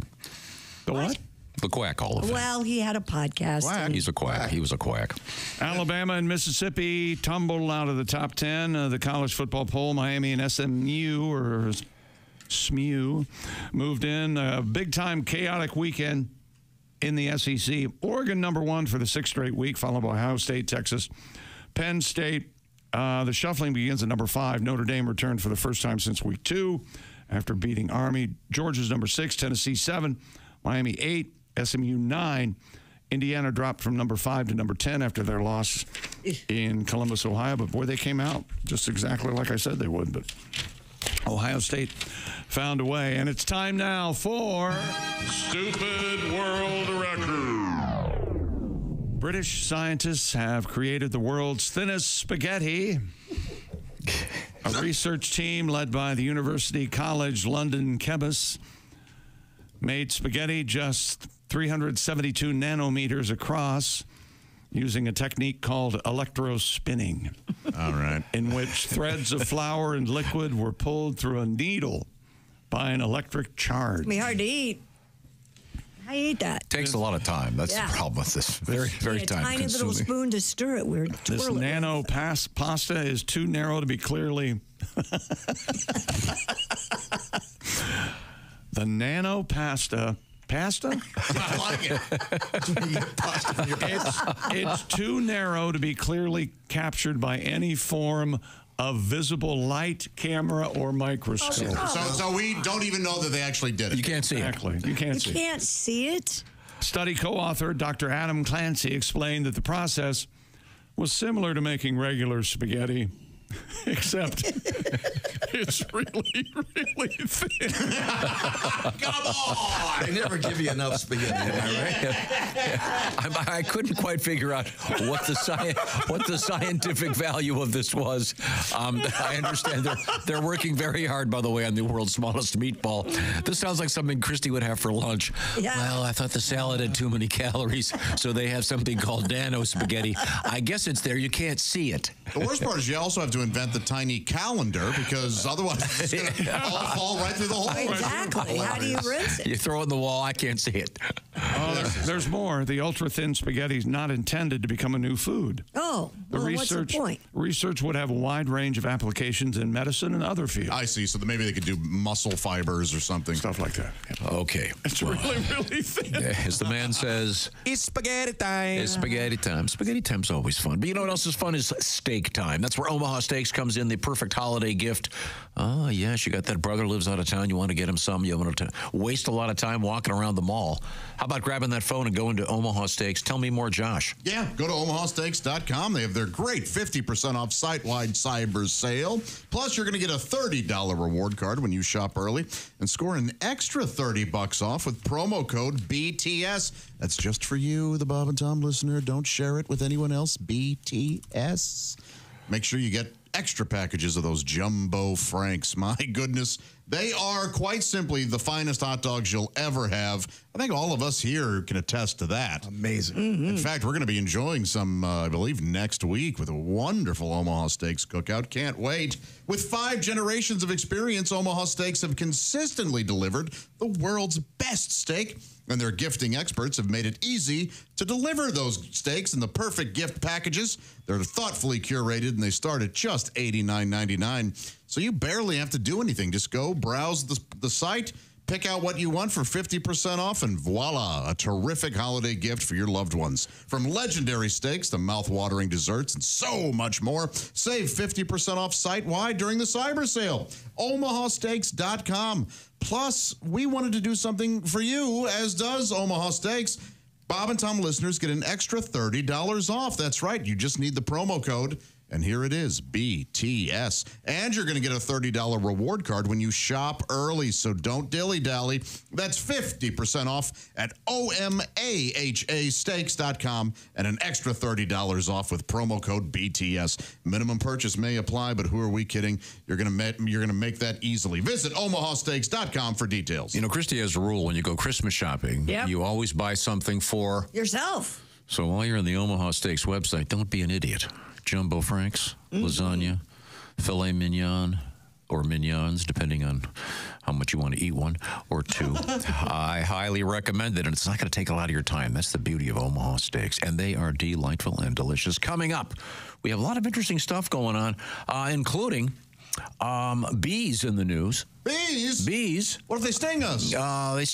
The what? The Quack Hall of Fame. Well, he had a podcast. Quack. He's a quack. He was a quack. Alabama and Mississippi tumbled out of the top 10 of the college football poll. Miami and SMU, or SMU, moved in. A big-time chaotic weekend in the SEC. Oregon #1 for the 6th straight week, followed by Ohio State, Texas, Penn State. The shuffling begins at #5. Notre Dame returned for the first time since week 2 after beating Army. Georgia's #6, Tennessee 7, Miami 8, SMU 9. Indiana dropped from #5 to #10 after their loss in Columbus, Ohio. But boy, they came out just exactly like I said they would. But Ohio State found a way. And it's time now for Stupid World Record. British scientists have created the world's thinnest spaghetti. A research team led by the University College London chemists made spaghetti just 372 nanometers across using a technique called electrospinning. All right. In which threads of flour and liquid were pulled through a needle by an electric charge. It'd be hard to eat. How do you eat that? Takes a lot of time. That's the problem with this. Very, very time tiny consuming. little spoon to stir it. We're This nano pasta is too narrow to be clearly. The nano pasta. Pasta? I like it. It's too narrow to be clearly captured by any form of visible light, camera, or microscope. So we don't even know that they actually did it. You can't see Exactly. You can't see You it. can't see it? Study co-author Dr. Adam Clancy explained that the process was similar to making regular spaghetti, except it's really, really thin. Come on! They never give you enough spaghetti, am I right? I couldn't quite figure out what the scientific value of this was. I understand they're working very hard, by the way, on the world's smallest meatball. This sounds like something Christy would have for lunch. Yeah. Well, I thought the salad had too many calories, so they have something called nano spaghetti. I guess it's there. You can't see it. The worst part is you also have to invent the tiny calendar because otherwise it's going to all fall right through the hole. Exactly. How do you rinse it? You throw it in the wall. I can't see it. There's more. The ultra-thin spaghetti is not intended to become a new food. Oh, well, what's the point? Research would have a wide range of applications in medicine and other fields. I see. So maybe they could do muscle fibers or something. Stuff like that. Okay. It's really, really thin. As the man says, It's spaghetti time. it's spaghetti time. Spaghetti time's always fun. But you know what else is fun is steak time. That's where Omaha Steaks comes in, the perfect holiday gift. Oh, yes, you got that brother lives out of town. You want to get him some. You want to waste a lot of time walking around the mall. How about grabbing that phone and going to Omaha Steaks? Tell me more, Josh. Yeah, go to omahasteaks.com. They have their great 50% off site-wide cyber sale. Plus, you're going to get a $30 reward card when you shop early and score an extra $30 off with promo code BTS. That's just for you, the Bob and Tom listener. Don't share it with anyone else. BTS. Make sure you get extra packages of those Jumbo Franks. My goodness, they are quite simply the finest hot dogs you'll ever have. I think all of us here can attest to that. Amazing. Mm-hmm. In fact, we're going to be enjoying some, I believe, next week with a wonderful Omaha Steaks cookout. Can't wait. With 5 generations of experience, Omaha Steaks have consistently delivered the world's best steak, and their gifting experts have made it easy to deliver those steaks in the perfect gift packages. They're thoughtfully curated, and they start at just $89.99. So you barely have to do anything. Just go browse the site, pick out what you want for 50% off, and voila, a terrific holiday gift for your loved ones. From legendary steaks to mouth-watering desserts and so much more, save 50% off site-wide during the cyber sale. omahasteaks.com. Plus, we wanted to do something for you, as does Omaha Steaks. Bob and Tom listeners get an extra $30 off. That's right. You just need the promo code. And here it is, BTS. And you're going to get a $30 reward card when you shop early, so don't dilly-dally. That's 50% off at omahasteaks.com and an extra $30 off with promo code BTS. Minimum purchase may apply, but who are we kidding? You're going to make that easily. Visit omahasteaks.com for details. You know, Christy has a rule when you go Christmas shopping, you always buy something for yourself. So while you're on the Omaha Steaks website, don't be an idiot. Jumbo Franks, lasagna, filet mignon, or mignons, depending on how much you want to eat, one or two. I highly recommend it, and it's not going to take a lot of your time. That's the beauty of Omaha Steaks, and they are delightful and delicious. Coming up, we have a lot of interesting stuff going on, including bees in the news. Bees? Bees. What if they sting us? They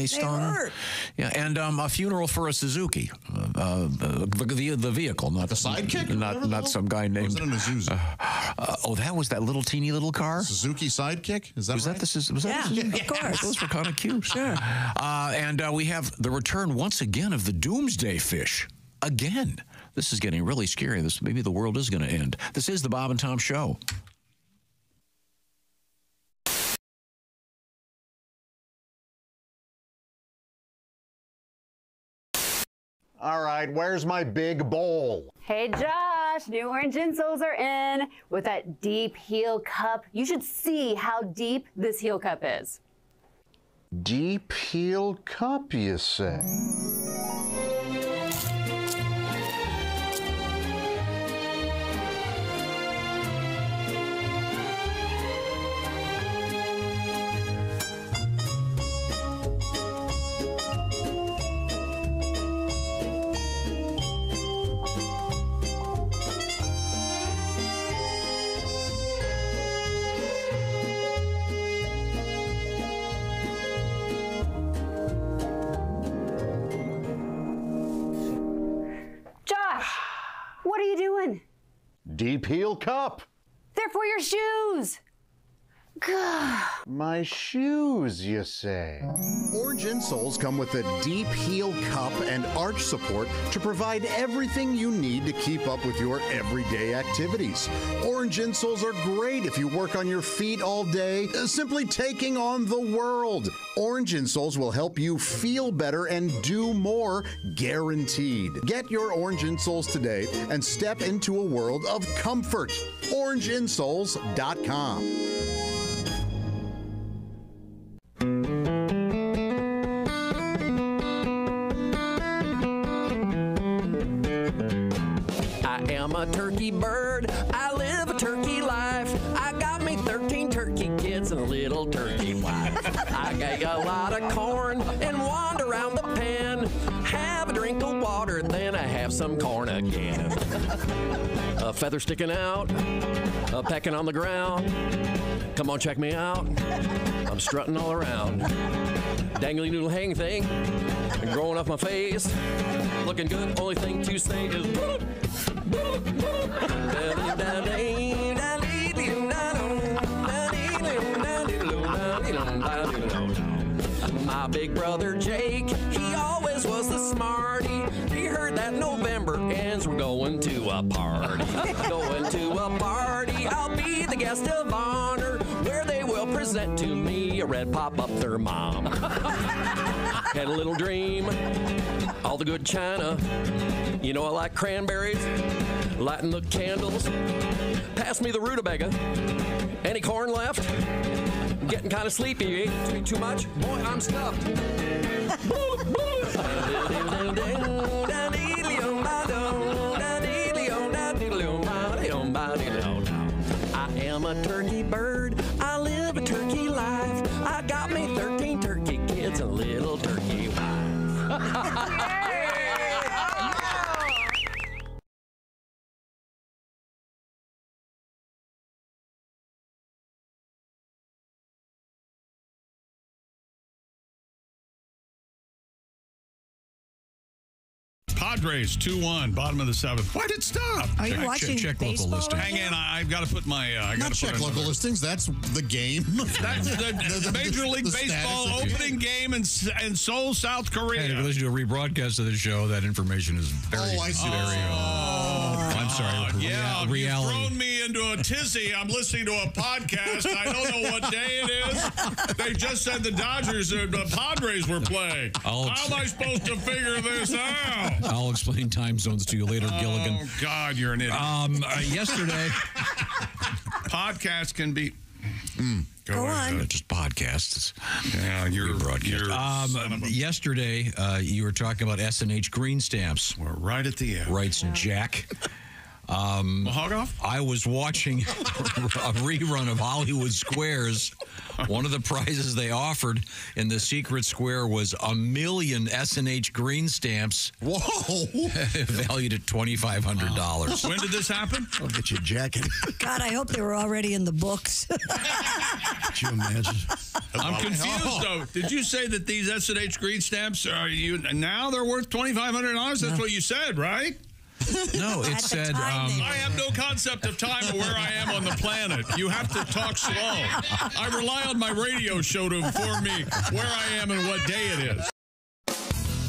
stung. Hurt. Yeah, and a funeral for a Suzuki, the vehicle, not the sidekick, not some guy named. Was it an Isuzu? That was that little teeny little car. Suzuki Sidekick. Is that was right? that the? Was that the Suzuki? Of course. Those were kind of cute. Sure. And we have the return once again of the doomsday fish. Again, this is getting really scary. Maybe the world is going to end. This is the Bob and Tom Show. All right, where's my big bowl? Hey Josh, new orange insoles are in with that deep heel cup. You should see how deep this heel cup is. Deep heel cup, you say? Deep Heel Cup. They're for your shoes. My shoes, you say? Orange insoles come with a deep heel cup and arch support to provide everything you need to keep up with your everyday activities. Orange insoles are great if you work on your feet all day, simply taking on the world. Orange insoles will help you feel better and do more, guaranteed. Get your orange insoles today and step into a world of comfort. OrangeInsoles.com. I am a turkey bird. I live a turkey life. I got me 13 turkey kids and a little turkey wife. I get a lot of corn and wander around the pen. Have a drink of water, then I have some corn again. A feather sticking out, a pecking on the ground. Come on, check me out. I'm strutting all around. Dangly noodle hang thing, and growing off my face. Looking good, only thing to say is my big brother Jake, he always was the smarty. He heard that November ends, we're going to a party. Going to a party, I'll be the guest of honor, where they will present to me a red pop-up thermom. Had a little dream, all the good china. You know I like cranberries, lighting the candles. Pass me the rutabaga. Any corn left? I'm getting kind of sleepy. You ate too much? Boy, I'm stuffed. I am a turkey bird. I live a turkey life. I got me 13 turkey kids and a little turkey wife. Padres 2-1, bottom of the seventh. Why'd it stop? Are you watching check local baseball listings. right Hang on, I've got to put my. Not check local listings. That's the game. That's the Major League the Baseball status of opening game in Seoul, South Korea. And if you listen to a rebroadcast of the show, that information is very, I see. I'm sorry. Yeah, reality. you've thrown me into a tizzy. I'm listening to a podcast. I don't know what day it is. They just said the Dodgers, the Padres were playing. How am I supposed to figure this out? I'll explain time zones to you later, Gilligan. Oh, God, you're an idiot. Yesterday, podcasts can be... Go on. Just podcasts. Yeah, you're broadcast. Yesterday, you were talking about S&H green stamps. We're right at the end. Writes Jack. Hog off? I was watching a rerun of Hollywood Squares. One of the prizes they offered in the secret square was 1 million S&H green stamps. Whoa! Valued at $2,500. When did this happen? I'll get you a jacket. God, I hope they were already in the books. Could you imagine? I'm confused, though. Did you say that these S&H green stamps now they're worth $2,500? That's what you said, right? No, it said... I have no concept of time or where I am on the planet. You have to talk slow. I rely on my radio show to inform me where I am and what day it is.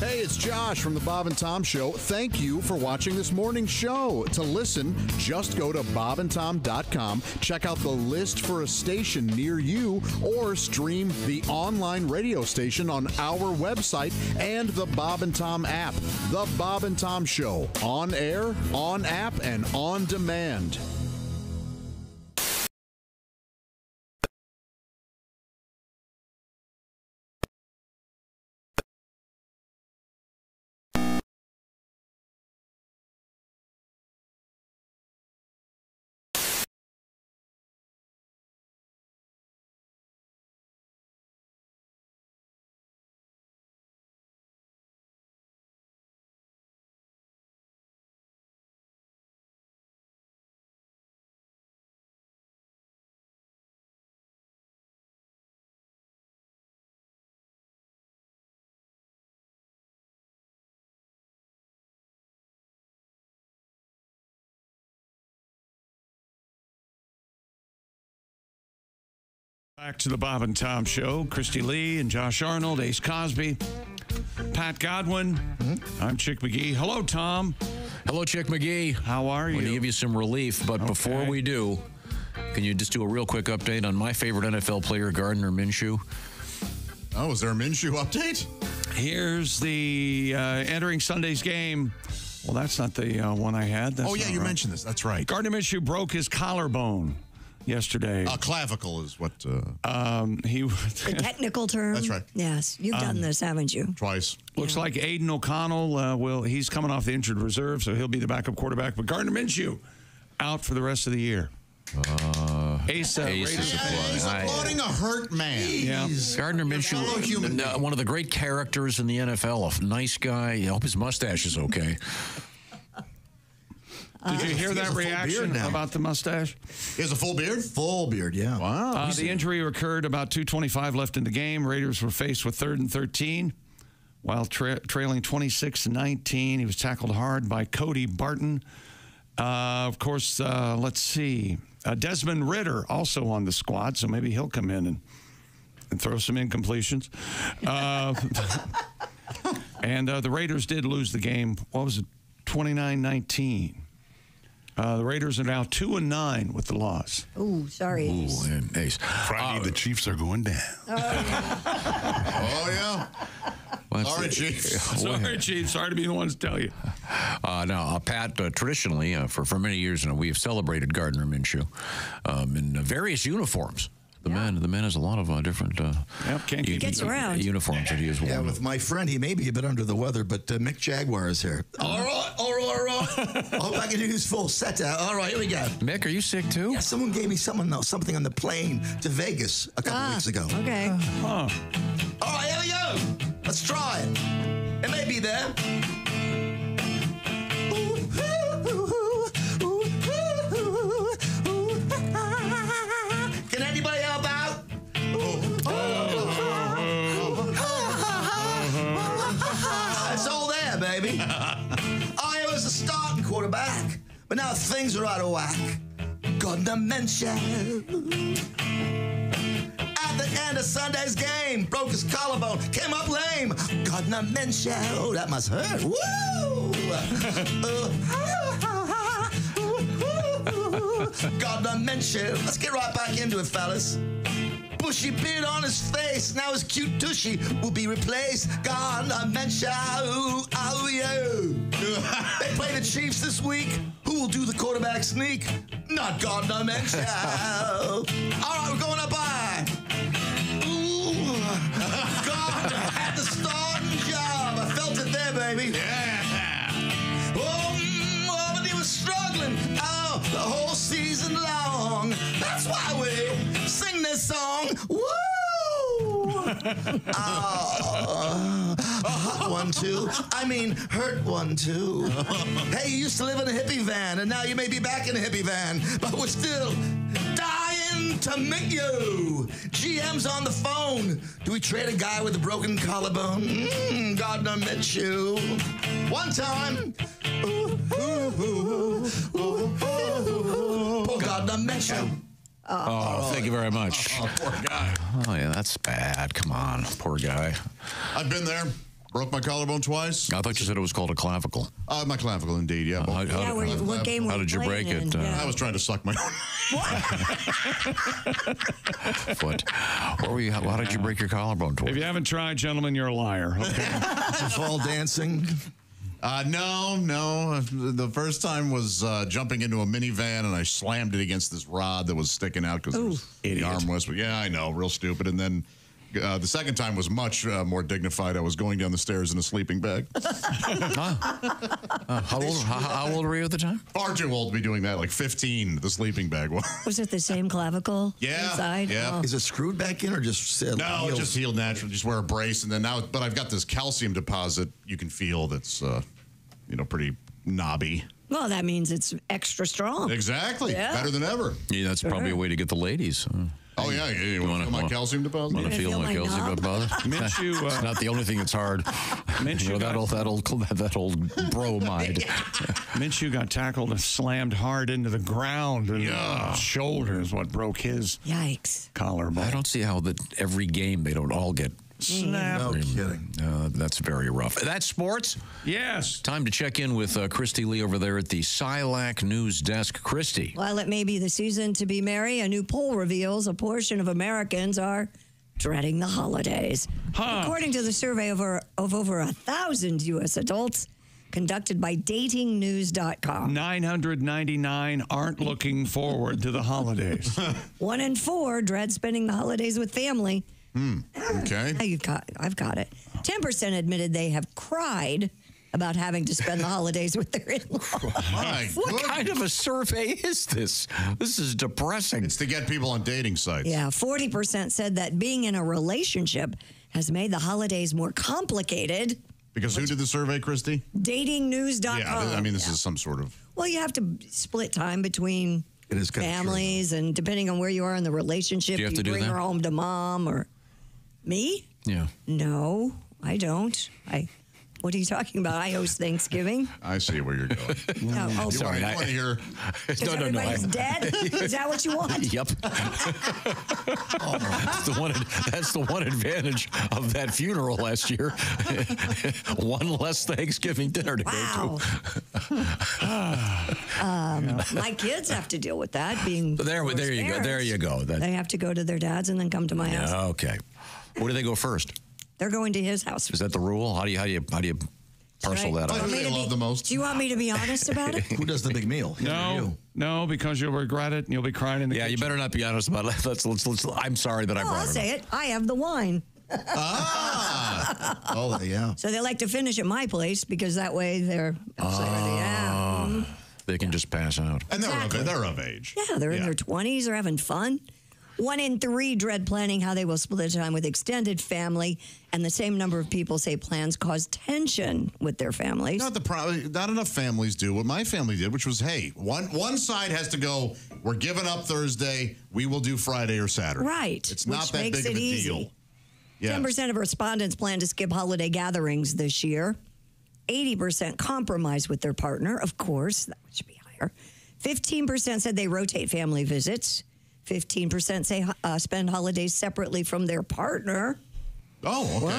Hey, it's Josh from the Bob and Tom Show. Thank you for watching this morning's show. To listen, just go to bobandtom.com, check out the list for a station near you, or stream the online radio station on our website and the Bob and Tom app. The Bob and Tom Show, on air, on app, and on demand. Back to the Bob and Tom Show. Christy Lee and Josh Arnold, Ace Cosby, Pat Godwin. I'm Chick McGee. Hello, Tom. Hello, Chick McGee. How are you? I'm going to give you some relief, but before we do, can you just do a real quick update on my favorite NFL player, Gardner Minshew? Oh, is there a Minshew update? Here's the entering Sunday's game. Well, that's not the one I had. That's you right. mentioned this. That's right. Gardner Minshew broke his collarbone yesterday. Clavicle is what... The technical term. That's right. Yes, you've done this, haven't you? Twice. Looks like Aiden O'Connell, he's coming off the injured reserve, so he'll be the backup quarterback. But Gardner Minshew out for the rest of the year. Ace He's applauding a hurt man. Yeah. Gardner Minshew, one of the great characters in the NFL, a nice guy. I hope his mustache is okay. Did you hear that reaction about the mustache? He has a full beard? Full beard, yeah. Wow. The injury occurred about 2:25 left in the game. Raiders were faced with 3rd and 13 while trailing 26-19. He was tackled hard by Cody Barton. Of course, let's see. Desmond Ridder also on the squad, so maybe he'll come in and throw some incompletions. And the Raiders did lose the game. What was it? 29-19. The Raiders are now 2-9 with the loss. Oh, sorry. Ooh, and Ace. Friday, the Chiefs are going down. Oh, yeah. Sorry, Chiefs. Sorry, Chiefs. Sorry to be the ones to tell you. Now, Pat, traditionally, for many years now, we have celebrated Gardner Minshew in various uniforms. The man has a lot of different gets around. uniforms that he has worn. Yeah, with my friend, he may be a bit under the weather, but Mick Jaguar is here. All right. I hope I can do his full set out. All right, here we go. Mick, are you sick too? Yeah, someone gave me something on the plane to Vegas a couple weeks ago. Okay. All right, here we go. Let's try it. It may be there. Can anybody help out? It's all there, baby. I was the starting quarterback, but now things are out of whack. Gardner Minshew. At the end of Sunday's game, broke his collarbone, came up lame. Gardner Minshew, that must hurt. Woo! Gardner Minshew. Let's get right back into it, fellas. Bushy beard on his face, now his cute tushy will be replaced. Gardner Minshew, oh yeah. They play the Chiefs this week. Who will do the quarterback sneak? Not Gardner Minshew. All right, we're going up high. Ooh, Gardner had the starting job. I felt it there, baby. Yeah. Oh, but he was struggling. Oh, the whole season long. That's why we sing this song. Woo! Hot one, too. I mean, hurt one, too. Hey, you used to live in a hippie van, and now you may be back in a hippie van, but we're still dying to meet you. GM's on the phone. Do we trade a guy with a broken collarbone? Gardner Minshew. One time. Poor Gardner Minshew. Thank you very much. Oh, poor guy. Oh, yeah, that's bad. Come on, poor guy. I've been there. Broke my collarbone twice. I thought you said it was called a clavicle. My clavicle, indeed, yeah. What game were how you did you break playing it? in? Yeah. I was trying to suck my own foot. Where were you? How did you break your collarbone? If you haven't tried, gentlemen, you're a liar. Okay. Fall dancing. No. The first time was jumping into a minivan, and I slammed it against this rod that was sticking out because the armrest. But yeah, I know, real stupid. And then the second time was much more dignified. I was going down the stairs in a sleeping bag. How old were you at the time? Far too old to be doing that. Like 15, the sleeping bag was. Was it the same clavicle? Yeah. Inside? Yeah. Oh. Is it screwed back in or just No, it just healed naturally. Just wear a brace, and then now. But I've got this calcium deposit. You can feel that's pretty knobby. Well, that means it's extra strong. Exactly. Yeah. Better than ever. Yeah, that's probably a way to get the ladies. Oh, Oh, yeah. You want to feel my calcium deposit? Want to feel my calcium deposit? Minshew, it's not the only thing that's hard. Minshew that old bromide. Minshew got tackled and slammed hard into the ground. And shoulder is what broke his collarbone. I don't see how that every game they don't all get snapped. No kidding. That's very rough. That's sports? Yes. Time to check in with Christy Lee over there at the SILAC News Desk. Christy. While it may be the season to be merry, a new poll reveals a portion of Americans are dreading the holidays. According to the survey of over 1,000 U.S. adults conducted by datingnews.com. 999 aren't looking forward to the holidays. 1 in 4 dread spending the holidays with family. Okay. I've got it. 10% admitted they have cried about having to spend the holidays with their in-laws. What kind of a survey is this? This is depressing. It's to get people on dating sites. Yeah, 40% said that being in a relationship has made the holidays more complicated. Because who did the survey, Christy? Datingnews.com. Yeah, I mean, this is some sort of... Well, you have to split time between families, and depending on where you are in the relationship, Do you have to do bring that? her home to mom or... Me? Yeah. No, I don't. What are you talking about? I host Thanksgiving. I see where you're going. No, oh, You sorry. want to hear... Because everybody's dead? Is that what you want? Yep. That's the one advantage of that funeral last year. One less Thanksgiving dinner to go to. My kids have to deal with that. Being There you go. parents. There you go. They have to go to their dad's and then come to my house. Okay. Where do they go first? They're going to his house. Is that the rule? How do you parcel that out? Do you want me to be honest about it? Who does the big meal? No, because you'll regret it and you'll be crying in the kitchen. You better not be honest about it. Let's I'm sorry that I brought I'll it say up. it. I have the wine. Oh, yeah. So they like to finish at my place because that way they're They can just pass out. And they're of age. Yeah, they're in their 20s. They're having fun. 1 in 3 dread planning how they will split time with extended family, and the same number of people say plans cause tension with their families. Not enough families do what my family did, which was, hey, one side has to go, we're giving up Thursday, we will do Friday or Saturday. Right. It's not which that makes big of it a easy. deal. Yeah. 10% of respondents plan to skip holiday gatherings this year. 80% compromise with their partner. Of course, that should be higher. 15% said they rotate family visits. 15% say spend holidays separately from their partner. Oh, okay.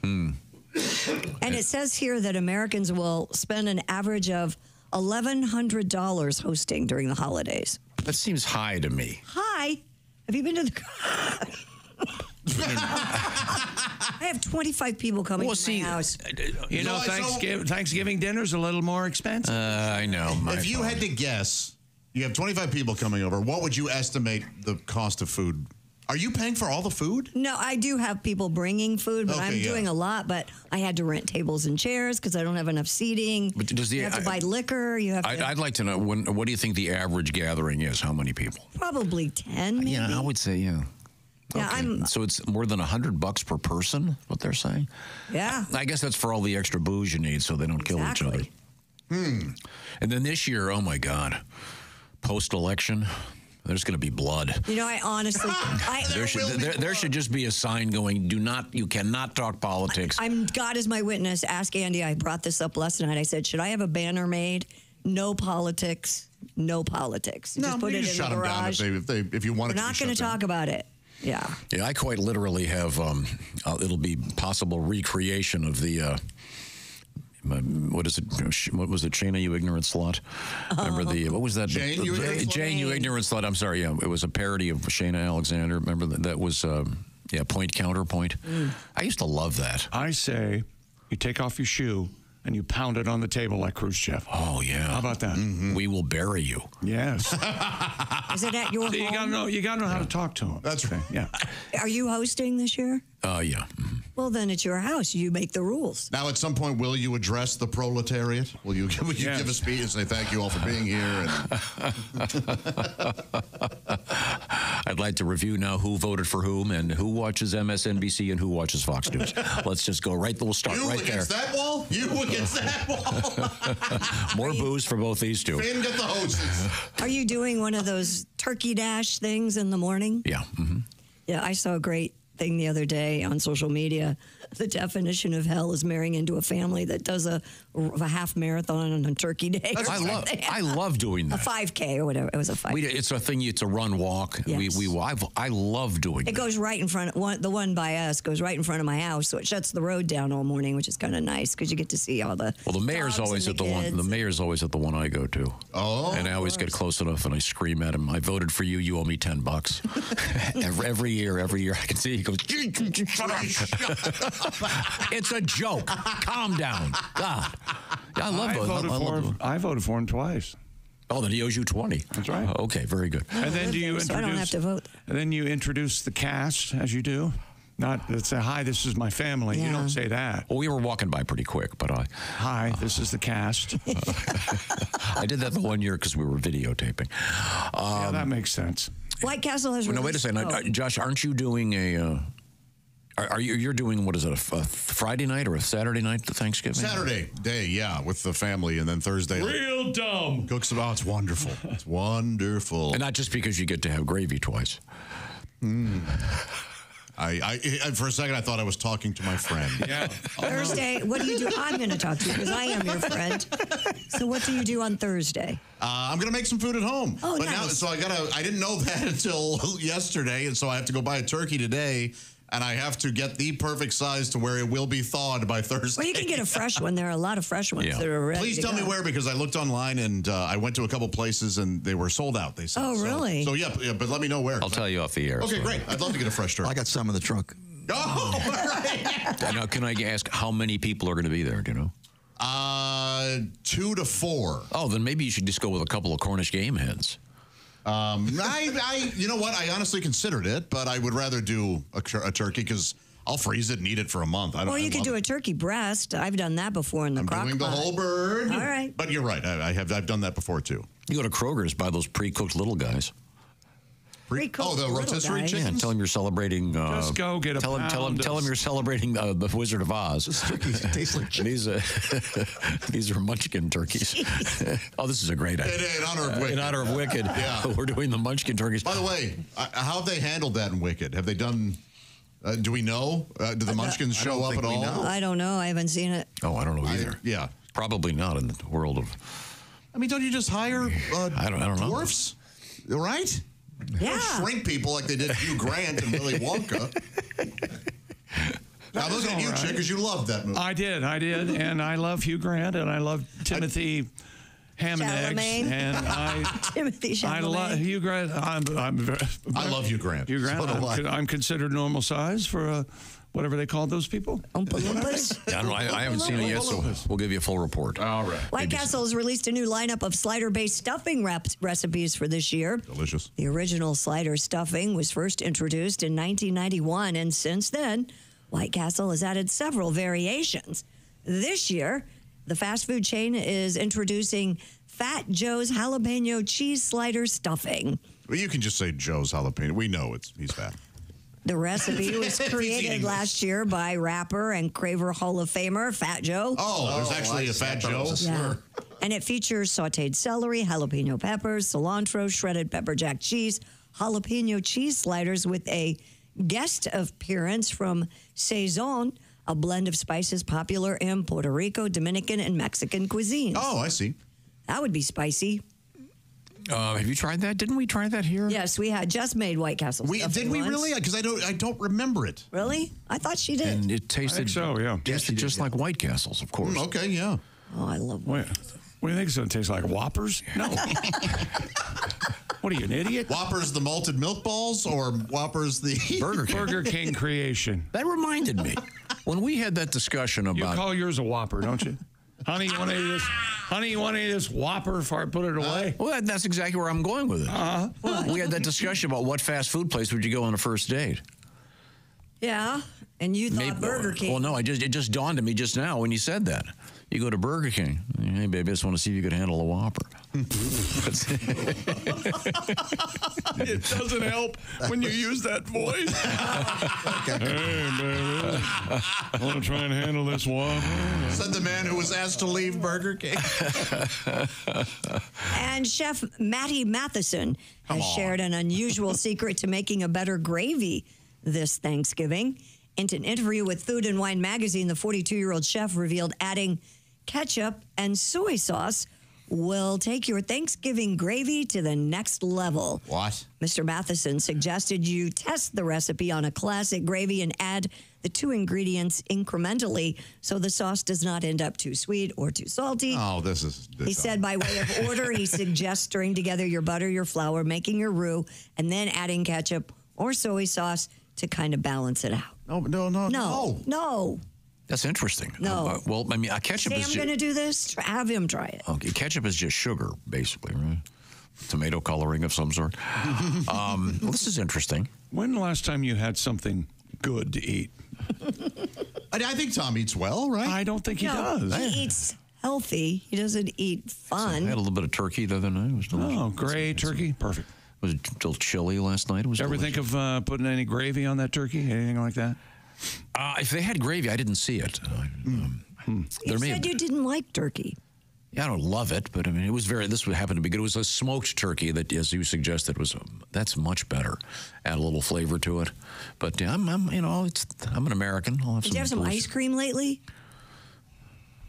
Whoa. And it says here that Americans will spend an average of $1,100 hosting during the holidays. That seems high to me. Hi. Have you been to the... I have 25 people coming to my house. You know, Thanksgiving dinner's a little more expensive. I know. If you had to guess, you have 25 people coming over, what would you estimate the cost of food? Are you paying for all the food? No, I do have people bringing food, but Okay, I'm yeah. doing a lot. But I had to rent tables and chairs because I don't have enough seating. But does you have to buy liquor. You have to I'd like to know, what do you think the average gathering is? How many people? probably 10. Maybe. Yeah, I would say, yeah. Yeah, Okay. So it's more than $100 per person, what they're saying? Yeah. I guess that's for all the extra booze you need so they don't kill each other. And then this year, oh my God, post-election, there's going to be blood. You know, I honestly, There should just be a sign going, you cannot talk politics. God is my witness. Ask Andy. I brought this up last night. I said, should I have a banner made? No politics. No politics. No, just put you it just in shut the them down garage. if you want We're it to not be going shut to down. talk about it. Yeah. Yeah, I quite literally have, it'll be possible recreation of the, what is it? What was it? Shana, you ignorant slut. Remember what was that? Jane, you ignorant slut? Jane, you ignorant slut. I'm sorry. Yeah, it was a parody of Shana Alexander. Remember that was, point counterpoint. I used to love that. I say you take off your shoe and you pound it on the table like Khrushchev. Oh, yeah. How about that? We will bury you. Yes. Is it at your See, home? you gotta know how to talk to him. That's right. Yeah. Are you hosting this year? Yeah. Well, then it's your house. You make the rules. Now, at some point, will you address the proletariat? Will you give a speech and say thank you all for being here? I'd like to review now who voted for whom and who watches MSNBC and who watches Fox News. Let's just go right. We'll start right there. You against that wall? You against that wall? More booze for both these two. Finn, get the hostess. Are you doing one of those turkey dash things in the morning? Yeah. Yeah, I saw a great thing the other day on social media. The definition of hell is marrying into a family that does a half marathon on a turkey day. I love doing that. A 5K or whatever. It was a 5K. It's a thing. It's a run walk. Yes. I love doing it. It goes right in front. The one by us goes right in front of my house, so it shuts the road down all morning, which is kind of nice because you get to see all the. Well, the mayor's always at the one. The mayor's always at the one I go to. Oh. And I always get close enough, and I scream at him. I voted for you. You owe me $10. every year, I can see he goes. Shut up. It's a joke. Calm down. God. Yeah, I voted for him twice. Oh, then he owes you 20. That's right. Okay, very good. And then do you introduce? So I don't have to vote. And then you introduce the cast as you do. Not say, hi, this is my family. You don't say that. Well, we were walking by pretty quick, but hi, this is the cast. I did that the one year because we were videotaping. Yeah, that makes sense. White Castle has. No, wait a second, Josh. Aren't you doing a? You're doing, what is it, a Friday night or a Saturday night to Thanksgiving? Saturday day, yeah, with the family, and then Thursday. Real dumb. Cooks about. It's wonderful. It's wonderful. And not just because you get to have gravy twice. I for a second I thought I was talking to my friend. Yeah. Thursday, what do you do? I'm going to talk to you because I am your friend. So what do you do on Thursday? I'm going to make some food at home. Oh, but nice. Now, so I didn't know that until yesterday, and so I have to go buy a turkey today. And I have to get the perfect size to where it will be thawed by Thursday. Well, you can get a fresh one. There are a lot of fresh ones that are ready. Please tell me where, because I looked online and I went to a couple places and they were sold out. They said. Oh, really? So yeah, but let me know where. I'll tell you off the air. Okay, great. I'd love to get a fresh turkey. I got some in the trunk. Oh, all right. Now, can I ask how many people are going to be there? Do you know? 2 to 4. Oh, then maybe you should just go with a couple of Cornish game hens. You know what? I honestly considered it, but I would rather do a turkey because I'll freeze it and eat it for a month. Or you could do a turkey breast. I've done that before in the crock pot. I'm doing the whole bird. All right. But you're right. I've done that before too. You go to Kroger's, buy those pre-cooked little guys. Pre-cooked the rotisserie chickens? Yeah, tell them you're celebrating. Just go get a pound. Tell them you're celebrating the Wizard of Oz. This turkey tastes like chicken. These are Munchkin turkeys. Oh, this is a great idea. In honor of Wicked. In honor of Wicked. Yeah. We're doing the Munchkin turkeys. By the way, how have they handled that in Wicked? Have they done... do we know? Do the Munchkins show up at all? I don't know. I haven't seen it. Oh, I don't know either. Yeah. Probably not in the world of... I mean, don't you just hire I don't know. dwarfs? Right? Yeah. Don't shrink people like they did Hugh Grant and Willy Wonka. Now, look at you, Chick, because you loved that movie. I did. And I love Hugh Grant, and I love Timothy Ham and Eggs. And Timothy Chalamet. I love Hugh Grant. I love Hugh Grant. Hugh Grant. I'm considered normal size for whatever they call those people. Oompa Loompas. I haven't seen it yet, so we'll give you a full report. All right. White Castle has released a new lineup of slider-based stuffing recipes for this year. Delicious. The original slider stuffing was first introduced in 1991, and since then, White Castle has added several variations. This year, the fast food chain is introducing Fat Joe's Jalapeno Cheese Slider Stuffing. Well, you can just say Joe's Jalapeno. We know he's fat. The recipe was created last year by rapper and Craver Hall of Famer Fat Joe. Oh, there's actually a Fat Joe? Yeah. And it features sauteed celery, jalapeno peppers, cilantro, shredded pepper jack cheese, jalapeno cheese sliders with a guest appearance from Saison, a blend of spices popular in Puerto Rico, Dominican, and Mexican cuisines. Oh, I see. That would be spicy. Have you tried that? Didn't we try that here? Yes, we had just made White Castle. Did we really? Because I don't remember it. Really? I thought she did. And it tasted tasted just like White Castles, of course. Okay, yeah. Oh, I love What do you think it's going to taste like? Whoppers? No. What are you, an idiot? Whoppers the malted milk balls or Whoppers the Burger King creation? That reminded me. When we had that discussion about... You call yours a Whopper, don't you? Honey, you want to eat this? Honey, you want to eat this Whopper before I put it away? Well, that's exactly where I'm going with it. We had that discussion about what fast food place would you go on a first date. Yeah, and you thought Burger King. Well, no, it just dawned on me just now when you said that. You go to Burger King. Hey, baby, I just want to see if you could handle a Whopper. It doesn't help when you use that voice. Hey, baby, I want to try and handle this Whopper. Said the man who was asked to leave Burger King. And Chef Matty Matheson has shared an unusual secret to making a better gravy this Thanksgiving. In an interview with Food and Wine magazine, the 42-year-old chef revealed adding ketchup and soy sauce will take your Thanksgiving gravy to the next level. What? Mr. Matheson suggested you test the recipe on a classic gravy and add the 2 ingredients incrementally so the sauce does not end up too sweet or too salty. Oh, this is... He said by way of order, he suggests stirring together your butter, your flour, making your roux, and then adding ketchup or soy sauce to kind of balance it out. No. That's interesting. No. Well, I mean, ketchup Say is... I'm going to do this? Have him try it. Okay, ketchup is just sugar, basically, right? Tomato coloring of some sort. Well, this is interesting. When the last time you had something good to eat? I think Tom eats well, right? I don't think he does. He eats healthy. He doesn't eat fun. I had a little bit of turkey the other night. It was delicious. Oh, great turkey. Perfect. It was a little chilly last night. It was Ever think of putting any gravy on that turkey? Anything like that? If they had gravy, I didn't see it. You said you didn't like turkey. Yeah, I don't love it, but I mean, this would happen to be good. It was a smoked turkey that, as you suggested, that's much better. Add a little flavor to it. But yeah, I'm an American. I'll have Did you have some ice cream lately?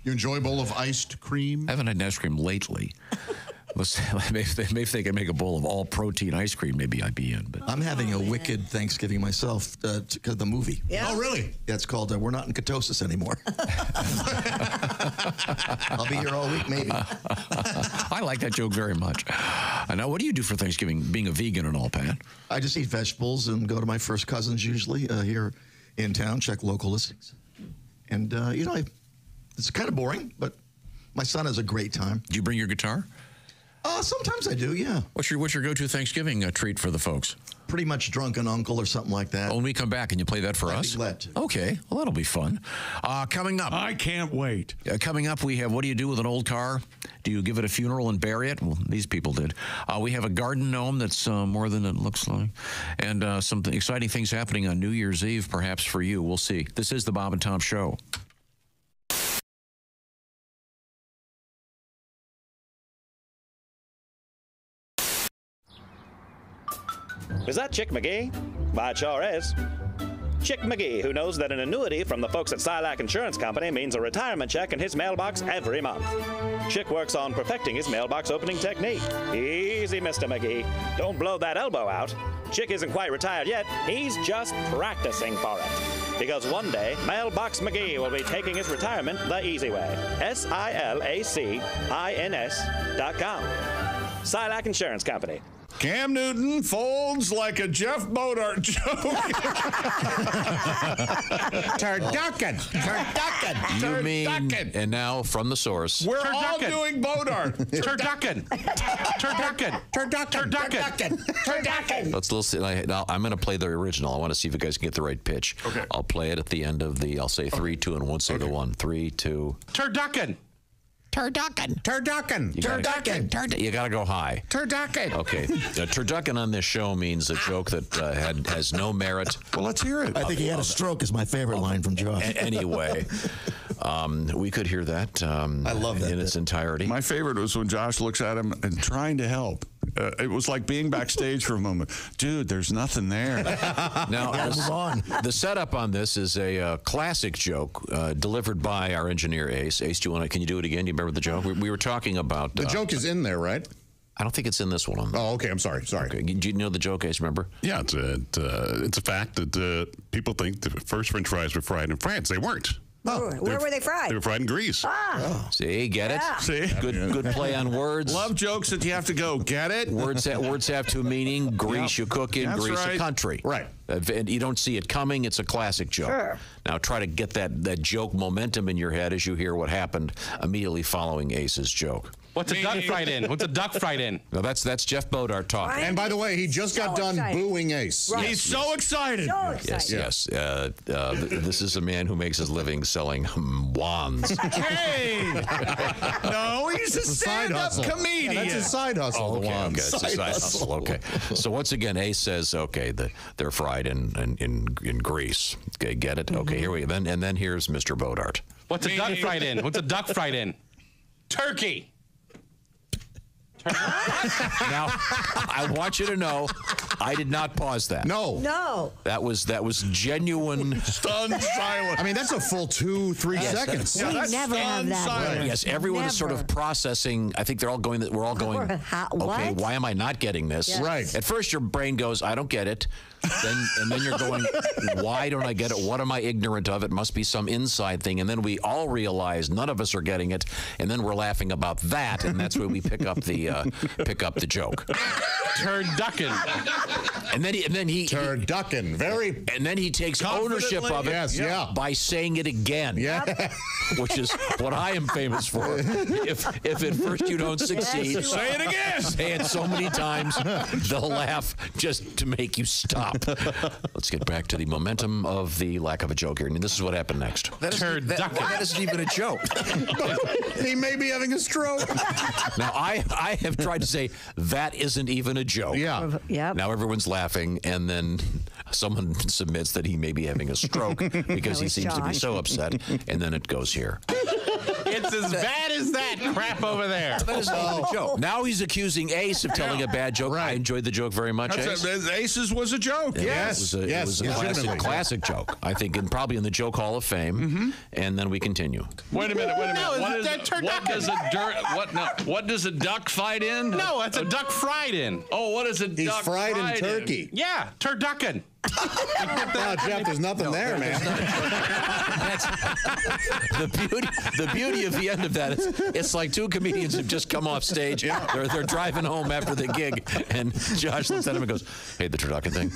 You enjoy a bowl of iced cream? I haven't had ice cream lately. Maybe if they could make a bowl of all-protein ice cream, maybe I'd be in. But I'm having a wicked Thanksgiving myself because of the movie. Yeah. Oh, really? Yeah, it's called We're Not in Ketosis Anymore. I'll be here all week, maybe. I like that joke very much. Now, what do you do for Thanksgiving, being a vegan and all, Pat? I just eat vegetables and go to my first cousins usually here in town, check local listings. And, it's kind of boring, but my son has a great time. Do you bring your guitar? Sometimes I do, yeah. What's your go-to Thanksgiving treat for the folks? Pretty much Drunken Uncle or something like that. Oh, when we come back, and you play that for us? I'd be glad to. Okay, well, that'll be fun. Coming up. I can't wait. Coming up, we have, what do you do with an old car? Do you give it a funeral and bury it? Well, these people did. We have a garden gnome that's more than it looks like. And some exciting things happening on New Year's Eve, perhaps for you. We'll see. This is the Bob and Tom Show. Is that Chick McGee? Why, it sure is. Chick McGee, who knows that an annuity from the folks at Silac Insurance Company means a retirement check in his mailbox every month. Chick works on perfecting his mailbox opening technique. Easy, Mr. McGee. Don't blow that elbow out. Chick isn't quite retired yet. He's just practicing for it. Because one day, Mailbox McGee will be taking his retirement the easy way. SILACINS.com. Silac Insurance Company. Cam Newton folds like a Jeff Bodart joke. Turducken. You mean, and now from the source. We're all doing Bodart. Turducken. Let's I'm going to play the original. I want to see if you guys can get the right pitch. Okay. I'll play it at the end of the, I'll say 3, 2, and 1. Say the 1. 3, 2. Turducken. You got to go high. Turducken. Okay. Turducken on this show means a joke that has no merit. Well, let's hear it. I think he had a stroke is my favorite line from Josh. Anyway, we could hear that. I love that in its entirety. My favorite was when Josh looks at him and trying to help. It was like being backstage for a moment. Dude, there's nothing there. Now, the setup on this is a classic joke delivered by our engineer, Ace. Ace, can you do it again? Do you remember the joke? We were talking about... The joke is in there, right? I don't think it's in this one. Oh, okay. I'm sorry. Okay. Do you know the joke, Ace? Remember? Yeah, it's a fact that people think the first French fries were fried in France. They weren't. Where were they fried? They were fried in Greece. See, get it? See? Good play on words. Love jokes that you have to go, get it? Words have two meaning. Greece, you cook in. That's Greece, right. a country. Right. And you don't see it coming. It's a classic joke. Sure. Now try to get that joke momentum in your head as you hear what happened immediately following Ace's joke. What's a duck fried in? What's a duck fried in? No, that's Jeff Bodart talking. And by the way, he just got done booing Ace. Right. He's so excited. Yes. This is a man who makes his living selling wands. Hey! No, he's a stand-up comedian. Yeah, that's his side hustle. Okay, it's a side hustle. Okay. So once again, Ace says, okay, they're fried in grease. Okay, get it? Okay, here we go. And then here's Mr. Bodart. What's a duck fried in? What's a duck fried in? Turkey. Now, I want you to know, I did not pause that. No. That was genuine. Stunned silence. I mean, that's a full 2-3 seconds. We never have that. Right. Yes, everyone is sort of processing. I think we're all going, okay, why am I not getting this? Yes. Right. At first, your brain goes, I don't get it. And then you're going, why don't I get it? What am I ignorant of? It must be some inside thing. And then we all realize none of us are getting it. And then we're laughing about that. And that's where we pick up the joke. Turducken. And then he turducken. Very. And then he takes ownership of it. Yes, by saying it again. Yeah. Which is what I am famous for. If at first you don't succeed, say it again. Say it so many times, they'll laugh just to make you stop. Let's get back to the momentum of the lack of a joke here. And this is what happened next. That isn't even a joke. He may be having a stroke. Now, I have tried to say that isn't even a joke. Yeah. Yep. Now everyone's laughing, and then someone submits that he may be having a stroke because he seems to be so upset, and then it goes here. It's as bad as that crap over there. That is not a joke. Now he's accusing Ace of telling a bad joke. Right. I enjoyed the joke very much. Ace's was a joke. Yes. It was a classic joke. I think, and probably in the Joke Hall of Fame. Mm-hmm. And then we continue. Wait a minute. No, What does a duck fight in? No, it's a duck fried in. Oh, what is a He's duck fried in turkey. Yeah, turducken. Wow, Jeff, there's nothing there, man. That's the beauty of the end of that is it's like two comedians have just come off stage. They're driving home after the gig, and Josh looks at him and goes, "Hey, the turducken thing.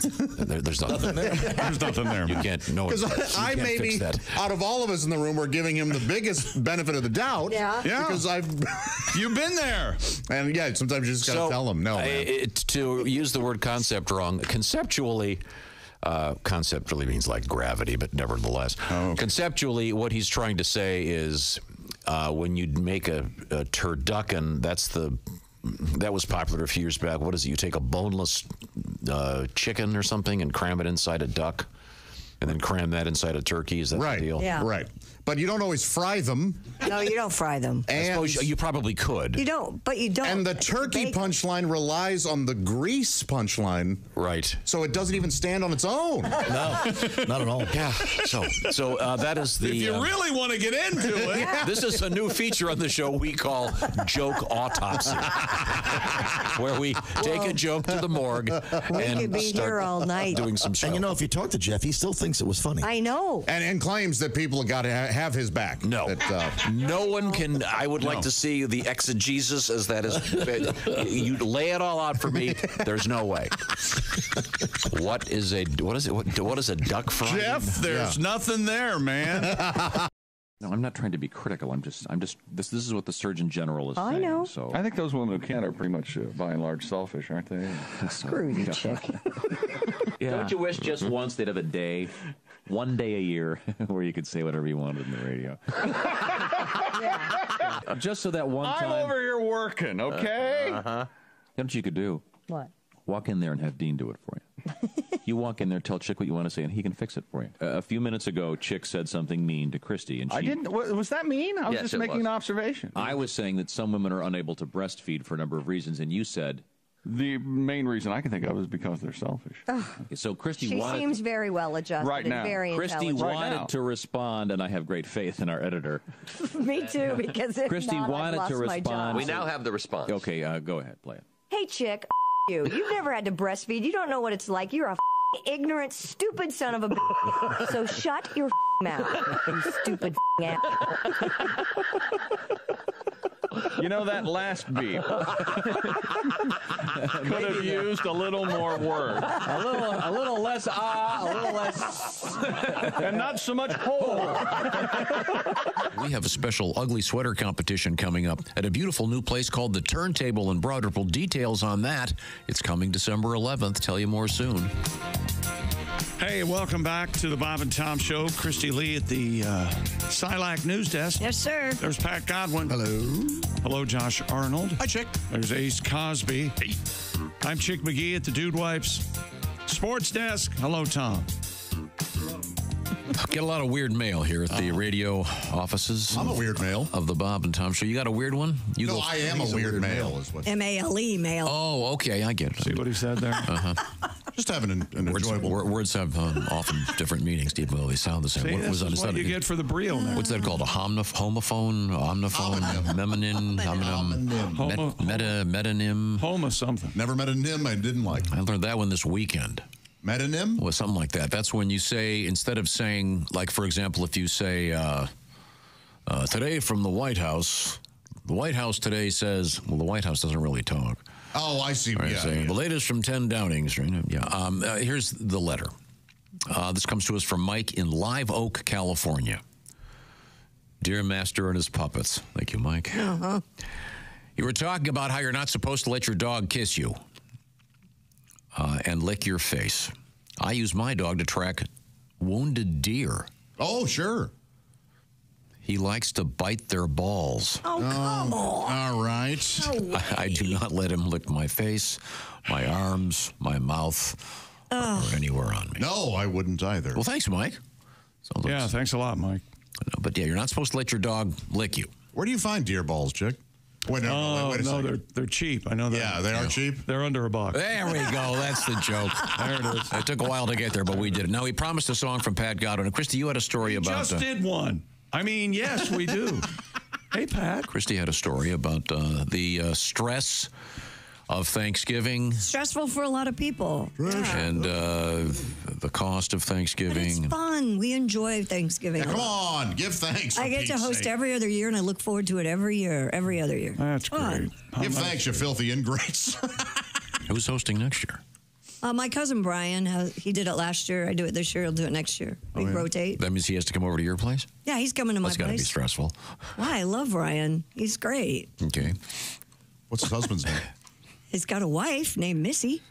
There's nothing there. There's nothing there. You can't know it. Because I maybe out of all of us in the room, we're giving him the biggest benefit of the doubt. Yeah. Because you've been there, and sometimes you just gotta tell them no. To use the word concept wrong, conceptually. Concept really means like gravity, but nevertheless. Conceptually, what he's trying to say is when you make a turducken, that was popular a few years back. What is it? You take a boneless chicken or something and cram it inside a duck, and then cram that inside a turkey. Is that the deal? Yeah. Right. But you don't always fry them. No, you don't fry them. I suppose you probably could. You don't, but you don't. And the turkey punchline relies on the grease punchline. Right. So it doesn't even stand on its own. No, not at all. Yeah. So that is the. If you really want to get into it. This is a new feature on the show we call Joke Autopsy, where we take a joke to the morgue and could be start here all night. doing some show. And if you talk to Jeff, he still thinks it was funny. I know. And claims that people got to have his back. No. No one can. I would like to see the exegesis as that is. You lay it all out for me. There's no way. What is a duck fry? Jeff, there's nothing there, man. No, I'm not trying to be critical. I'm just. This is what the Surgeon General is saying. I know. So I think those women who can't are pretty much, by and large, selfish, aren't they? Screw you, Chick. Don't you wish just once they'd have a day, one day a year, where you could say whatever you wanted in the radio? Just so that one time. I'm over here working, okay? You know what you could do? What? Walk in there and have Dean do it for you. You walk in there, tell Chick what you want to say, and he can fix it for you. A few minutes ago, Chick said something mean to Christy, and she... I didn't. Was that mean? I was Yes, just it making was. an observation. I was saying that some women are unable to breastfeed for a number of reasons, and you said... The main reason I can think of is because they're selfish. Okay, so Christy She wanted... seems very well adjusted Right now. and very Christy intelligent. wanted to respond, and I have great faith in our editor. Me too, because if Christy not, I've wanted lost to my respond. job. We now have the response. Okay, go ahead, play it. Hey, Chick, you. You've never had to breastfeed. You don't know what it's like. You're a ignorant, stupid son of a bitch. So shut your mouth, you stupid ass. You know, that last beep could have used a little more word. A little less a little less, and not so much hole. We have a special ugly sweater competition coming up at a beautiful new place called The Turntable in Broad Ripple. Details on that. It's coming December 11th. Tell you more soon. Hey, welcome back to the Bob and Tom Show. Christy Lee at the Silac News Desk. Yes, sir. There's Pat Godwin. Hello. Hello, Josh Arnold. Hi, Chick. There's Ace Cosby. Hey. I'm Chick McGee at the Dude Wipes Sports Desk. Hello, Tom. Get a lot of weird mail here at the radio offices. I'm a weird male. Of the Bob and Tom Show. You got a weird one? I am a weird male. Is what. M-A-L-E, male. Oh, okay. I get it. See what he said there? Uh-huh. Just having an enjoyable. Words have often different meanings, even though they sound the same. See, this is what you get for the brio now. What's that called? A homophone? Omniphone? Meminin? Metonym? Homo something. Never met a nym I didn't like. I learned that one this weekend. Metonym? Well, something like that. That's when you say, instead of saying, like, for example, if you say, today from the White House today says, well, the White House doesn't really talk. Oh, I see. Right, Yeah. The latest from 10 Downing Street. Yeah. Here's the letter. This comes to us from Mike in Live Oak, California. Dear Master and his puppets. Thank you, Mike. Uh-huh. You were talking about how you're not supposed to let your dog kiss you and lick your face. I use my dog to track wounded deer. Oh, sure. He likes to bite their balls. Oh, come on. All right. I do not let him lick my face, my arms, my mouth, or anywhere on me. No, I wouldn't either. Well, thanks, Mike. Yeah, thanks a lot, Mike. But yeah, you're not supposed to let your dog lick you. Where do you find deer balls, Chick? Wait a second. They're cheap. I know that. Yeah, they are cheap. They're under $1. There we go. That's the joke. There it is. It took a while to get there, but we did it. Now, we promised a song from Pat Godwin. And Christy, you had a story about... Just did one. I mean, yes, we do. Hey, Pat. Christy had a story about the stress of Thanksgiving. Stressful for a lot of people. And the cost of Thanksgiving. But it's fun. We enjoy Thanksgiving. Yeah, come on, give thanks. I get to host every other year, and I look forward to it every other year. That's great. Give thanks, you filthy ingrates. Who's hosting next year? My cousin Brian, he did it last year. I do it this year. He'll do it next year. We rotate. That means he has to come over to your place? Yeah, he's coming to my place. place. That's got to be stressful. Why? I love Brian. He's great. Okay. What's his husband's name? He's got a wife named Missy.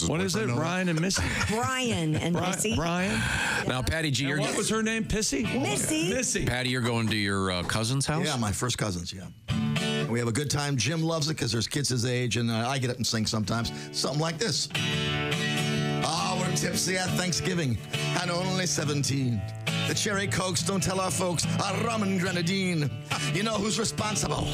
What is it? Ryan and Missy? Brian and Missy. Brian? Yeah. Now, Patty G. And what was her name? Pissy? Missy. Patty, you're going to your cousin's house? Yeah, my first cousin's, yeah. And we have a good time. Jim loves it because there's kids his age, and I get up and sing sometimes. Something like this. We're tipsy at Thanksgiving, and only 17. The cherry cokes don't tell our folks our rum and grenadine. You know who's responsible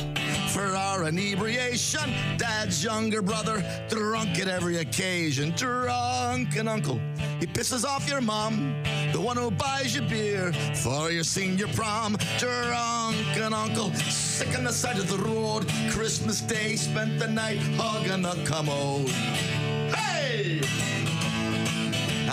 for our inebriation? Dad's younger brother, drunk at every occasion. Drunken uncle, he pisses off your mom, the one who buys you beer for your senior prom. Drunken uncle, sick on the side of the road. Christmas Day, spent the night hugging a commode. Hey!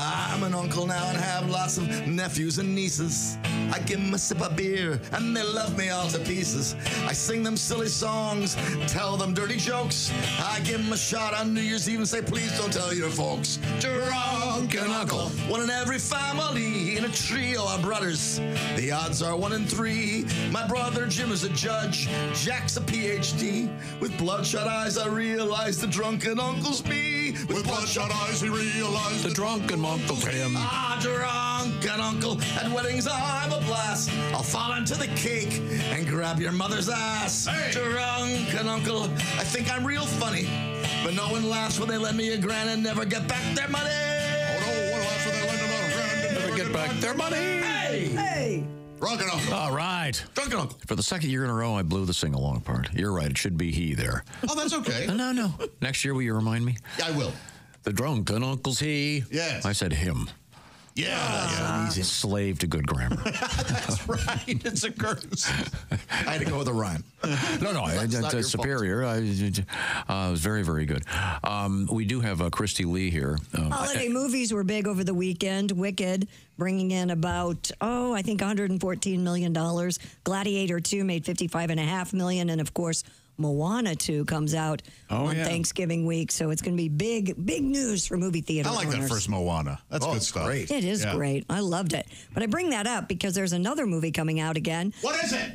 I'm an uncle now and have lots of nephews and nieces. I give them a sip of beer and they love me all to pieces. I sing them silly songs, tell them dirty jokes. I give them a shot on New Year's Eve and say, please don't tell your folks. Drunken uncle, one in every family in a trio of brothers. The odds are 1 in 3. My brother Jim is a judge, Jack's a PhD. With bloodshot eyes I realize the drunken uncle's me. With bloodshot eyes he realized the drunken uncle's him. Drunken uncle, at weddings I'm a blast. I'll fall into the cake and grab your mother's ass. Hey. Drunken uncle, I think I'm real funny, but no one laughs when they lend me a grand and never get back their money. Oh no, one laughs when they lend them a grand and never get back their money. Hey. Drunken uncle. All right. Drunken uncle. For the second year in a row, I blew the sing-along part. You're right. It should be he there. Oh, that's okay. No. Next year, will you remind me? I will. The drunken uncle's he. Yes. I said him. Easy. Slave to good grammar. That's right. It's a curse. I had to go with a rhyme. No, it's superior. It was very, very good. We do have Christy Lee here. Holiday movies were big over the weekend. Wicked, bringing in about, I think $114 million. Gladiator 2 made $55.5 million. And, of course, Moana 2 comes out on Thanksgiving week. So it's going to be big news for movie theater I like owners. that first Moana. That's good stuff. Great. It is great. I loved it. But I bring that up because there's another movie coming out again. What is it?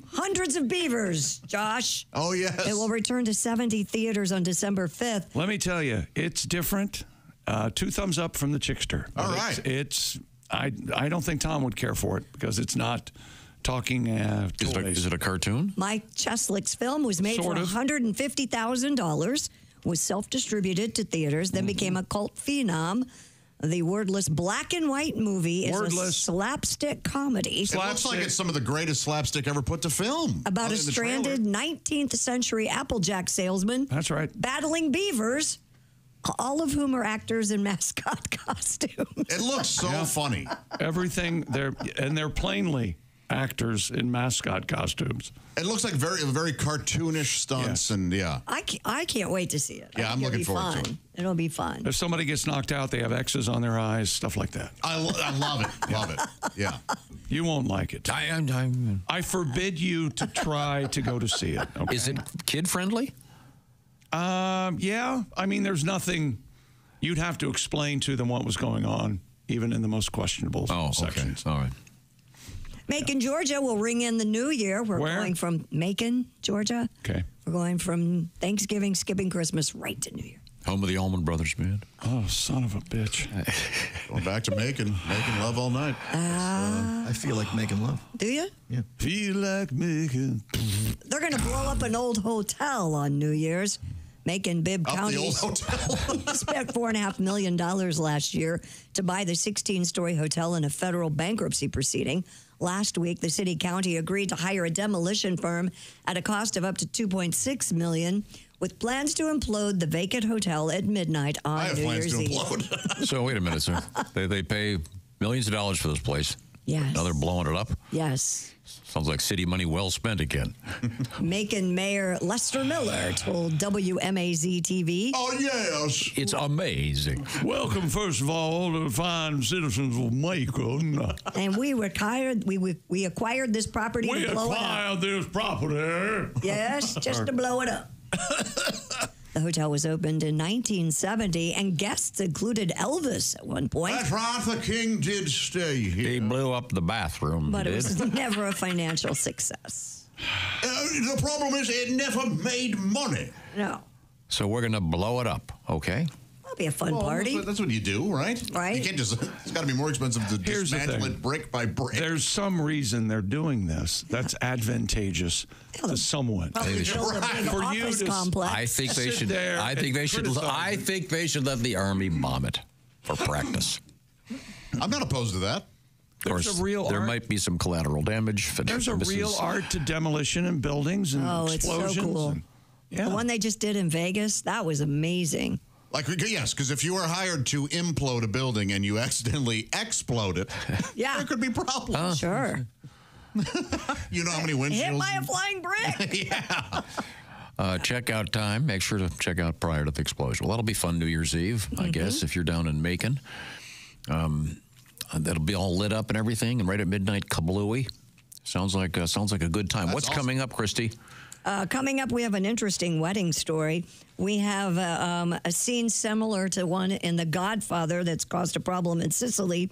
Hundreds of Beavers, Josh. Oh, yes. It will return to 70 theaters on December 5th. Let me tell you, it's different. 2 thumbs up from the Chickster. All right. I don't think Tom would care for it because it's not talking toys. Is it a cartoon? Mike Cheslick's film was made for $150,000, was self-distributed to theaters, then became a cult phenom. The wordless black and white movie is a slapstick comedy. It looks like it's some of the greatest slapstick ever put to film. About a stranded 19th century Applejack salesman. That's right. Battling beavers, all of whom are actors in mascot costumes. It looks so funny. Everything, they're plainly actors in mascot costumes. It looks like very cartoonish stunts and I can't wait to see it. Yeah, I'm looking forward to it. It'll be fun. If somebody gets knocked out, they have X's on their eyes, stuff like that. I love it. Love it. Yeah. You won't like it. I forbid you to try to go to see it. Okay? Is it kid friendly? Yeah. I mean, there's nothing. You'd have to explain to them what was going on, even in the most questionable sections. All right. Macon, Georgia will ring in the new year. We're going from Macon, Georgia. Okay. We're going from Thanksgiving, skipping Christmas, right to New Year. Home of the Allman Brothers Band. Oh, son of a bitch. Going back to making love all night. I feel like making love. Do you? Yeah. Feel like making. They're going to blow up an old hotel on New Year's. Macon, Bibb County the old hotel. spent $4.5 million last year to buy the 16-story hotel in a federal bankruptcy proceeding. Last week, the city county agreed to hire a demolition firm at a cost of up to $2.6 million, with plans to implode the vacant hotel at midnight on New Year's Eve. So wait a minute, sir. They pay millions of dollars for this place. Yes. Now they're blowing it up. Yes. Sounds like city money well spent again. Macon Mayor Lester Miller told WMAZ-TV. Oh, yes. It's amazing. Welcome, first of all, to the fine citizens of Macon. And we acquired this property to blow it up. We acquired this property. Yes, just to blow it up. The hotel was opened in 1970, and guests included Elvis at one point. That's right, the king did stay here. He blew up the bathroom. But it was never a financial success. The problem is it never made money. No. So we're going to blow it up, okay? That'll be a fun party. That's what you do, right? Right. You can't just, it's got to be more expensive to dismantle it brick by brick. There's some reason they're doing this that's advantageous to someone. For you to complex. I think they should. I think they should let the Army bomb it for practice. I'm not opposed to that. Of course, there might be some collateral damage. There's a real art to demolition and buildings and explosions. It's so cool. The one they just did in Vegas, that was amazing. Like, yes, because if you are hired to implode a building and you accidentally explode it, there could be problems. Sure. You know how many windshields? Hit by a flying brick. Yeah. Checkout time. Make sure to check out prior to the explosion. Well, that'll be fun New Year's Eve, I guess, if you're down in Macon. That'll be all lit up and everything, and right at midnight, kablooey. Sounds like a good time. What's coming up, Christy? Coming up, we have an interesting wedding story. We have a scene similar to one in The Godfather that's caused a problem in Sicily,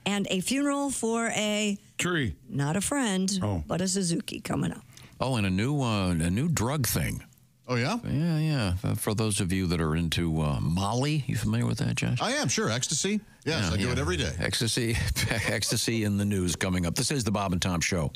and a funeral for a tree, not a friend, but a Suzuki coming up. Oh, and a new drug thing. Oh, yeah? Yeah. For those of you that are into Molly, you familiar with that, Josh? I am, sure. Ecstasy? Yes, I do it every day. Ecstasy in the news coming up. This is the Bob and Tom Show.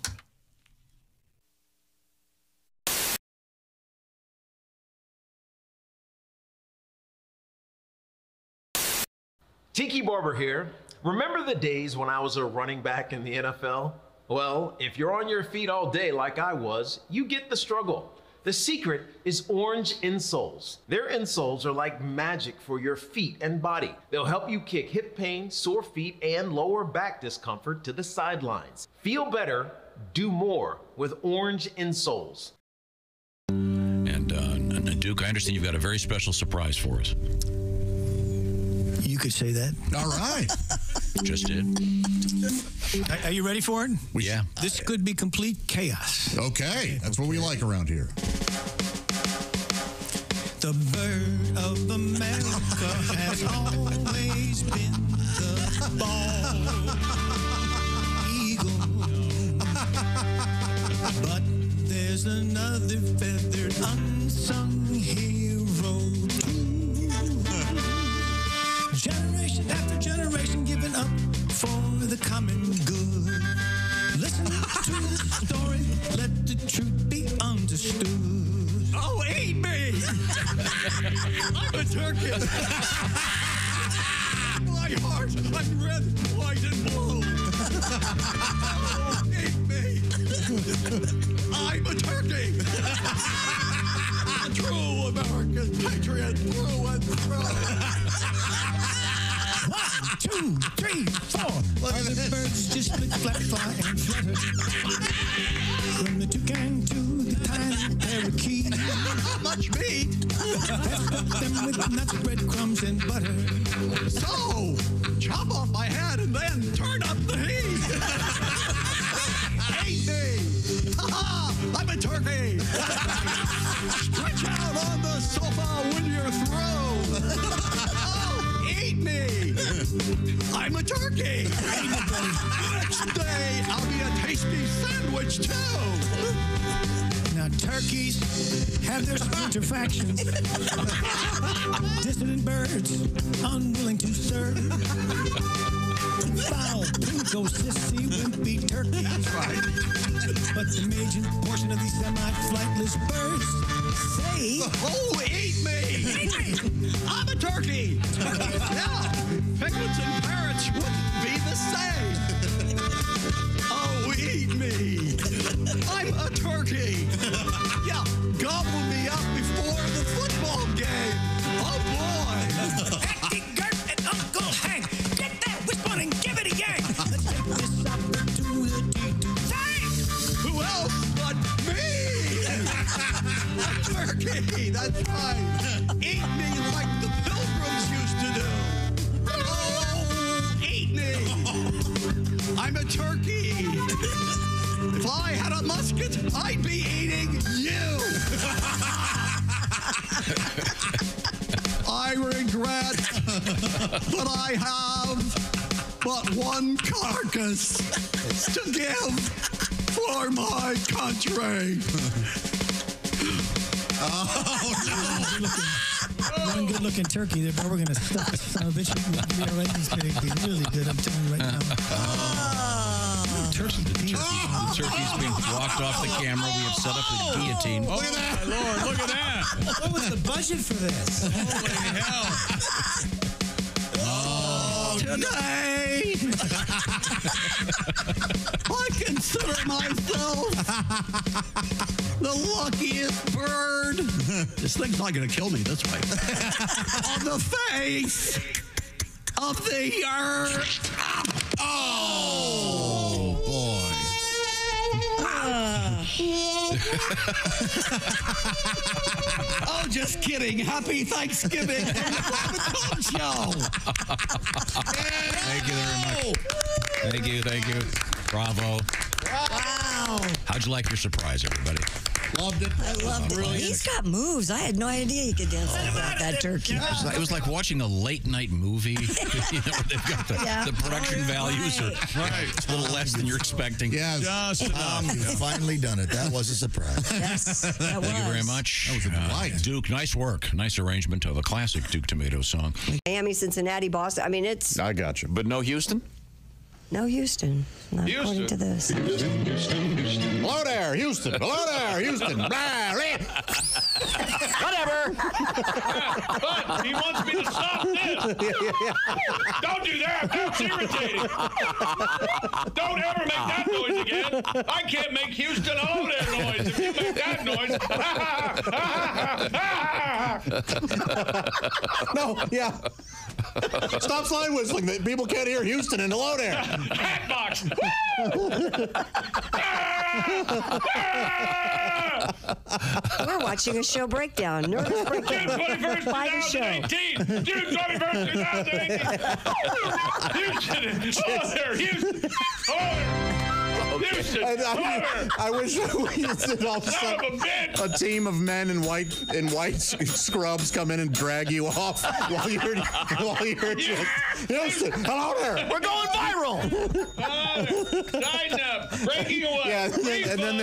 Tiki Barber here. Remember the days when I was a running back in the NFL? Well, if you're on your feet all day like I was, you get the struggle. The secret is Orange insoles. Their insoles are like magic for your feet and body. They'll help you kick hip pain, sore feet, and lower back discomfort to the sidelines. Feel better, do more with Orange insoles. And Duke, I understand you've got a very special surprise for us. You could say that. All right. Just did. Are you ready for it? Yeah. This could be complete chaos. Okay. That's what we like around here. The bird of America has always been the bald eagle. But there's another feathered unsung hero too. Generation after generation giving up for the common good. Listen to the story, let the truth be understood. Oh, eat me! I'm a turkey. My heart, I'm red, white, and blue. Oh, eat me! I'm a turkey. True American patriot through and through. 1, 2, 3, 4. The birds just split, flap, fly, and flutter. From the toucan to the tiny parakeet. Much meat. Them with nuts, breadcrumbs, and butter. So, chop off my head and then turn up the heat. Eat me. Ha-ha, I'm a turkey. Stretch out on the sofa when you're through. Oh, eat me. I'm a turkey. Next day, I'll be a tasty sandwich, too. Now, turkeys have their splinter factions. Dissident birds, unwilling to serve. Foul, pinko, sissy, wimpy turkeys. That's right. But the major portion of these semi-flightless birds say, oh, eat me! Eat me! I'm a turkey! Yeah, penguins and parrots wouldn't be the same. Oh, eat me! I'm a turkey! Yeah, gobble me up before the football game! Oh, boy! Happy Gert and Uncle Hank! Get that wishbone and give it a yank! Let's take this opportunity to thank! Who else but me? A turkey, that's right. Eat me like the Pilgrims used to do. Oh, eat me. I'm a turkey. If I had a musket, I'd be eating you. I regret that I have but one carcass to give for my country. Oh, no. One good-looking turkey, but we're going to stuff this son of a bitch with rearrangements. It's going to be really good, I'm telling you right now. The turkey's being walked off the camera. We have set up the guillotine. Oh, my Lord, look at that. What was the budget for this? Holy hell. Today, I consider myself the luckiest bird. This thing's not going to kill me this way. On the face of the earth. Oh, boy. Oh, just kidding. Happy Thanksgiving from the Bob and Tom Show. Thank you very much. Thank you. Bravo. Wow. How'd you like your surprise, everybody? Loved it. I loved it. He's got moves. I had no idea he could dance like that turkey. It was like watching a late night movie. You know, they've got the production values are a little less than you're expecting. Yes. Just enough. You've finally done it. That was a surprise. Yes, that was. Thank you very much. That was a delight. Duke, nice work. Nice arrangement of a classic Duke Tomato song. Miami, Cincinnati, Boston. I mean, it's I got you. But no Houston? no Houston. Not according to this. Houston. Hello there, Houston. Hello there, Houston. Whatever. But he wants me to stop this. Don't do that. That's irritating. Don't ever make that noise again. I can't make Houston Holiday noise if you make that noise. No, yeah. Stop slide whistling. People can't hear Houston in the low there. Hatbox. We're watching a show breakdown. Nervous breakdown. June 21st, By the show. 2018. June 21st, 2018. Houston. Oh, there. Houston. Oh, there. Houston. I wish we did all of a sudden a team of men in white scrubs come in and drag you off while you're just Houston. Hello there. We're going viral. Tighten up. Breaking away. Yeah, and then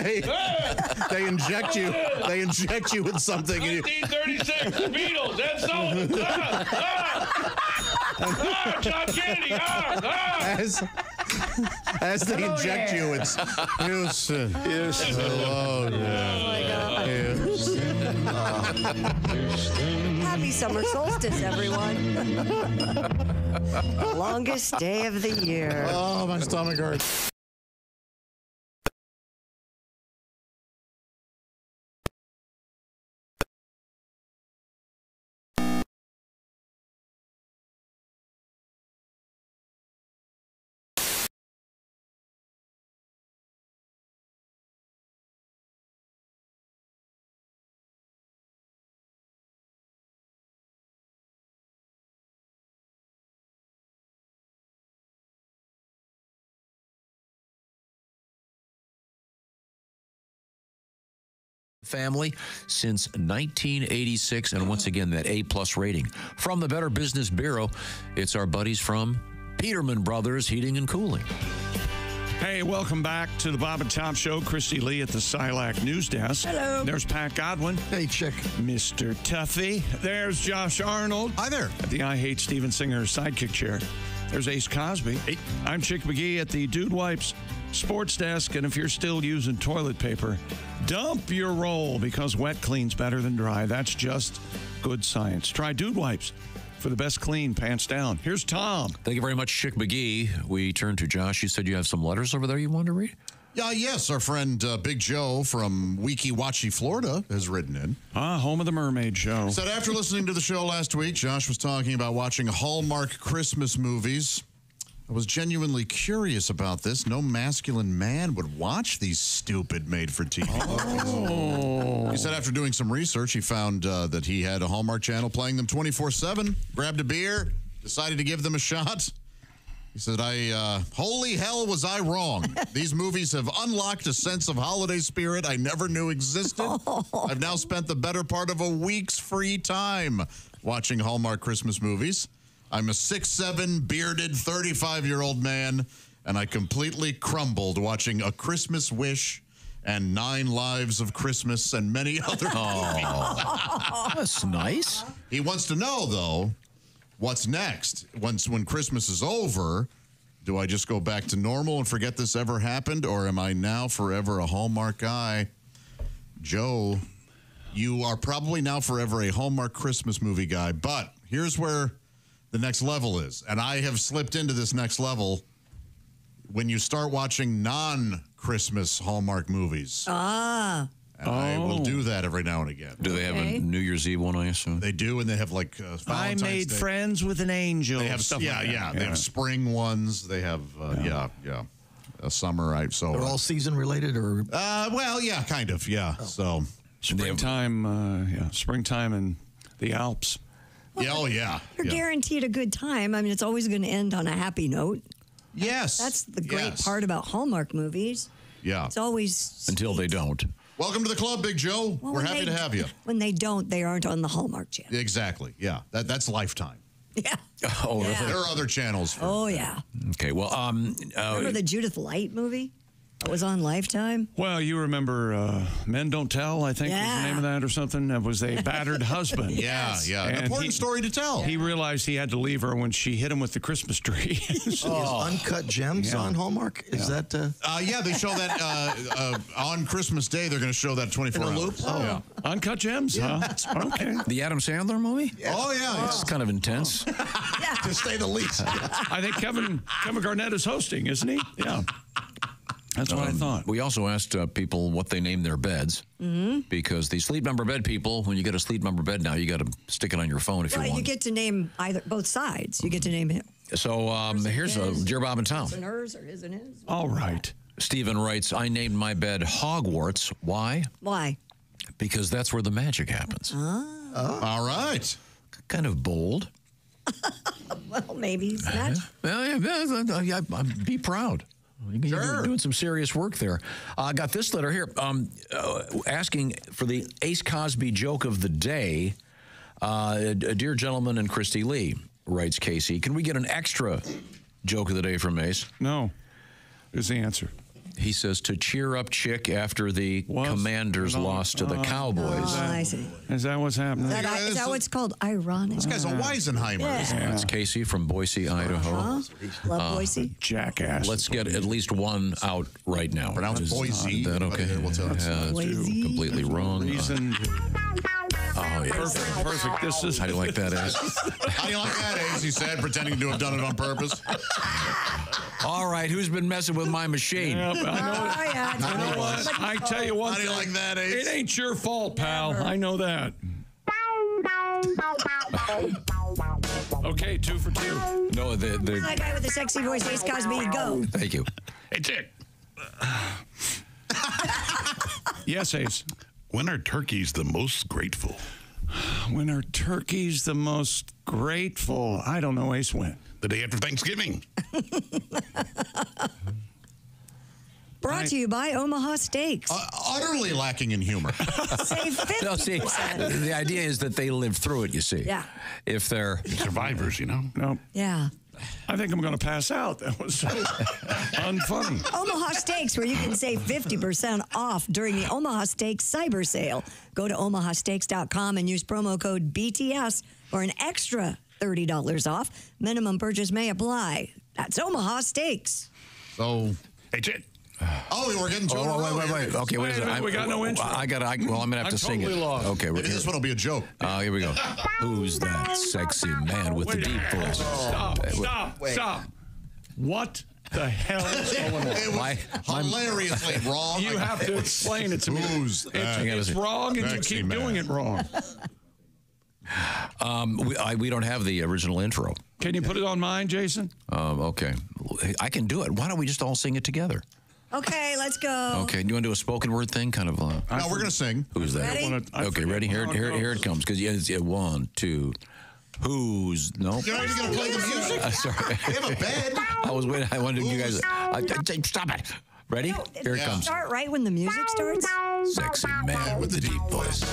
they inject you. They inject you with something. 1936. Beatles. Ed Sullivan. John Kennedy. As they inject you, it's Houston. Houston. Hello there. Houston. Happy summer solstice, everyone. Longest day of the year. Oh, my stomach hurts. Family since 1986, and once again that A+ rating from the Better Business Bureau. It's our buddies from Peterman Brothers Heating and Cooling. Hey, welcome back to the Bob and Tom Show. Christy Lee at the Silac News Desk. Hello. There's Pat Godwin. Hey, Chick. Mr. Tuffy. There's Josh Arnold. Hi there. At the I Hate Steven Singer sidekick chair. There's Ace Cosby. Hey. I'm Chick McGee at the Dude Wipes Sports Desk. And if you're still using toilet paper, dump your roll because wet cleans better than dry. That's just good science. Try Dude Wipes for the best clean, pants down. Here's Tom. Thank you very much, Chick McGee. We turn to Josh. You said you have some letters over there you wanted to read? Yes, our friend Big Joe from Weeki Wachee, Florida, has written in. Home of the Mermaid Show. Said after listening to the show last week, Josh was talking about watching Hallmark Christmas movies. I was genuinely curious about this. No masculine man would watch these stupid made-for-TV movies. He said after doing some research, he found that he had a Hallmark channel playing them 24/7, grabbed a beer, decided to give them a shot. He said, holy hell was I wrong. These movies have unlocked a sense of holiday spirit I never knew existed. I've now spent the better part of a week's free time watching Hallmark Christmas movies. I'm a 6'7", bearded, 35-year-old man, and I completely crumbled watching A Christmas Wish and 9 Lives of Christmas and many other movies. That's nice. He wants to know, though, what's next? When Christmas is over, do I just go back to normal and forget this ever happened, or am I now forever a Hallmark guy? Joe, you are probably now forever a Hallmark Christmas movie guy, but here's where the next level is, and I have slipped into this next level when you start watching non-Christmas Hallmark movies. Ah. And I will do that every now and again. Do they have a New Year's Eve one, I assume? They do, and they have like I Valentine's made Day. friends with an angel. They have stuff yeah, like that. They have spring ones. They have a summer, right? So They're all season related, or well, yeah, kind of, yeah. So springtime, springtime in the Alps. Well, You're guaranteed a good time. I mean, it's always going to end on a happy note. Yes. That's the great part about Hallmark movies. Yeah. It's always until they don't. Welcome to the club, Big Joe. Well, We're happy to have you. When they don't, they aren't on the Hallmark channel. Exactly. Yeah. That's Lifetime. Yeah. Oh, Yeah. really? There are other channels. Oh, yeah. Okay. Well, Remember the Judith Light movie? It was on Lifetime. Well, you remember Men Don't Tell, I think was the name of that or something. That was a battered husband. Yeah. An And important story to tell. He realized he had to leave her when she hit him with the Christmas tree. Is Uncut Gems on Hallmark? Is that? Yeah, they show that on Christmas Day. They're going to show that 24 In a hours. loop? Oh. Yeah. Uncut Gems, huh? Okay. The Adam Sandler movie? Oh, yeah. It's kind of intense. To say the least. I think Kevin Garnett is hosting, isn't he? Yeah. That's what I thought. We also asked people what they named their beds. Because the Sleep Number bed people, when you get a Sleep Number bed now, you got to stick it on your phone if you Well, want. you get to name both sides. You get to name him. So here's Dear Bob and Tom. His and hers or his and his. All right. Stephen writes, I named my bed Hogwarts. Why? Why? Because that's where the magic happens. All right. Kind of bold. Well, maybe he's not. Be proud. You're doing some serious work there. I got this letter here asking for the Ace Cosby joke of the day. Dear gentleman and Christy Lee, writes Casey, can we get an extra joke of the day from Ace? No. Is the answer. He says to cheer up Chick after the Commanders lost to the Cowboys. Oh, I see. Is that what's happening? Is that what's called ironic? This guy's a Weisenheimer. Yeah. That's Casey from Boise, Idaho. Love Boise. Jackass. Let's get at least one out right now. Pronounced Boise. Is that okay? Boise. Completely wrong. Reason. Oh, yeah. Perfect. This is. How do you like that, Ace? How do you like that, Ace? He said, pretending to have done it on purpose. All right, who's been messing with my machine? Yep, I know. You know what? I tell you one How do you thing. like that, Ace? It ain't your fault, pal. I know that. Okay, 2 for 2. No, That guy with the sexy voice, Ace Cosby, go. Thank you. Hey, Chick. Yes, Ace. When are turkeys the most grateful? When are turkeys the most grateful? I don't know, Ace. When? The day after Thanksgiving. Brought to you by Omaha Steaks. Utterly lacking in humor. Save 50%. No, see, the idea is that they live through it, you see. Yeah. If they're survivors, you know? No. Yeah. I think I'm going to pass out. That was so unfunny. Omaha Steaks, where you can save 50% off during the Omaha Steaks Cyber Sale. Go to omahasteaks.com and use promo code BTS for an extra $30 off. Minimum purchase may apply. That's Omaha Steaks. So, hey, Chick. Oh, we're getting to it. Wait. Okay, wait a second. We got no intro. Well, I'm going to have to sing it. Totally lost. Okay, Maybe this one will be a joke. Here we go. Who's that sexy man with the deep voice? Stop. What the hell is going on? It was hilariously wrong. You have to explain it to me. It's wrong and you keep doing it wrong. We don't have the original intro. Can you put it on mine, Jason? Okay. I can do it. Why don't we just all sing it together? Okay, let's go. Okay, do you want to do a spoken word thing? Kind of. No, we're going to sing. Who's that? Ready? Okay, ready? Here it comes. Because it's 1, 2. Who's no? You're not even going to play the music? Sorry. We have a bed. I was waiting. I wanted you guys. Stop it. Ready? Here it comes. Start right when the music starts. Sexy man with the deep voice.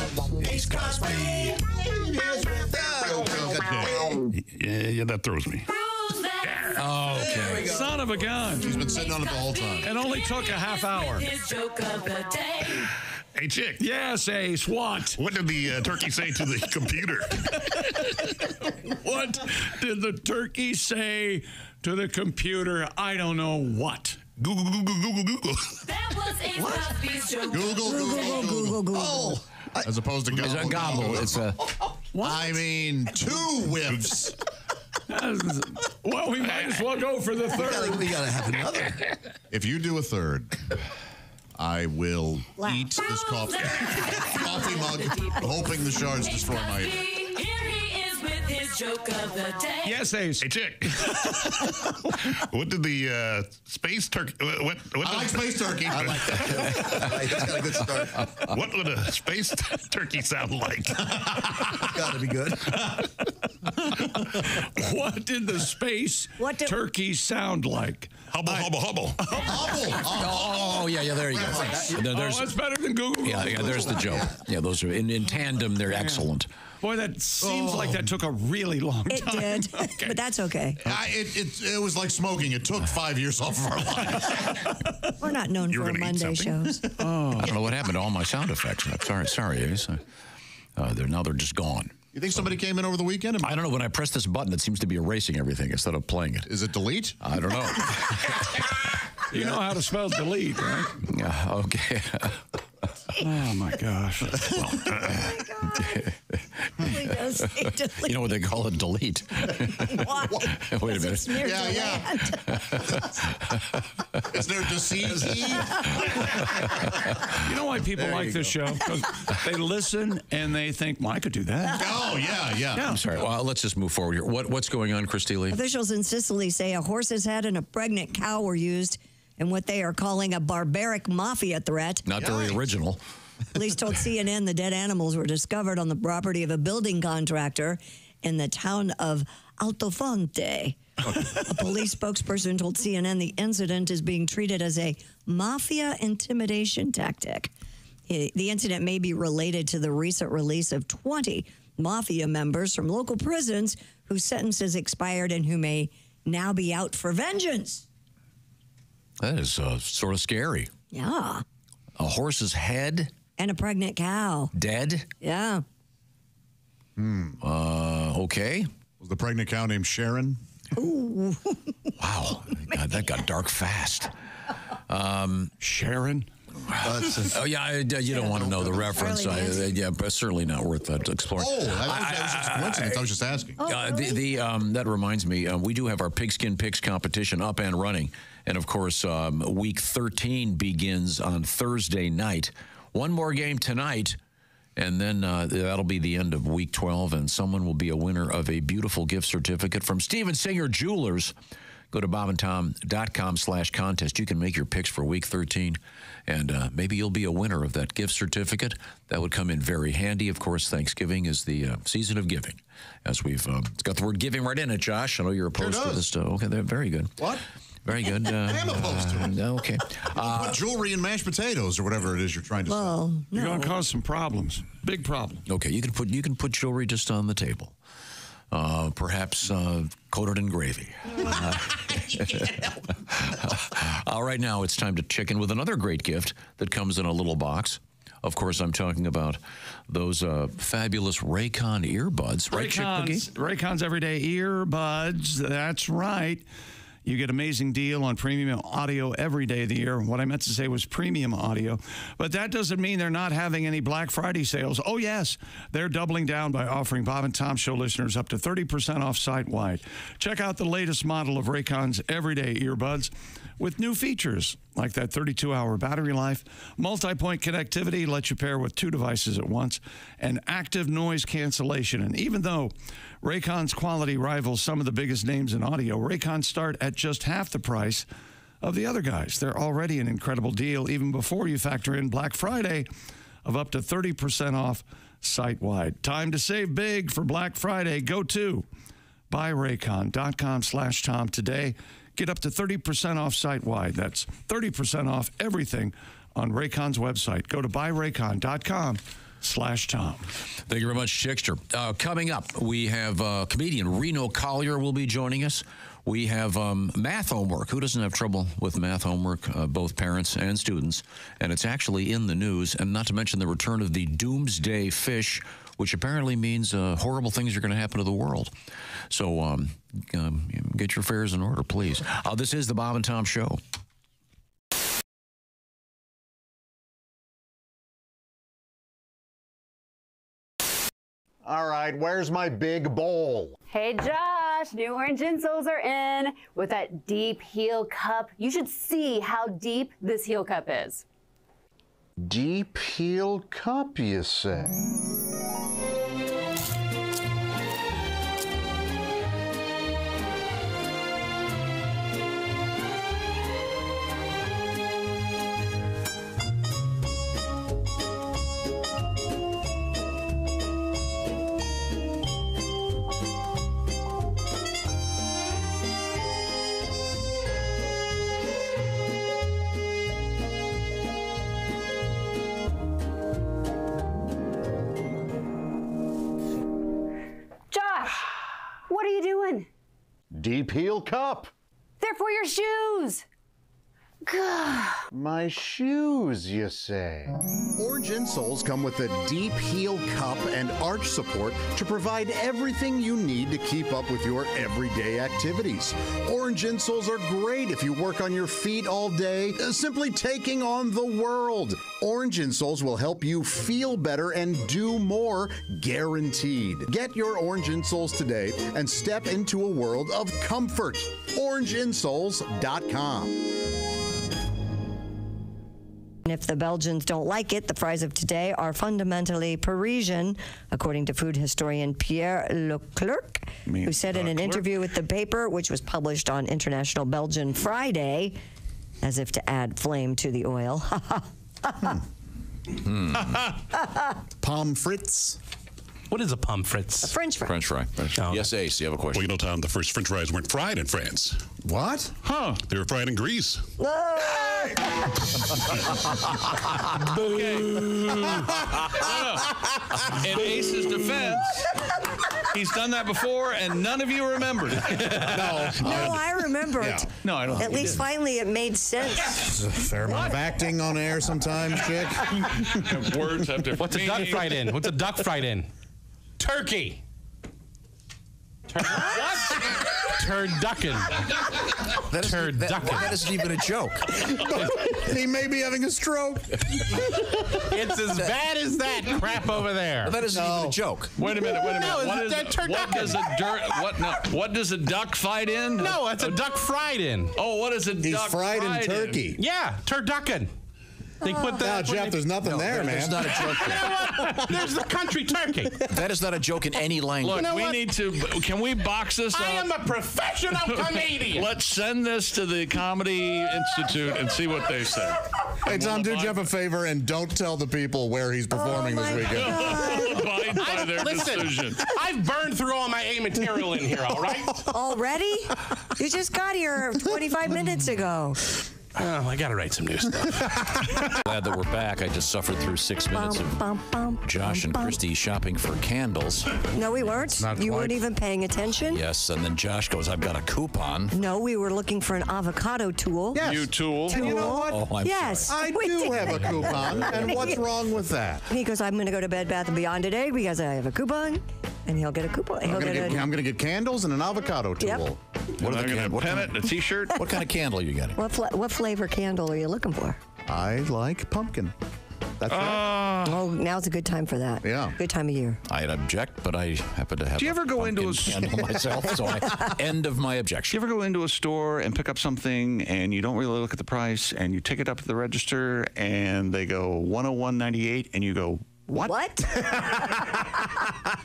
Ace Cosby. Yeah, that throws me. Okay. Son of a gun. He's been sitting on it the whole time. It only took a half hour. Hey, Chick. Yes, Ace. What? What did the turkey say to the computer? What did the turkey say to the computer? I don't know what. Google. That was Ace Cosby's joke. Google. Oh, as opposed to It's a gobble. It's a. I mean, 2 whiffs. Well, we might as well go for the third. We gotta have another. If you do a third, I will eat this coffee mug, hoping the shards destroy my ear. Here he is with his joke of the day. Yes, Ace. Hey, Chick. What did the space turkey? What I like space turkey. I like that. That's got a good start. What would a space turkey sound like? Gotta be good. What did the space turkey sound like? Hubble. Oh, yeah, there you go. There's, that's better than Google. Yeah, there's the joke. Yeah, those are in tandem. They're excellent. Boy, that seems like that took a really long It time. did, but that's okay. It was like smoking. It took 5 years off of our lives. We're not known for our Monday shows. Oh, I don't know what happened to all my sound effects. Sorry, Ace. They're just gone. You think somebody came in over the weekend? I don't know. When I press this button, it seems to be erasing everything instead of playing it. Is it delete? I don't know. You know how to spell delete, right? Yeah, okay. Oh, my gosh. You know what they call it? Delete. Why? Wait a minute. Smeared Yeah, your yeah. land. Is there disease? You know why people There like you this show? Because they listen and they think, well, I could do that. Oh, yeah. I'm sorry. Well, let's just move forward here. What's going on, Christy Lee? Officials in Sicily say a horse's head and a pregnant cow were used in what they are calling a barbaric mafia threat. Not very original. Police told CNN the dead animals were discovered on the property of a building contractor in the town of Altofonte. A police spokesperson told CNN the incident is being treated as a mafia intimidation tactic. The incident may be related to the recent release of 20 mafia members from local prisons whose sentences expired and who may now be out for vengeance. That is sort of scary. Yeah. A horse's head? And a pregnant cow. Dead? Yeah. Okay. Was the pregnant cow named Sharon? Ooh. Wow. God, that got dark fast. Sharon? Oh, yeah, you don't want to know the reference. Yeah, but certainly not worth exploring. Oh, that was just a coincidence. I was just asking. That reminds me, we do have our Pigskin Picks competition up and running. And, of course, week 13 begins on Thursday night. One more game tonight, and then that'll be the end of week 12, and someone will be a winner of a beautiful gift certificate from Steven Singer Jewelers. Go to bobandtom.com/contest. You can make your picks for week 13, and maybe you'll be a winner of that gift certificate. That would come in very handy. Of course, Thanksgiving is the season of giving, as we've it's got the word giving right in it, Josh. I know you're opposed to this. Okay, very good. What? Very good. I am opposed to it. Okay. Put jewelry and mashed potatoes or whatever it is you're trying to sell. You're going to cause some problems. Big problem. Okay, you can put jewelry just on the table. Perhaps coated in gravy. All right, now it's time to check in with another great gift that comes in a little box. Of course, I'm talking about those fabulous Raycon earbuds. Right, Chick McGee? Raycon's Everyday Earbuds. That's right. You get amazing deal on premium audio every day of the year. What I meant to say was premium audio. But that doesn't mean they're not having any Black Friday sales. Oh, yes. They're doubling down by offering Bob and Tom Show listeners up to 30% off site-wide. Check out the latest model of Raycon's Everyday Earbuds with new features like that 32-hour battery life, multi-point connectivity, lets you pair with 2 devices at once, and active noise cancellation. And even though Raycon's quality rivals some of the biggest names in audio, Raycon start at just half the price of the other guys. They're already an incredible deal, even before you factor in Black Friday of up to 30% off site-wide. Time to save big for Black Friday. Go to buyraycon.com/Tom today. Get up to 30% off site-wide. That's 30% off everything on Raycon's website. Go to buyraycon.com/Tom. Thank you very much, Chickster. Coming up, we have comedian Reno Collier will be joining us. We have math homework. Who doesn't have trouble with math homework? Both parents and students. And it's actually in the news. And not to mention the return of the doomsday fish, which apparently means horrible things are going to happen to the world. So get your affairs in order, please. This is the Bob and Tom Show. All right, where's my big bowl? Hey Josh, new orange insoles are in with that deep heel cup. You should see how deep this heel cup is. Deep heel cup, you say? Deep Heel Cup. They're for your shoes. My shoes, you say? Orange insoles come with a deep heel cup and arch support to provide everything you need to keep up with your everyday activities. Orange insoles are great if you work on your feet all day, simply taking on the world. Orange insoles will help you feel better and do more, guaranteed. Get your orange insoles today and step into a world of comfort. OrangeInsoles.com. And if the Belgians don't like it, the fries of today are fundamentally Parisian, according to food historian Pierre Leclerc, who said in an interview with the paper, which was published on International Belgian Friday, as if to add flame to the oil. Pommes frites. What is a pomme frites? A French fry. French fry. Oh. Yes, Ace, you have a question. Well, you know, Tom, the first French fries weren't fried in France. What? Huh? They were fried in grease. Okay. In Ace's defense, he's done that before, and none of you remembered it. No, I remember it. No, I don't. At least finally it made sense. There's a fair amount of acting on air sometimes, chick. Words have different What's a duck meanings. fried in? What's a duck fried in? Turkey. What? Turducken. That isn't even a joke. He may be having a stroke. It's as bad as that crap over there. That isn't even a joke. Wait a minute. No, What does a duck fight in? No, it's a duck fried in. Oh, what is a He's duck fried in turkey. Yeah, turducken. They put that. Now, Jeff, there's nothing there, man. There's not a joke there. You know what? There's the country turkey. That is not a joke in any language. Look, know we what? need to. Can we box this up? I am a professional comedian. Let's send this to the Comedy Institute and see what they say. Hey, Tom, do Jeff a favor and don't tell the people where he's performing this weekend. Abide by their decision. I've burned through all my A material in here, all right? Already? You just got here 25 minutes ago. Oh, I got to write some new stuff. Glad that we're back. I just suffered through 6 minutes of Josh and Christy shopping for candles. No, we weren't. You weren't even paying attention. Yes, and then Josh goes, I've got a coupon. No, we were looking for an avocado tool. Yes. You tool. And you know what? Oh, I'm Yes. sorry. I do have a coupon, and what's wrong with that? And he goes, I'm going to go to Bed Bath & Beyond today because I have a coupon. And he'll get a coupon. I'm going to get candles and an avocado tool. Yep. What I'm going to pin it, a T-shirt. What kind of candle are you getting? What flavor candle are you looking for? I like pumpkin. That's right. Oh, now's a good time for that. Yeah. Good time of year. I'd object, but I happen to have Do you ever go into a candle myself, so end of my Do objection. you ever go into a store and pick up something and you don't really look at the price and you take it up to the register and they go $101.98 and you go, what?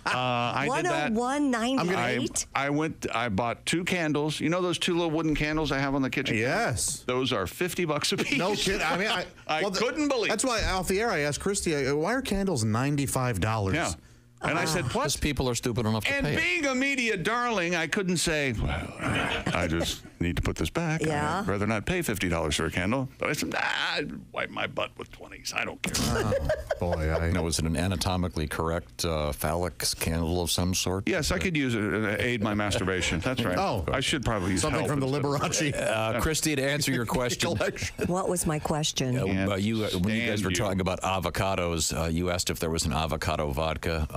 I did that. $101.98? I bought 2 candles. You know those 2 little wooden candles I have on the kitchen? Yes. Those are $50 a piece. No kidding. I mean, I couldn't believe. That's why off the air I asked Christy, why are candles $95? Yeah. And I said, what? Because people are stupid enough to And pay it. being a media darling, I couldn't say, well, I just need to put this back. Yeah. I'd rather not pay $50 for a candle. But I said, I'd wipe my butt with 20s. I don't care. Boy, Now, was it an anatomically correct phallic candle of some sort? Yes, I could use it to aid my masturbation. That's right. Oh. I should probably use Something help from the instead. Liberace. Christy, to answer your question, What was my question? when you guys were talking about avocados, you asked if there was an avocado vodka.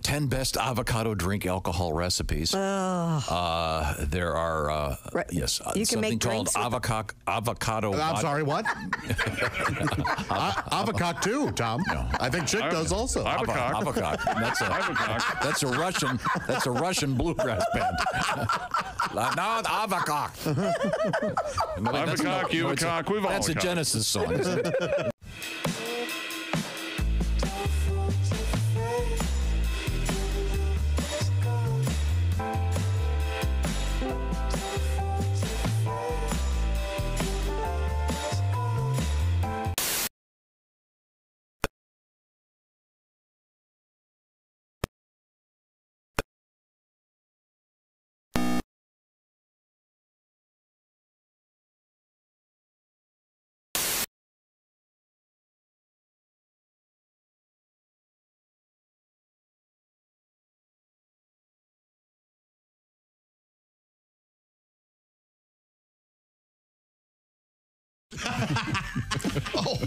10 best avocado drink alcohol recipes. There are, yes, You can something make called drinks with- avocado I'm vodka. sorry, what? Avocado too, Tom. No. I think Chick does also. Avocado. That's a Russian bluegrass band. No, avocado. Avocado, you a cock, we've all That's a cock. Genesis song, isn't it?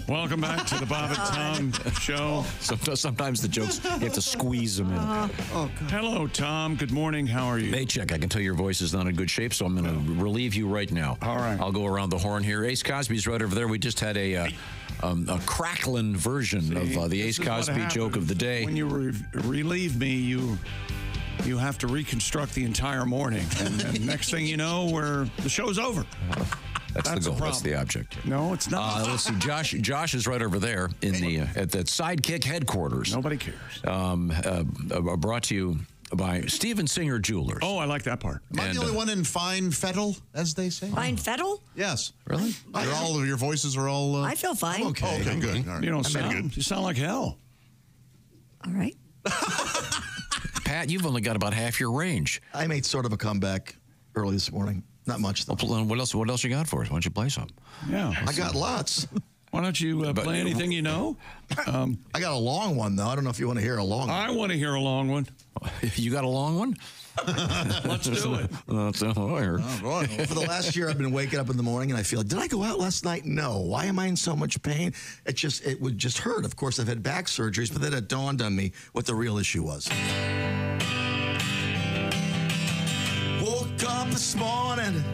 Welcome back to the Bob and Tom Show. Sometimes the jokes, you have to squeeze them in. Hello, Tom. Good morning. How are you? Paycheck. I can tell your voice is not in good shape, so I'm going to relieve you right now. All right. I'll go around the horn here. Ace Cosby's right over there. We just had a crackling version of the Ace Cosby joke of the day. When you relieve me, you have to reconstruct the entire morning. And next thing you know, the show's over. That's the goal. That's the object. No, it's not. Let's see. Josh is right over there in the at the Sidekick headquarters. Nobody cares. Brought to you by Steven Singer Jewelers. Oh, I like that part. Am I the only one in fine fettle, as they say? Fine fettle? Yes. Really? Your voices are all. I feel fine. Okay. Okay, good. All right. You don't sound. You sound like hell. All right. Pat, you've only got about half your range. I made sort of a comeback early this morning. Not much, though. Well, what else you got for us? Why don't you play some? Yeah. I got lots. Why don't you play anything you know? I got a long one, though. I don't know if you want to hear a long one. I want to hear a long one. You got a long one? Let's do it. For the last year, I've been waking up in the morning and I feel like, did I go out last night? No. Why am I in so much pain? It would just hurt. Of course, I've had back surgeries, but then it dawned on me what the real issue was. Woke up this morning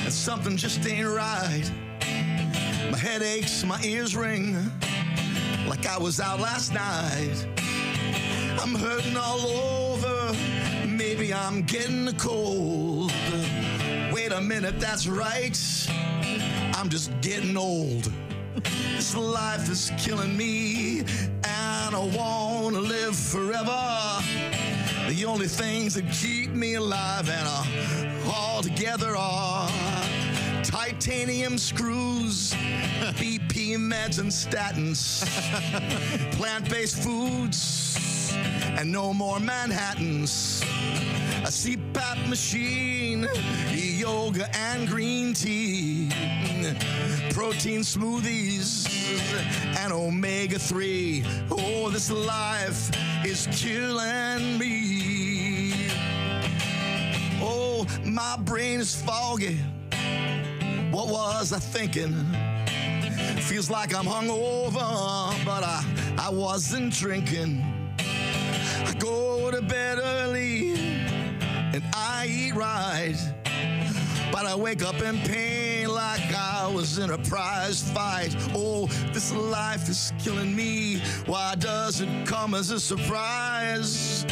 and something just ain't right. My head aches, my ears ring like I was out last night. I'm hurting all over. Maybe I'm getting a cold. Wait a minute, that's right. I'm just getting old. This life is killing me, and I want to live forever. The only things that keep me alive and all together are titanium screws, BP meds and statins, plant-based foods, and no more Manhattans. A CPAP machine, yoga and green tea, protein smoothies, and omega-3. Oh, this life is killing me. Oh, my brain is foggy. What was I thinking? Feels like I'm hungover, but I wasn't drinking. I go to bed early and I eat right, but I wake up in pain like I was in a prize fight. Oh, this life is killing me. Why does it come as a surprise?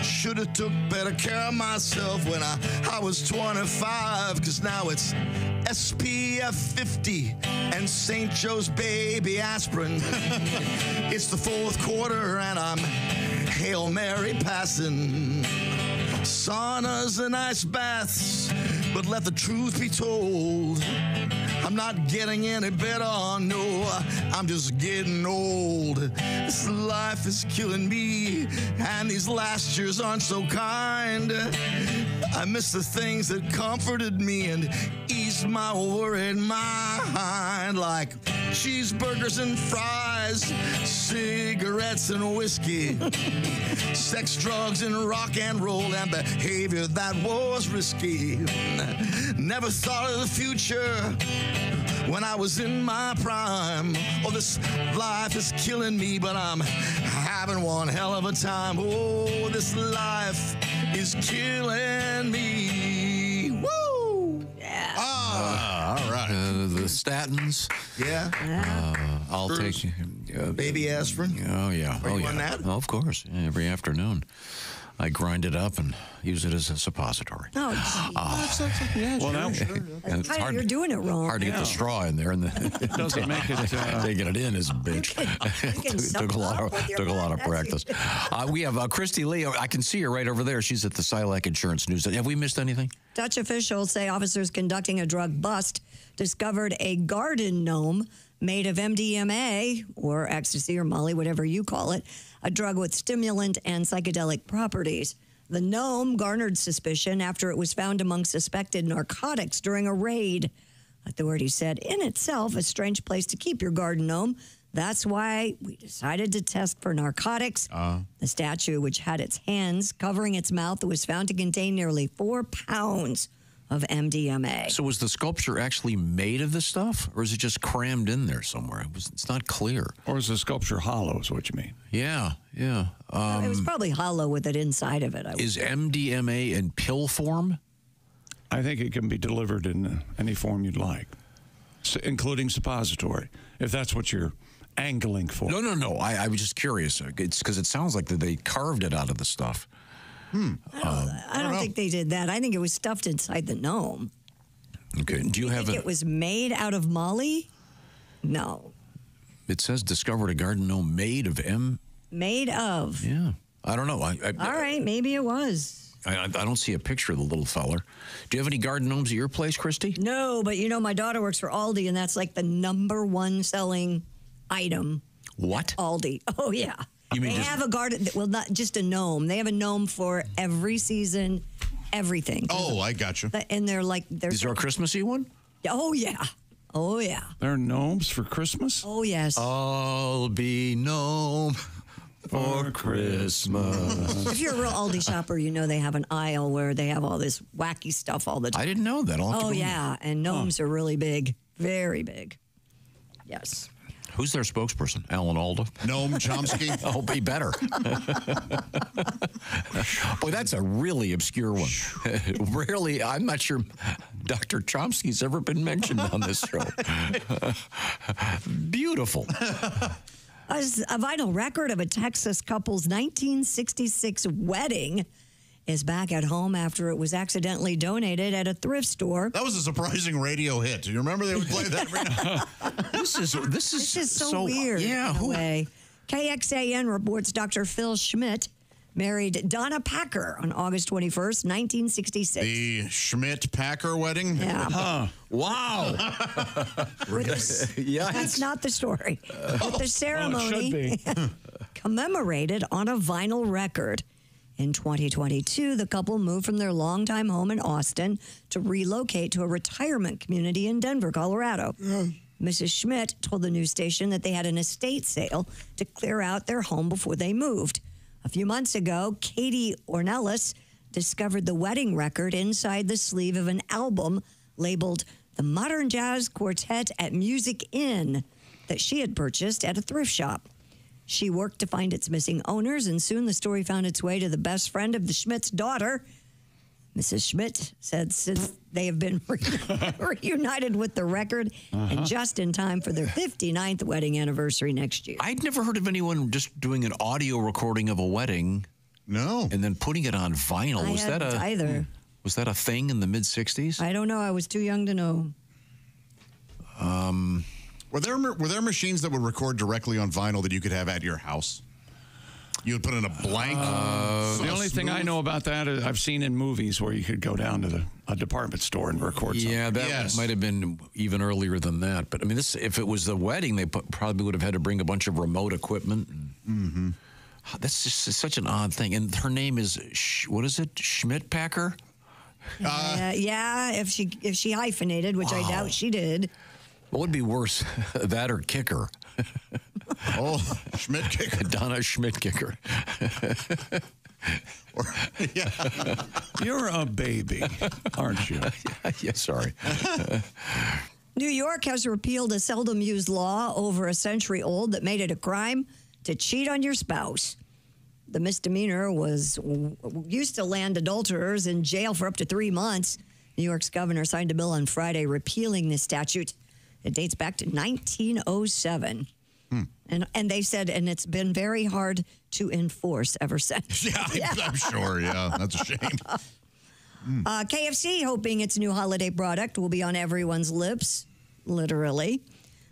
Should've took better care of myself when I was 25, cause now it's SPF 50 and St. Joe's baby aspirin. It's the fourth quarter and I'm Hail Mary passing. Saunas and ice baths, but let the truth be told, I'm not getting any better, no, I'm just getting old. This life is killing me, and these last years aren't so kind. I miss the things that comforted me and eased my worried mind, like cheeseburgers and fries, cigarettes and whiskey, sex, drugs, and rock and roll, and behavior that was risky. Never thought of the future when I was in my prime. Oh, this life is killing me, but I'm having one hell of a time. Oh, this life is killing me. Woo! Yeah. All right. The statins. Yeah. I'll take baby aspirin. Oh yeah. Are you on that? Oh, of course. Yeah, every afternoon, I grind it up and use it as a suppository. Oh, It's hard, you're doing it wrong. Hard to get the straw in there, and it doesn't make it. Taking it in is a bitch. took a lot of practice. We have Christy Lee. I can see her right over there. She's at the Silac Insurance News. Have we missed anything? Dutch officials say officers conducting a drug bust discovered a garden gnome made of MDMA, or ecstasy, or Molly, whatever you call it, a drug with stimulant and psychedelic properties. The gnome garnered suspicion after it was found among suspected narcotics during a raid. Authorities said, in itself, a strange place to keep your garden gnome. That's why we decided to test for narcotics. The statue, which had its hands covering its mouth, was found to contain nearly 4 pounds of MDMA. So was the sculpture actually made of this stuff, or is it just crammed in there somewhere? It's not clear. Or is the sculpture hollow, is what you mean? Yeah, yeah. It was probably hollow with it inside of it. Is MDMA in pill form? I think it can be delivered in any form you'd like, including suppository, if that's what you're angling for. No. I was just curious. It's because it sounds like that they carved it out of the stuff. I don't think they did that. I think it was stuffed inside the gnome. Okay. Do you have Think it was made out of Molly? No. It says discovered a garden gnome made of Made of. Yeah. I don't know. All right, maybe it was. I don't see a picture of the little feller. Do you have any garden gnomes at your place, Christy? No, but my daughter works for Aldi, and that's like the #1 selling item. What? Aldi. Oh, yeah. You mean they have a garden, well, not just a gnome. They have a gnome for every season, everything. Oh, I got you. And they're like... Is there a Christmassy one? Oh, yeah. Oh, yeah. There are gnomes for Christmas? Oh, yes. I'll be gnome for Christmas. If you're a real Aldi shopper, they have an aisle where they have all this wacky stuff all the time. I didn't know that. I'll have to Oh, go yeah. And gnomes are really big. Very big. Yes. Who's their spokesperson? Alan Alda? Noam Chomsky? Oh, be better. Boy, that's a really obscure one. Really, I'm not sure Dr. Chomsky's ever been mentioned on this show. Beautiful. A vinyl record of a Texas couple's 1966 wedding is back at home after it was accidentally donated at a thrift store. That was a surprising radio hit. Do you remember they would play that? This is so weird. Yeah, in a way. KXAN reports Dr. Phil Schmidt married Donna Packer on August 21st, 1966. The Schmidt-Packer wedding? Yeah. Wow. That's not the story. But the ceremony commemorated on a vinyl record. In 2022, the couple moved from their longtime home in Austin to relocate to a retirement community in Denver, Colorado. Mrs. Schmidt told the news station that they had an estate sale to clear out their home before they moved. A few months ago, Katie Ornelas discovered the wedding record inside the sleeve of an album labeled The Modern Jazz Quartet at Music Inn that she had purchased at a thrift shop. She worked to find its missing owners, and soon the story found its way to the best friend of the Schmidt's daughter. Mrs. Schmidt said since they have been reunited with the record and just in time for their 59th wedding anniversary next year. I'd never heard of anyone just doing an audio recording of a wedding. No. And then putting it on vinyl. I hadn't either. Was that a thing in the mid-'60s? I don't know. I was too young to know. Were there machines that would record directly on vinyl that you could have at your house? You would put in a blank. The only thing I know about that is I've seen in movies where you could go down to a department store and record something. Yeah, that might have been even earlier than that. But I mean, if it was the wedding, they probably would have had to bring a bunch of remote equipment. Mm-hmm. That's just such an odd thing. And her name is what is it? Schmidt-Packer? Yeah, if she hyphenated, which I doubt she did. What would be worse, that or Kicker? Schmidt-Kicker. Donna Schmidt-Kicker. You're a baby, aren't you? Yeah, sorry. New York has repealed a seldom used law over a century old that made it a crime to cheat on your spouse. The misdemeanor used to land adulterers in jail for up to 3 months. New York's governor signed a bill on Friday repealing this statute. It dates back to 1907. And they said, and it's been very hard to enforce ever since. Yeah, I'm sure. Yeah, that's a shame. KFC hoping its new holiday product will be on everyone's lips, literally.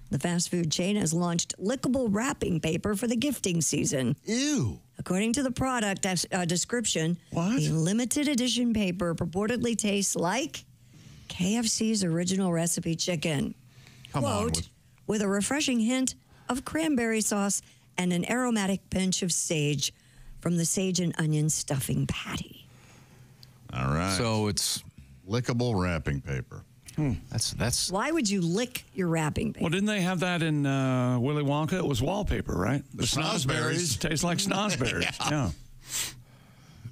The fast food chain has launched lickable wrapping paper for the gifting season. Ew. According to the product description, the limited edition paper purportedly tastes like KFC's original recipe chicken. Quote, with a refreshing hint of cranberry sauce and an aromatic pinch of sage from the sage and onion stuffing patty. All right. So it's lickable wrapping paper. That's. Why would you lick your wrapping paper? Well, didn't they have that in Willy Wonka? It was wallpaper, right? The snozberries taste like snozberries. Yeah.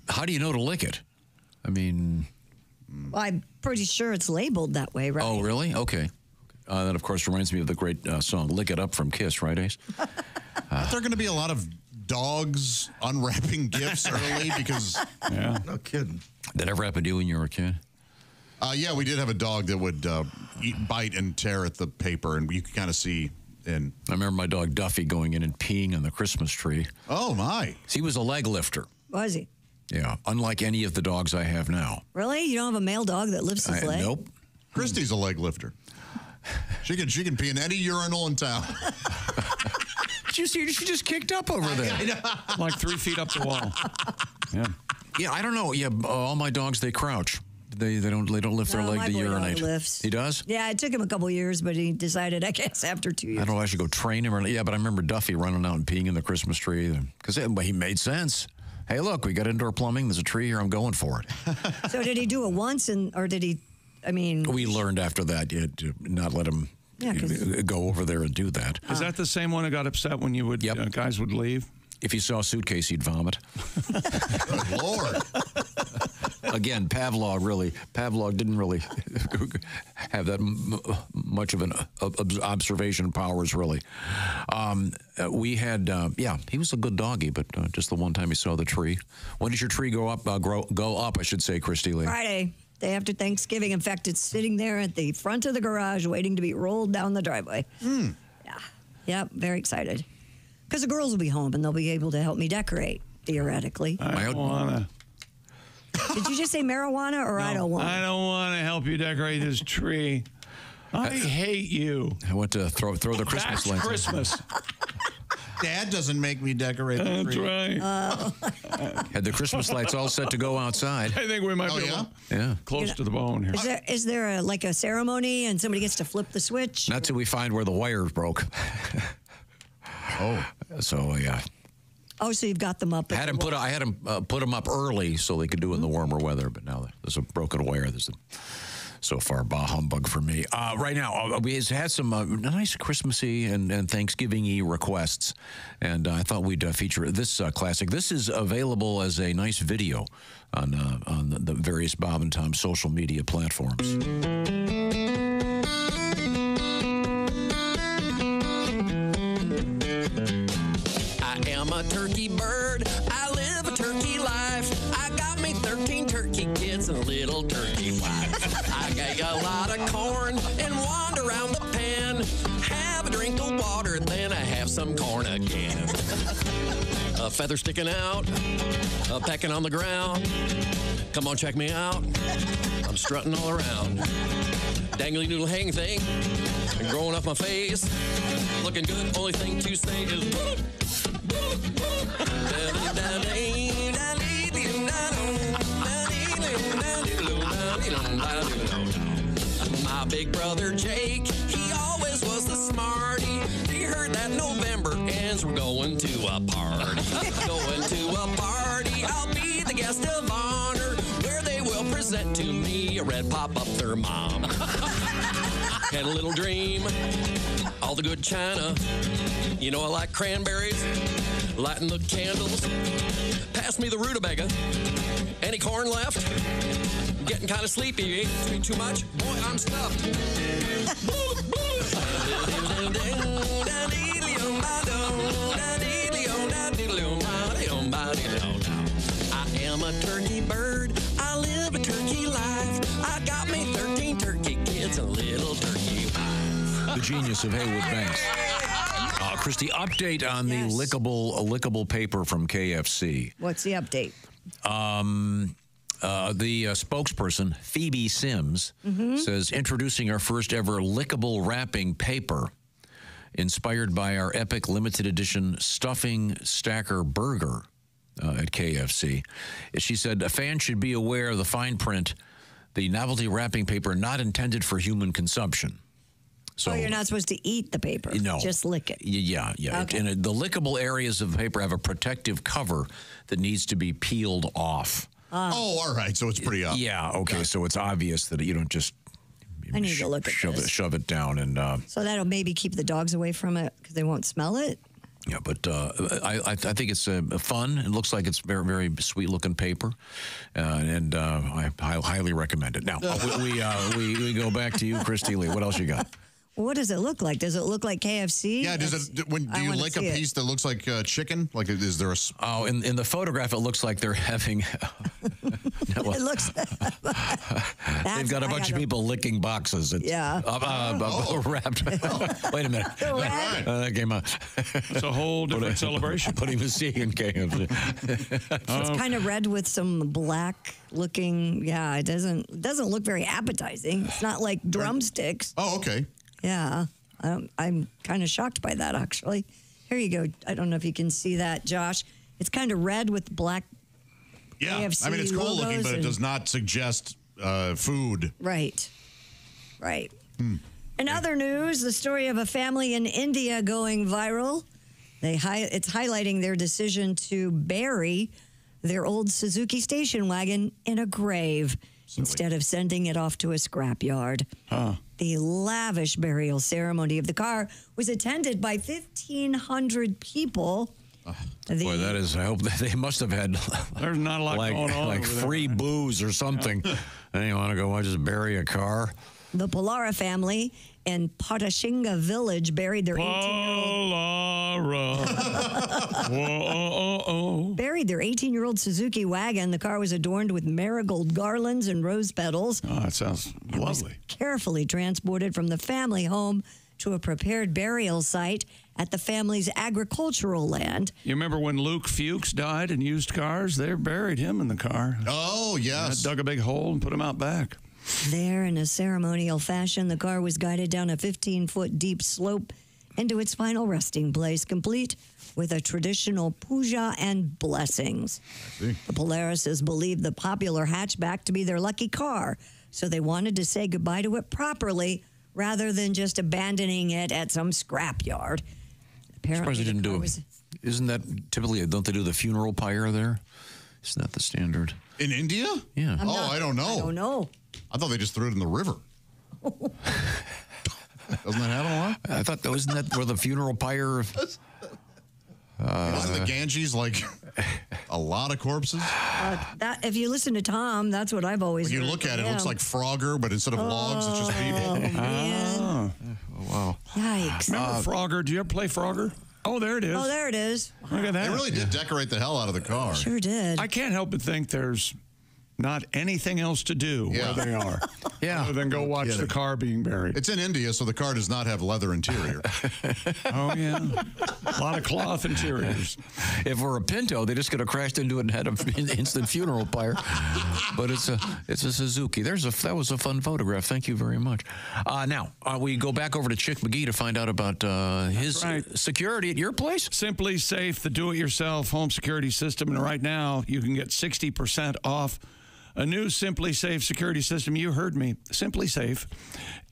How do you know to lick it? I mean, Well, I'm pretty sure it's labeled that way, right? Oh, really? Okay. That, of course, reminds me of the great song Lick It Up from Kiss, right, Ace? Aren't there going to be a lot of dogs unwrapping gifts early? Because, no kidding. That ever happened to you when you were a kid? Yeah, we did have a dog that would bite and tear at the paper, and you could kind of see. I remember my dog Duffy going in and peeing on the Christmas tree. Oh, my. He was a leg lifter. Was he? Yeah, unlike any of the dogs I have now. Really? You don't have a male dog that lifts his leg? Nope. Christy's a leg lifter. She can pee in any urinal in town. She just kicked up over there. I know. Like 3 feet up the wall. Yeah. Yeah, I don't know. Yeah, all my dogs, they crouch. They don't lift their leg my to boy urinate. lifts. He does? Yeah, it took him a couple years, but he decided, I guess, after 2 years. I don't know if I should go train him or yeah, but I remember Duffy running out and peeing in the Christmas tree because he made sense. Hey, look, we got indoor plumbing. There's a tree here. I'm going for it. So did he do it once, or did he? I mean, we learned after that to not let him go over there and do that. Is that the same one that got upset when you would guys would leave? If he saw a suitcase, he'd vomit. Good Lord. Again, Pavlov didn't really have that much of an observation powers, really. We had, he was a good doggy, but just the one time he saw the tree. When does your tree go up, I should say, Christy Lee? Friday, day after Thanksgiving. In fact, it's sitting there at the front of the garage waiting to be rolled down the driveway. Yeah. Yep, very excited. Because the girls will be home and they'll be able to help me decorate, theoretically. I don't want to. Did you just say marijuana or I don't want? I don't want to help you decorate this tree. I hate you. I went to throw the Christmas That's lights. Christmas. Dad doesn't make me decorate the That's tree. right. Had the Christmas lights all set to go outside. I think we might be close to the bone here. Is there a ceremony and somebody gets to flip the switch? Not till we find where the wires broke. So, yeah. Oh, so you've got them up. I had him put them up early so they could do it in the warmer weather, but now there's a broken wire. So far, bah humbug for me. Right now, we had some nice Christmassy and Thanksgiving-y requests, and I thought we'd feature this classic. This is available as a nice video on the various Bob and Tom social media platforms. I am a turkey bird. I live a turkey life. I got me 13 turkey kids and a little turkey wife. I get a lot of corn and wander around the pen. Have a drink of water, then I have some corn again. A feather sticking out, a pecking on the ground. Come on, check me out. I'm strutting all around. Dangly noodle hang thing, and growing off my face. Looking good, only thing to say is my big brother Jake, he always was the smarty. He heard that November ends, we're going to a party. Going to a party, I'll be the guest of honor, where they will present to me a red pop-up thermom. Had a little dream, all the good china. You know I like cranberries, lighting the candles. Pass me the rutabaga. Any corn left? Getting kind of sleepy. You ate too much? Boy, I'm stuffed. I am a turkey bird. I live a turkey life. I got me 13 turkey kids and a little turkey wife. The genius of Haywood Banks. Christy, update on the lickable paper from KFC. What's the update? The spokesperson, Phoebe Sims, says, introducing our first ever lickable wrapping paper, inspired by our epic limited edition stuffing stacker burger at KFC. She said, a fan should be aware of the fine print, the novelty wrapping paper not intended for human consumption. So you're not supposed to eat the paper. No. Just lick it. Yeah. Okay. And the lickable areas of the paper have a protective cover that needs to be peeled off. All right. So it's pretty obvious. Yeah, okay. So it's obvious that you don't just I need to look at this. shove it down. And so that'll maybe keep the dogs away from it because they won't smell it? Yeah, but I think it's fun. It looks like it's very, very sweet-looking paper, and I highly recommend it. Now, we go back to you, Christy Lee. What else you got? What does it look like? Does it look like KFC? Yeah, do you lick a piece that looks like chicken? Like, is there a... Oh, in the photograph, it looks like they're having... It looks... They've got a bunch of people licking boxes. It's, wrapped. Wait a minute. That came out. It's a whole different celebration. Putting the C in KFC. It's kind of red with some black looking. Yeah, it doesn't look very appetizing. It's not like drumsticks. Oh, okay. Yeah, I'm kind of shocked by that, actually. Here you go. I don't know if you can see that, Josh. It's kind of red with black. Yeah, KFC I mean, it's cool looking, but it does not suggest food. Right. In other news, the story of a family in India going viral. It's highlighting their decision to bury their old Suzuki station wagon in a grave instead of sending it off to a scrapyard. The lavish burial ceremony of the car was attended by 1,500 people. Boy, that is, I hope they must have had there's not a lot going on like free booze or something. And you want to go just bury a car? The Pollara family in Patashinga village buried their 18-year-old Suzuki wagon. The car was adorned with marigold garlands and rose petals. Oh, that sounds lovely. Carefully transported from the family home to a prepared burial site at the family's agricultural land. You remember when Luke Fuchs died in used cars? They buried him in the car. Oh, yes. Dug a big hole and put him out back. There, in a ceremonial fashion, the car was guided down a 15-foot deep slope into its final resting place, complete with a traditional puja and blessings. The Polarises believed the popular hatchback to be their lucky car, so they wanted to say goodbye to it properly rather than just abandoning it at some scrapyard. I'm surprised they didn't do it. Isn't that typically, don't they do the funeral pyre there? Isn't that the standard? In India? Yeah. I don't know. I don't know. I thought they just threw it in the river. Doesn't that happen a lot? I thought, wasn't that where the funeral pyre... Wasn't the Ganges like a lot of corpses? That if you listen to Tom, that's what I've always When you heard look at from it, it looks him. like Frogger, but instead of logs, it's just people. Man. Oh, wow. Yikes. Remember Frogger? Do you ever play Frogger? Oh, there it is. Oh, there it is. Look at that. They really did decorate the hell out of the car. Sure did. I can't help but think there's not anything else to do where they are. Other than go watch the car being buried. It's in India, so the car does not have leather interior. Oh, yeah. A lot of cloth interiors. If we're a Pinto, they just could have crashed into it and had an instant funeral pyre. But it's a Suzuki. That was a fun photograph. Thank you very much. Now, we go back over to Chick McGee to find out about his security at your place. Simply Safe, the do-it-yourself home security system. And right now, you can get 60% off a new Simply Safe security system. You heard me. Simply Safe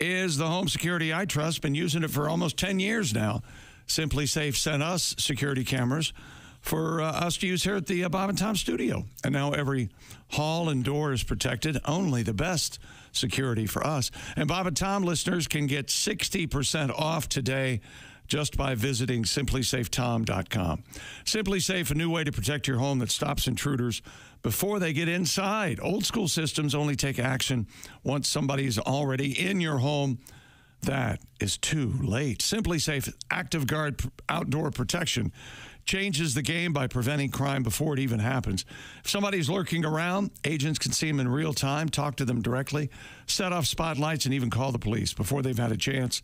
is the home security I trust. Been using it for almost 10 years now. Simply Safe sent us security cameras for us to use here at the Bob and Tom studio. And now every hall and door is protected. Only the best security for us. And Bob and Tom listeners can get 60% off today just by visiting simplysafetom.com. Simply Safe, a new way to protect your home that stops intruders before they get inside. Old school systems only take action once somebody's already in your home. That is too late. Simply Safe Active Guard outdoor protection changes the game by preventing crime before it even happens. If somebody's lurking around, agents can see them in real time, talk to them directly, set off spotlights, and even call the police before they've had a chance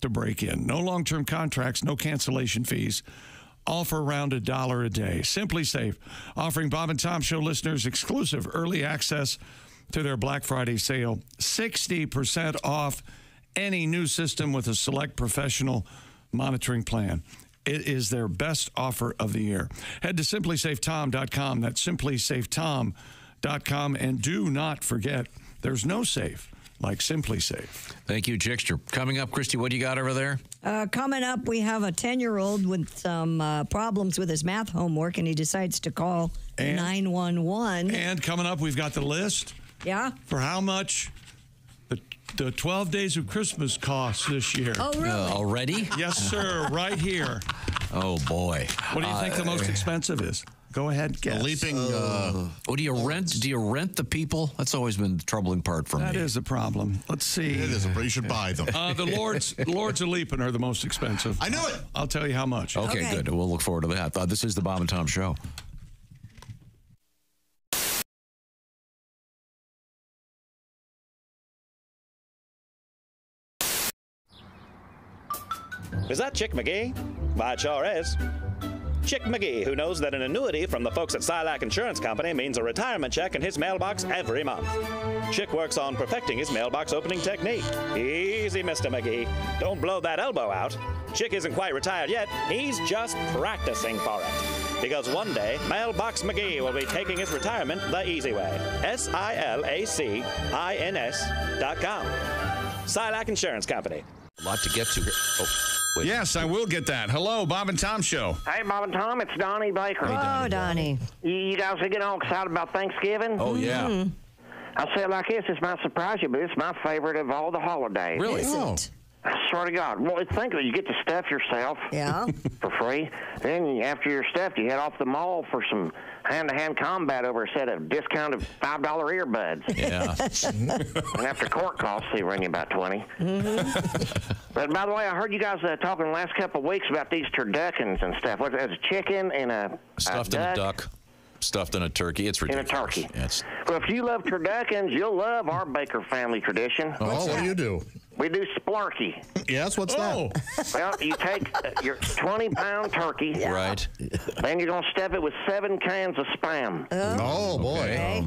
to break in. No long-term contracts, no cancellation fees. All for around $1 a day. Simply Safe, offering Bob and Tom Show listeners exclusive early access to their Black Friday sale. 60% off any new system with a select professional monitoring plan. It is their best offer of the year. Head to simplysafetom.com. That's simplysafetom.com. And do not forget, there's no safe like Simply Safe. Thank you, Chickster. Coming up, Christy, what do you got over there? Coming up, we have a 10-year-old with some problems with his math homework, and he decides to call 911. And coming up, we've got the list. Yeah? For how much the the 12 Days of Christmas costs this year. Oh, really? Already? Yes, sir, right here. Oh, boy. What do you think the most expensive is? Go ahead, guess. Leaping. What do you rent? Do you rent the people? That's always been the troubling part for me. That is a problem. Let's see. It is, but you should buy them. The Lords of Leaping are the most expensive. I knew it. I'll tell you how much. Okay, good. We'll look forward to that. This is the Bob and Tom Show. Is that Chick McGee? Why, it sure is. Chick McGee, who knows that an annuity from the folks at Silac Insurance Company means a retirement check in his mailbox every month. Chick works on perfecting his mailbox opening technique. Easy, Mr. McGee. Don't blow that elbow out. Chick isn't quite retired yet. He's just practicing for it. Because one day, Mailbox McGee will be taking his retirement the easy way. SILACINS.com. Silac Insurance Company. A lot to get to here. Oh. Wait. Yes, I will get that. Hello, Bob and Tom Show. Hey, Bob and Tom, it's Donnie Baker. Oh, Donnie. You guys are getting all excited about Thanksgiving? Oh, yeah. Mm-hmm. I'll say it like this. This might surprise you, but it's my favorite of all the holidays. Really? Is it? I swear to God. Well, think of it. You get to stuff yourself Yeah. for free. Then after you're stuffed, you head off the mall for some hand-to-hand combat over a set of discounted $5 earbuds. Yeah. And after court costs, they run you about 20. Mm-hmm. But by the way, I heard you guys talking the last couple of weeks about these turduckins and stuff. What's a chicken and a Stuffed in a duck. Stuffed in a turkey. It's ridiculous. In a turkey. Yeah, well, if you love turduckins, you'll love our Baker family tradition. Oh, what do you do? We do splarky. Yes, what's that? Well, you take your 20-pound turkey. Yeah. Right. Then you're going to stuff it with 7 cans of Spam. Oh, boy. Okay.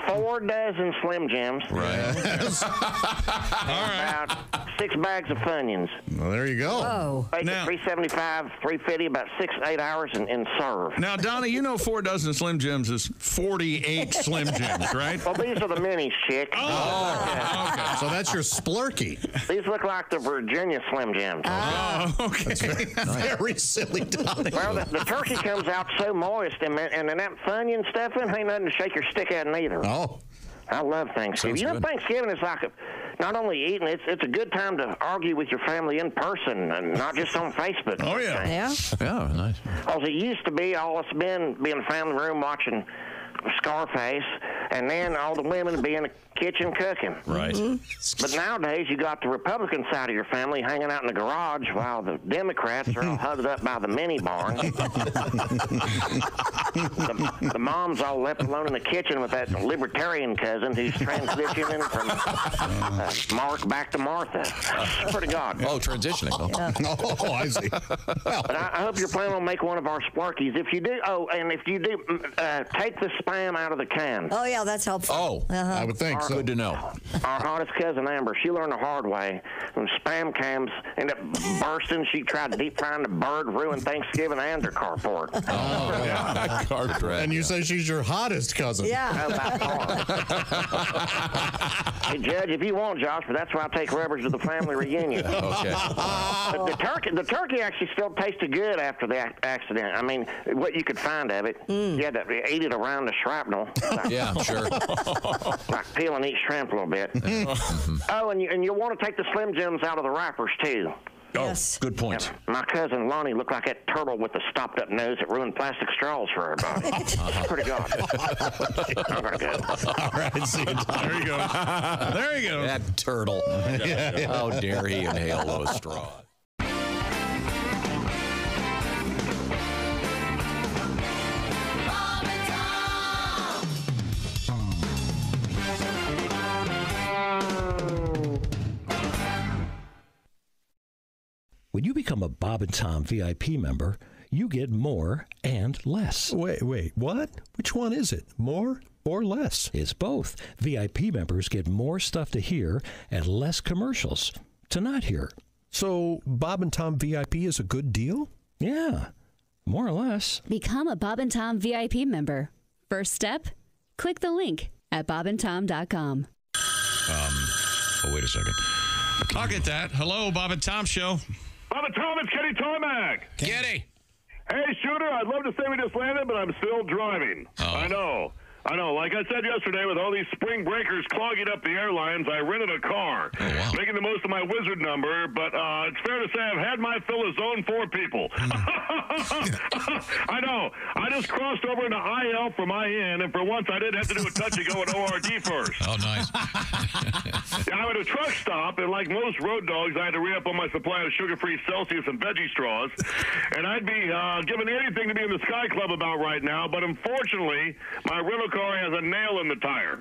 4 dozen Slim Jims. Right. Yes. About 6 bags of Funyuns. Well, there you go. Oh. Bake it $3.75, $3.50, about 6 to 8 hours, and serve. Now, Donnie, you know 4 dozen Slim Jims is 48 Slim Jims, right? Well, these are the minis, chick. Oh, okay. So that's your splurky. These look like the Virginia Slim Jims. Oh, okay. Very silly, Donnie. Well, the turkey comes out so moist, and then that Funyun stuffing ain't nothing to shake your stick at neither. Oh. I love Thanksgiving. Sounds You know, good. Thanksgiving is like not only eating, it's a good time to argue with your family in person and not just on Facebook. Oh, yeah. Yeah. Yeah, nice. Because it used to be all us men be in the family room watching Scarface, and then all the women be in the kitchen cooking. Right. But nowadays, you got the Republican side of your family hanging out in the garage while the Democrats are all huddled up by the mini barn. the mom's all left alone in the kitchen with that libertarian cousin who's transitioning from Mark back to Martha. Pretty God. Oh, transitioning. Oh, I see. But I hope you're planning on making one of our Sparkies. If you do, and if you do, take the Spam out of the can. Oh, yeah, that's helpful. Oh, I would think so. good to know. Our hottest cousin Amber, she learned the hard way. When Spam cans end up bursting, she tried to deep frying the bird, ruined Thanksgiving and her carport. Oh, yeah. And you say she's your hottest cousin. Yeah. Hey, Judge, if you want, Josh, but that's why I take rubbers to the family reunion. Okay. But the turkey actually still tasted good after the accident. I mean, what you could find of it, you had to eat it around the shrapnel. Yeah, sure. Like peel and eat shrimp a little bit. Oh, and you want to take the Slim Jims out of the wrappers, too. Yes. Good point. My cousin Lonnie looked like that turtle with the stopped-up nose that ruined plastic straws for everybody. Pretty good. I'm gonna go. All right, see you. There you go. There you go. That turtle. How dare he inhale those straws? When you become a Bob and Tom VIP member, you get more and less. Wait, what? Which one is it? More or less? It's both. VIP members get more stuff to hear and less commercials to not hear. So Bob and Tom VIP is a good deal? Yeah, more or less. Become a Bob and Tom VIP member. First step, click the link at bobandtom.com. Oh, wait a second. I'll get that. Hello, Bob and Tom Show. Bob and Tom, it's Kenny Tarmac. Kenny. Hey, Shooter, I'd love to say we just landed, but I'm still driving. Oh. I know. I know. Like I said yesterday, with all these spring breakers clogging up the airlines, I rented a car, making the most of my wizard number. But it's fair to say I've had my fill of Zone 4 people. I know. I just crossed over into IL from IN, and for once I didn't have to do a touch-and-go at ORD first. Oh, nice. I'm at a truck stop, and like most road dogs, I had to re-up on my supply of sugar-free Celsius and veggie straws. And I'd be giving anything to be in the Sky Club about right now, but unfortunately, my rental car has a nail in the tire.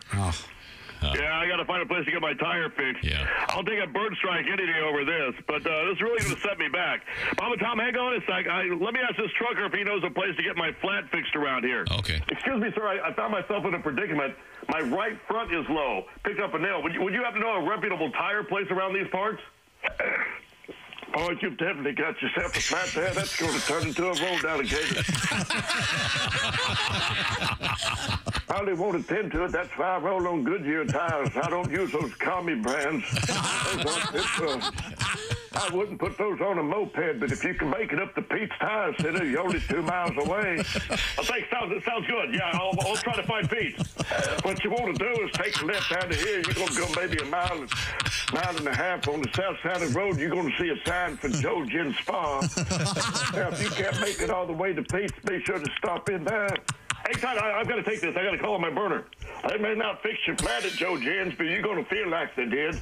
Yeah, I got to find a place to get my tire fixed. Yeah. I'll take a bird strike any day over this, but this is really going to set me back. Bob and Tom, hang on a sec. Let me ask this trucker if he knows a place to get my flat fixed around here. Okay. Excuse me, sir. I found myself in a predicament. My right front is low. Picked up a nail. Would you happen to know a reputable tire place around these parts? Oh, you've definitely got yourself a flat there. That's going to turn into a roll down occasion. I only won't attend to it. That's why I roll on Goodyear tires. I don't use those commie brands. I wouldn't put those on a moped, but if you can make it up to Pete's Tire Center, you're only 2 miles away. I think it sounds good. Yeah, I'll try to find Pete. What you want to do is take a left out of here. You're going to go maybe a mile and a half on the south side of the road. You're going to see a sign for Joe Gin Spa. Now, if you can't make it all the way to Pete's, be sure to stop in there. Hey, Todd, I've got to take this. I got to call on my burner. They may not fix your flat at Joe Gin's, but you're going to feel like they did.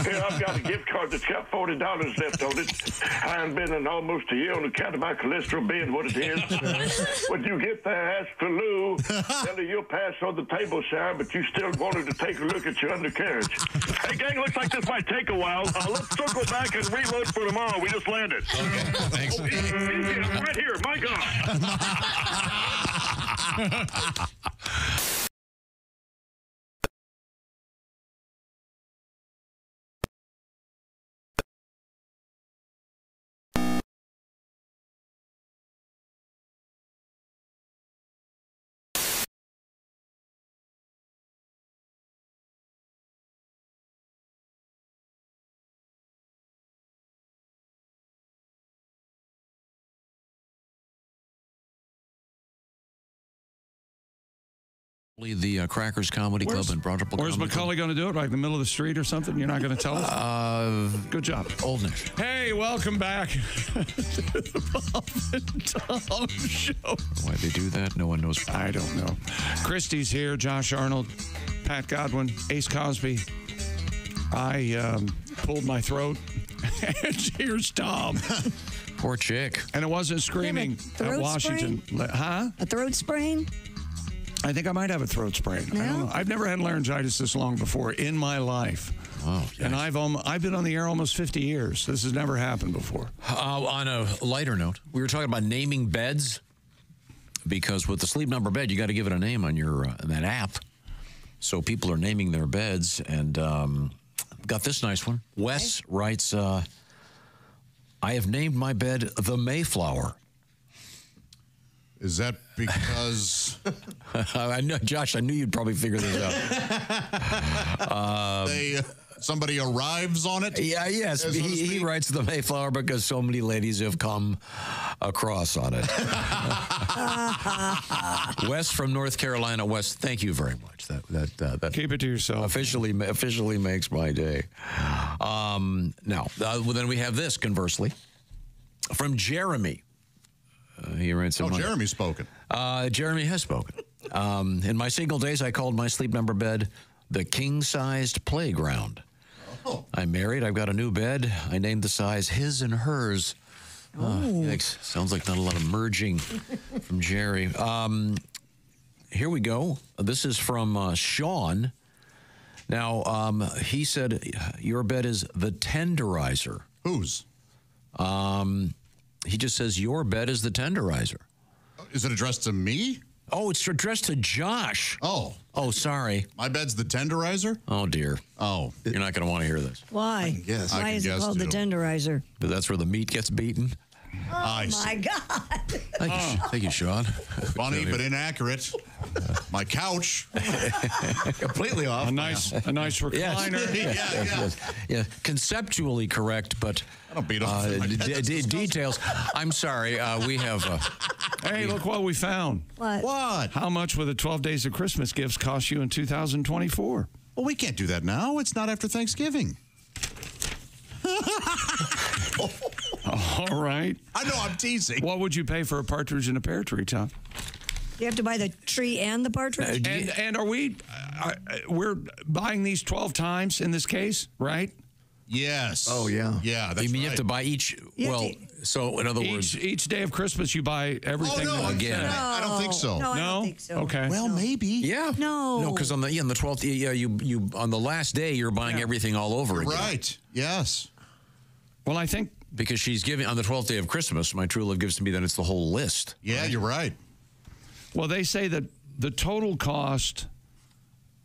Here, I've got a gift card that's got $40 left on it. I haven't been in almost a year on account of my cholesterol being what it is. When you get there, ask for Lou. Tell her you'll pass on the table sign, but you still wanted to take a look at your undercarriage. Hey, gang, looks like this might take a while. Let's circle back and reload for tomorrow. We just landed. Okay, thanks. Easy, I'm right here. My God. The Crackers Comedy Club in Broad Ripple. Where's Macaulay going to do it? Like in the middle of the street or something? You're not going to tell us? Good job. Old Nick. Hey, welcome back to the Bob and Tom Show. Why they do that? No one knows. I don't know. Christy's here. Josh Arnold, Pat Godwin, Ace Cosby. I pulled my throat. And here's Tom. Poor chick. And it wasn't screaming at Washington. Huh? A throat sprain? I think I might have a throat sprain. I don't know. I've never had laryngitis this long before in my life. Oh, and I've been on the air almost 50 years. This has never happened before. On a lighter note, we were talking about naming beds because with the Sleep Number bed, you got to give it a name on your that app. So people are naming their beds, and got this nice one. Wes writes, "I have named my bed the Mayflower." Is that because I know, Josh? I knew you'd probably figure this out. Somebody arrives on it? Yeah, yes. So he writes the Mayflower because so many ladies have come across on it. Wes from North Carolina. Wes, thank you very much. That keep it to yourself. Officially makes my day. Now, then we have this. Conversely, from Jeremy. He writes. Jeremy's spoken. Jeremy has spoken. In my single days, I called my Sleep Number bed the king-sized playground. Oh. I'm married. I've got a new bed. I named the size his and hers. Yikes. Sounds like not a lot of merging from Jerry. Here we go. This is from Sean. Now, he said your bed is the tenderizer. Whose? He just says your bed is the tenderizer. Is it addressed to me? Oh, it's addressed to Josh. Oh, sorry. My bed's the tenderizer? Oh, dear. Oh. You're not going to want to hear this. Why? Yes. Why is it called the tenderizer? But that's where the meat gets beaten. Oh, my God. Thank you, Sean. Funny, but inaccurate. My couch. Completely off. A nice recliner. Yeah. Conceptually correct, but I don't beat off details. I'm sorry. We have Hey, look what we found. What? How much will the 12 days of Christmas gifts cost you in 2024? Well, we can't do that now. It's not after Thanksgiving. All right. I know, I'm teasing. What would you pay for a partridge in a pear tree, Tom? You have to buy the tree and the partridge? And are we, we're buying these 12 times in this case, right? Yes. Oh, yeah. Yeah, that's You mean you have to buy each? Well, so in other words, each day of Christmas you buy everything again. I don't think so. No, I don't think so. Okay. Well, maybe. Yeah. No. Because on the 12th, you on the last day you're buying everything all over again. Right. Yes. Well, I think because she's giving on the 12th day of Christmas, my true love gives to me, then it's the whole list. Yeah, you're right. Well, they say that the total cost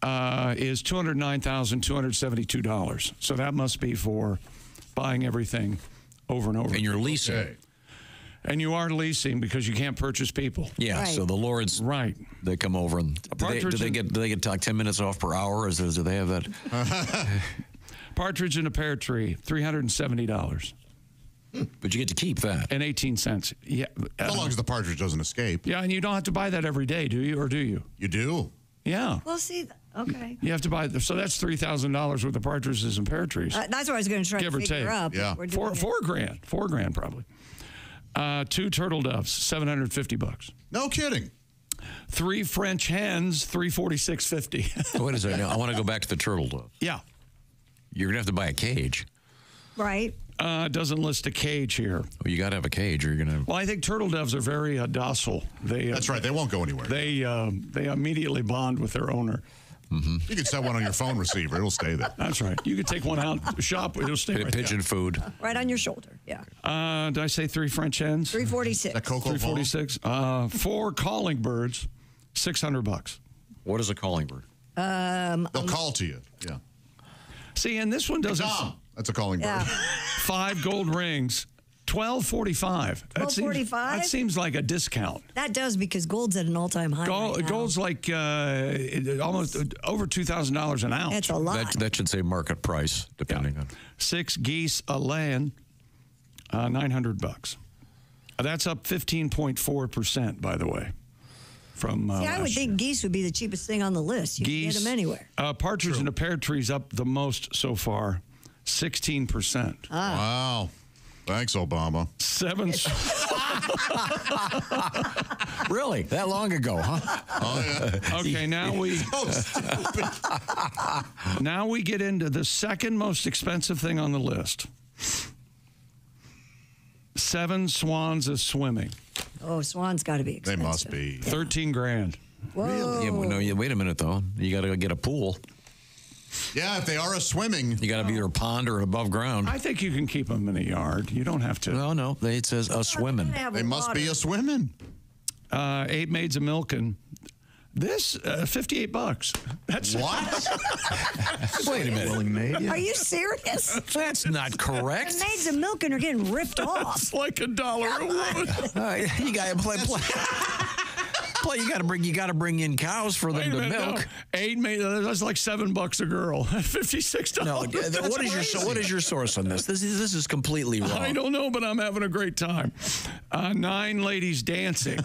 is $209,272. So that must be for buying everything over and over. And you're leasing. Okay. And you are leasing because you can't purchase people. Yeah, Right. so the Lords, Right. they come over and do they get like 10 minutes off per hour? Or do they have that? Partridge in a pear tree, $370. But you get to keep that. And 18 cents. Yeah. As long as the partridge doesn't escape. Yeah, and you don't have to buy that every day, do you? Or do you? You do. Yeah. Well, see, okay. You have to buy, so that's $3,000 worth of partridges and pear trees. That's what I was going to try Give to or figure take. up. Yeah. We're doing $4 grand probably. 2 turtle doves, $750. No kidding. 3 French hens, $346.50. Wait a second. I want to go back to the turtle dove. Yeah. You're going to have to buy a cage. Right. It doesn't list a cage here. Well, you got to have a cage or you're going to... Well, I think turtle doves are very docile. That's right. They won't go anywhere. They immediately bond with their owner. Mm-hmm. You can set one on your phone receiver. It'll stay there. That's right. You could take one out to the shop. It'll stay right Pigeon food. Right on your shoulder. Yeah. Did I say 3 French hens? 346. That Coco Ball? 346. 4 calling birds, $600. What is a calling bird? They'll call to you. Yeah. See, and this one doesn't. Tom. That's a calling bird. Yeah. 5 gold rings, $12.45. $12.45? That seems like a discount. That does because gold's at an all-time high. right now. Gold's like almost over $2,000 an ounce. That's a lot. That should say market price, depending on... 6 geese a laying, $900. That's up 15.4%, by the way. From See, I would last think year. geese would be the cheapest thing on the list. You can get them anywhere. Partridge in a pear tree's up the most so far, 16%. Wow. Thanks, Obama. 7. Really? That long ago, huh? Oh, yeah. Okay, now we now we get into the second most expensive thing on the list. 7 swans a swimming. Oh, swan's got to be expensive. They must be. 13 grand. Whoa. Yeah, well, no, wait a minute, though. You got to get a pool. Yeah, if they are a swimming. You got to be either a pond or above ground. I think you can keep them in a yard. You don't have to. No. It says a swimming. They must be a swimming. 8 maids a milking. This $58. That's what? Wait a minute. Are you serious? That's not correct. The maids of milking are getting ripped off. It's like $1 a woman. You got to play. You got to bring in cows for them to milk. No. 8 maids. That's like $7 a girl. $56. No. What is your source on this? This is completely wrong. I don't know, but I'm having a great time. 9 ladies dancing.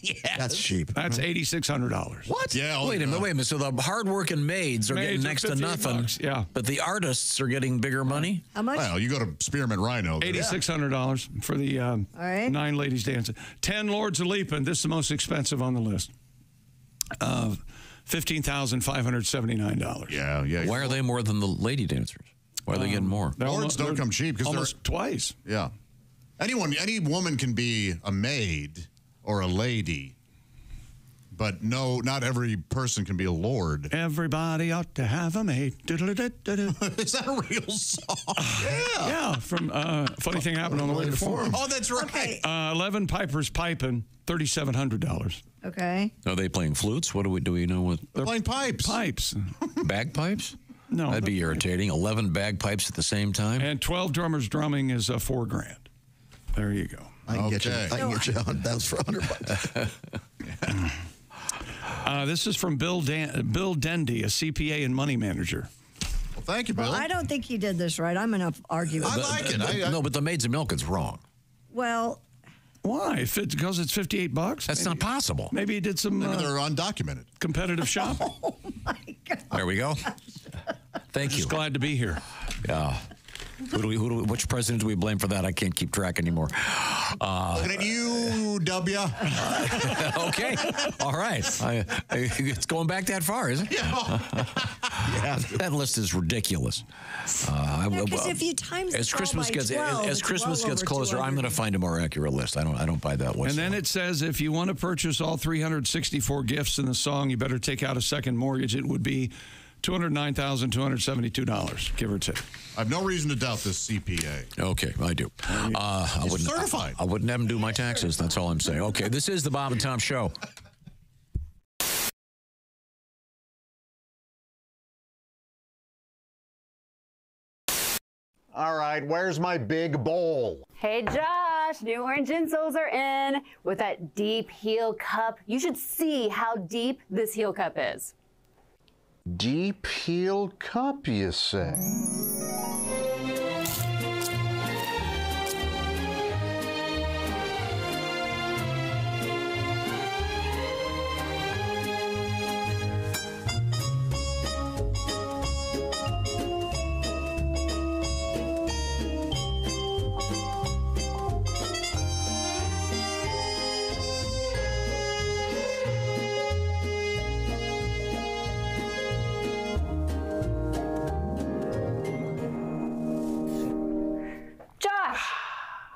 Yes. That's cheap. That's $8,600. What? Yeah. Wait a minute. So the hardworking maids are getting next to nothing. $58, yeah. But the artists are getting bigger money. How much? Well, you go to Spearmint Rhino. $8,600 for the right. 9 ladies dancing. 10 Lords of Leaping. This is the most expensive on the list. $15,579. Yeah. Why are they more than the lady dancers? Why are they getting more? Lords don't come cheap because almost twice. Yeah. Any woman can be a maid or a lady, but no, not every person can be a lord. Everybody ought to have a maid. Is that a real song? Yeah, from Funny Thing Happened on the Way to Forum. Oh, that's right. Okay. 11 pipers piping, $3,700. Okay. Are they playing flutes? What do we know what? They're playing pipes. Pipes. Bagpipes? No. That'd be irritating. 11 bagpipes at the same time. And 12 drummers drumming is $4 grand. There you go. I can get you. I can get you on. That was for $100. This is from Bill Dendy, a CPA and money manager. Well, thank you, Bill. Well, I don't think he did this right. I'm going to argue with I like it. No, but the maids of milk is wrong. Well, Why? Because it's $58? That's not possible. Maybe he did some. Maybe they're undocumented. Competitive shopping. There we go. Thank you. Just glad to be here. Yeah. Which president do we blame for that? I can't keep track anymore. Looking at you, W. Okay. All right. It's going back that far, is it? Yeah. That list is ridiculous. Because if you times as the Christmas 12 by gets 12, as it's Christmas well gets over closer, I'm going to find a more accurate list. I don't buy that one. And then it says if you want to purchase all 364 gifts in the song, you better take out a second mortgage. It would be $209,272, give or take. I have no reason to doubt this CPA. Okay, I do. I wouldn't certified. I wouldn't have him do my taxes. That's all I'm saying. Okay, this is the Bob and Tom Show. All right, where's my big bowl? Hey Josh, new orange insoles are in with that deep heel cup. You should see how deep this heel cup is. Deep heel cup, you say?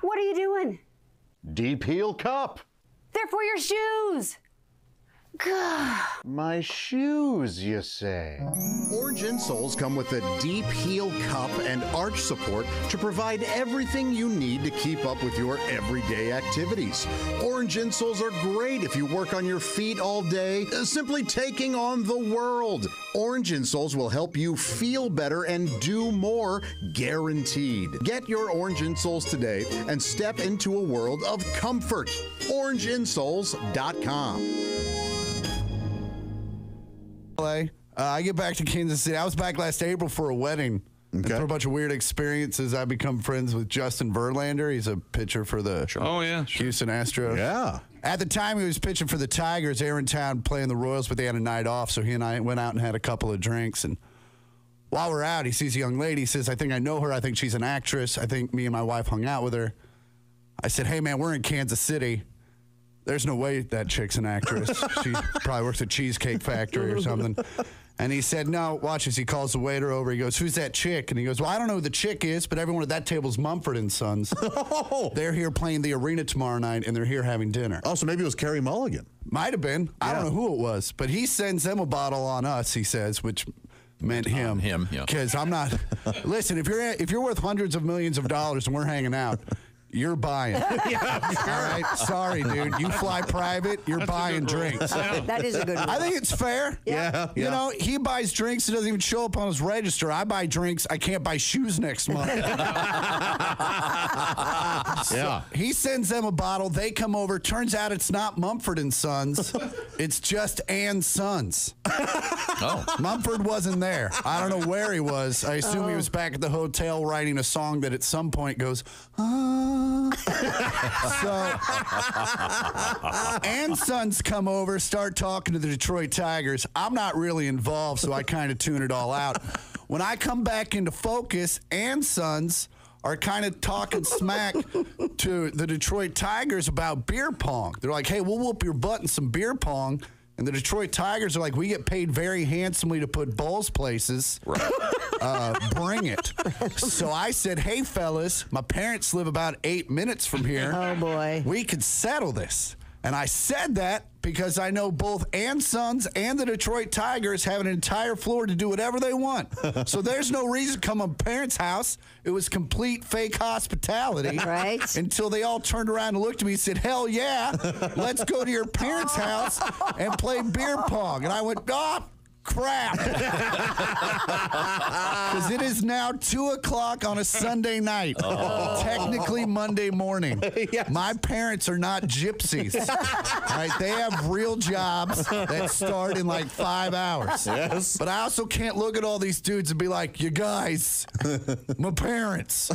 What are you doing? Deep heel cup. They're for your shoes. Gah. My shoes, you say? Orange insoles come with a deep heel cup and arch support to provide everything you need to keep up with your everyday activities. Orange insoles are great if you work on your feet all day, simply taking on the world. Orange insoles will help you feel better and do more, guaranteed. Get your orange insoles today and step into a world of comfort. OrangeInsoles.com. I get back to Kansas City. I was back last April for a wedding. And for a bunch of weird experiences, I become friends with Justin Verlander. He's a pitcher for the Houston Astros. Yeah. At the time, he was pitching for the Tigers. They were in town playing the Royals, but they had a night off, so he and I went out and had a couple of drinks. And while we're out, he sees a young lady. He says, I think I know her. I think she's an actress. I think me and my wife hung out with her. I said, hey, man, we're in Kansas City. There's no way that chick's an actress. She probably works at Cheesecake Factory or something. And he said, no, watch as he calls the waiter over. He goes, who's that chick? And he goes, well, I don't know who the chick is, but everyone at that table's Mumford & Sons. They're here playing the arena tomorrow night, and they're here having dinner. Oh, so maybe it was Carey Mulligan. Might have been. I don't know who it was. But he sends them a bottle on us, he says, which meant him. Yeah. Because I'm not. Listen, if you're worth hundreds of millions of dollars and we're hanging out, you're buying. All right? Sorry, dude. You fly private, you're buying drinks. That is a good one. I think it's fair. Yeah. You know, he buys drinks. It doesn't even show up on his register. I buy drinks. I can't buy shoes next month. So he sends them a bottle. They come over. Turns out it's not Mumford & Sons. It's just Ann Sons. Oh. Mumford wasn't there. I don't know where he was. I assume he was back at the hotel writing a song that at some point goes, So Ann Sons come over, start talking to the Detroit Tigers. I'm not really involved, so I kind of tune it all out. When I come back into focus, Ann Sons are kind of talking smack to the Detroit Tigers about beer pong. They're like, hey, we'll whoop your butt in some beer pong. And the Detroit Tigers are like, we get paid very handsomely to put balls places. Right. Bring it. So I said, hey, fellas, my parents live about 8 minutes from here. Oh, boy. We could settle this. And I said that because I know both Ann Sons and the Detroit Tigers have an entire floor to do whatever they want. So there's no reason to come to parents' house. It was complete fake hospitality. Right. Until they all turned around and looked at me and said, hell yeah, let's go to your parents' house and play beer pong. And I went, crap. Because it is now 2 o'clock on a Sunday night. Technically Monday morning. My parents are not gypsies. All right, they have real jobs that start in like 5 hours. Yes. But I also can't look at all these dudes and be like, you guys, my parents.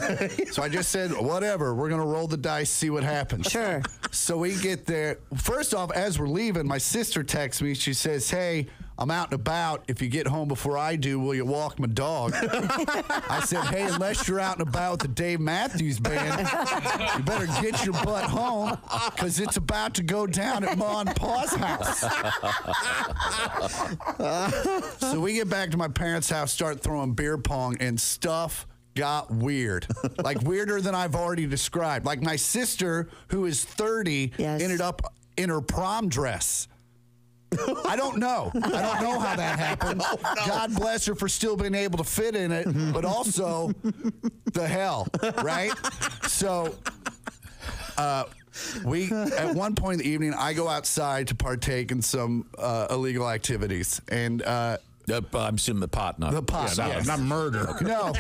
So I just said, whatever, we're going to roll the dice, see what happens. Sure. So we get there. First off, as we're leaving, my sister texts me. She says, hey, I'm out and about. If you get home before I do, will you walk my dog? I said, hey, unless you're out and about with the Dave Matthews Band, you better get your butt home because it's about to go down at Ma and Pa's house. So we get back to my parents' house, start throwing beer pong, and stuff got weird. Like weirder than I've already described. Like my sister, who is 30, ended up in her prom dress. I don't know. I don't know how that happened. God bless her for still being able to fit in it, but also the hell, right? So we, at one point in the evening, I go outside to partake in some illegal activities. And I'm assuming the pot, not the pot, not murder. No.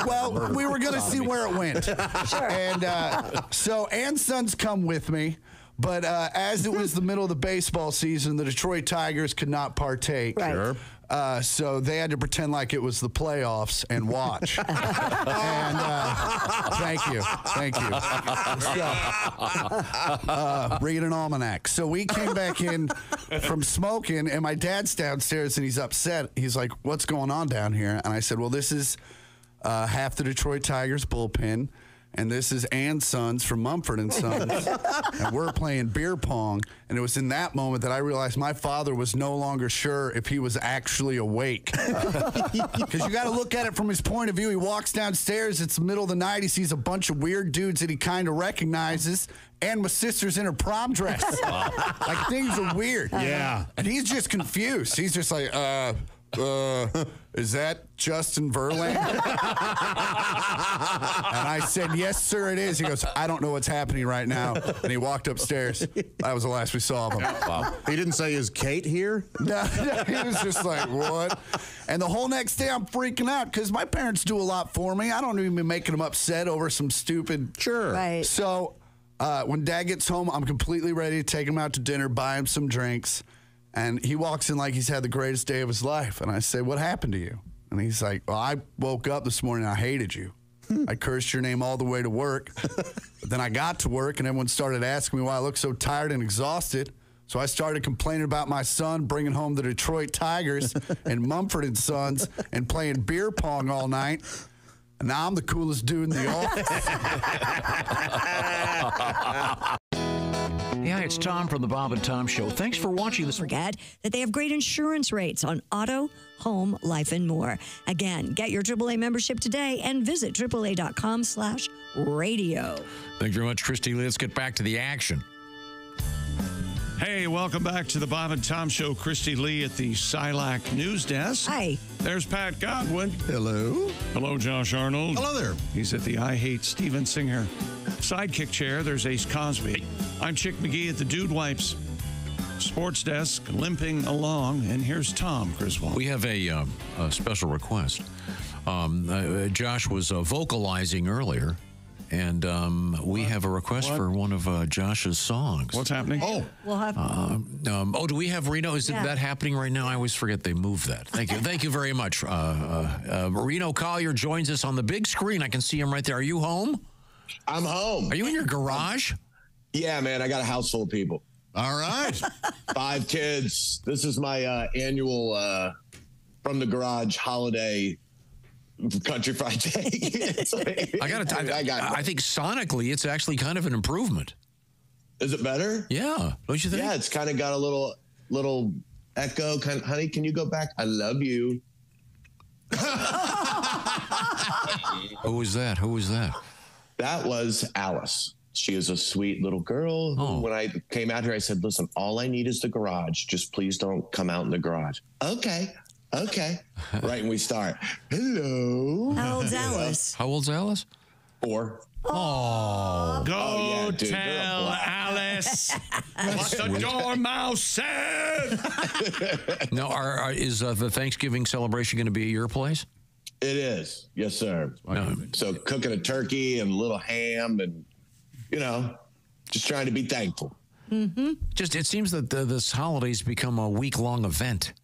Well, we were going to see where it went. Sure. And so Ann's sons come with me. But as it was the middle of the baseball season, the Detroit Tigers could not partake. Right. Sure. So they had to pretend like it was the playoffs and watch. And thank you. So, read an almanac. So we came back in from smoking, and my dad's downstairs, and he's upset. He's like, what's going on down here? And I said, well, this is half the Detroit Tigers bullpen. And this is Ann's sons from Mumford & Sons. And we're playing beer pong. And it was in that moment that I realized my father was no longer sure if he was actually awake. Because you got to look at it from his point of view. He walks downstairs. It's the middle of the night. He sees a bunch of weird dudes that he kind of recognizes. And my sister's in her prom dress. Like, things are weird. Yeah. And he's just confused. He's just like, is that Justin Verlander? And I said, yes, sir, it is. He goes, I don't know what's happening right now. And he walked upstairs. That was the last we saw of him. Wow. He didn't say, is Kate here? No, he was just like, what? And the whole next day I'm freaking out because my parents do a lot for me. I don't even be making them upset over some stupid. Sure. Right. So when Dad gets home, I'm completely ready to take him out to dinner, buy him some drinks. And he walks in like he's had the greatest day of his life. And I say, what happened to you? And he's like, well, I woke up this morning and I hated you. I cursed your name all the way to work. But then I got to work and everyone started asking me why I looked so tired and exhausted. So I started complaining about my son bringing home the Detroit Tigers and Mumford & Sons and playing beer pong all night. And now I'm the coolest dude in the office. Yeah, it's Tom from the Bob and Tom Show. Thanks for watching this. Forget that they have great insurance rates on auto, home, life, and more. Again, get your AAA membership today and visit AAA.com/radio. Thank you very much, Christy. Let's get back to the action. Hey, welcome back to the Bob and Tom Show. Christy Lee at the Silac News Desk. Hi. There's Pat Godwin. Hello. Hello, Josh Arnold. Hello there. He's at the I Hate Steven Singer sidekick chair. There's Ace Cosby. I'm Chick McGee at the Dude Wipes Sports Desk, limping along. And here's Tom Griswold. We have a special request. Josh was vocalizing earlier. And we have a request for one of Josh's songs. What's happening? Oh. We'll have. Do we have Reno? Is that happening right now? I always forget they moved that. Thank you. Thank you very much. Reno Collier joins us on the big screen. I can see him right there. Are you home? I'm home. Are you in your garage? Yeah, man. I got a house full of people. All right. 5 kids. This is my annual From the Garage holiday Country Fried Day. I think sonically it's actually kind of an improvement. Is it better? Yeah, don't you think? Yeah, it's kind of got a little echo. Honey, can you go back? I love you. Who was that? That was Alice. She is a sweet little girl. Who, when I came out here, I said, listen, all I need is the garage. Just please don't come out in the garage. Okay. Right when we start. Hello. How old's Alice? How old's Alice? 4. Go dude, tell Alice what the dormouse said. Now, is the Thanksgiving celebration going to be at your place? It is. Yes, sir. So cooking a turkey and a little ham and, just trying to be thankful. Mm-hmm. Just, it seems that this holiday's become a week-long event.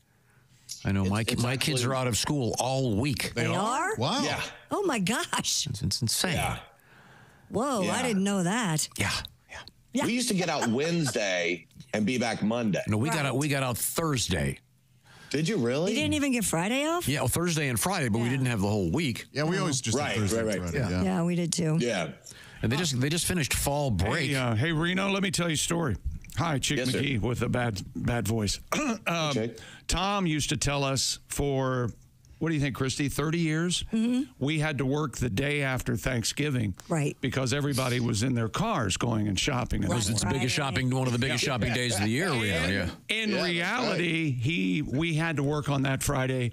I know my kids are out of school all week. They are? Wow. Yeah. Oh, my gosh. It's insane. Yeah. Whoa, Yeah. I didn't know that. Yeah. We used to get out Wednesday and be back Monday. No, we got out Thursday. Did you really? You didn't even get Friday off? Yeah, Thursday and Friday, but we didn't have the whole week. Yeah, we always just Right, have Thursday right, and right. Friday. Yeah, we did too. Yeah. And they just finished fall break. Hey, Reno, let me tell you a story. Hi, Chick Yes, McGee with a bad voice. Tom used to tell us for, what do you think, Christy, 30 years? Mm-hmm. We had to work the day after Thanksgiving. Right. Because everybody was in their cars going and shopping. It's the biggest shopping, one of the biggest shopping days of the year. In reality, we had to work on that Friday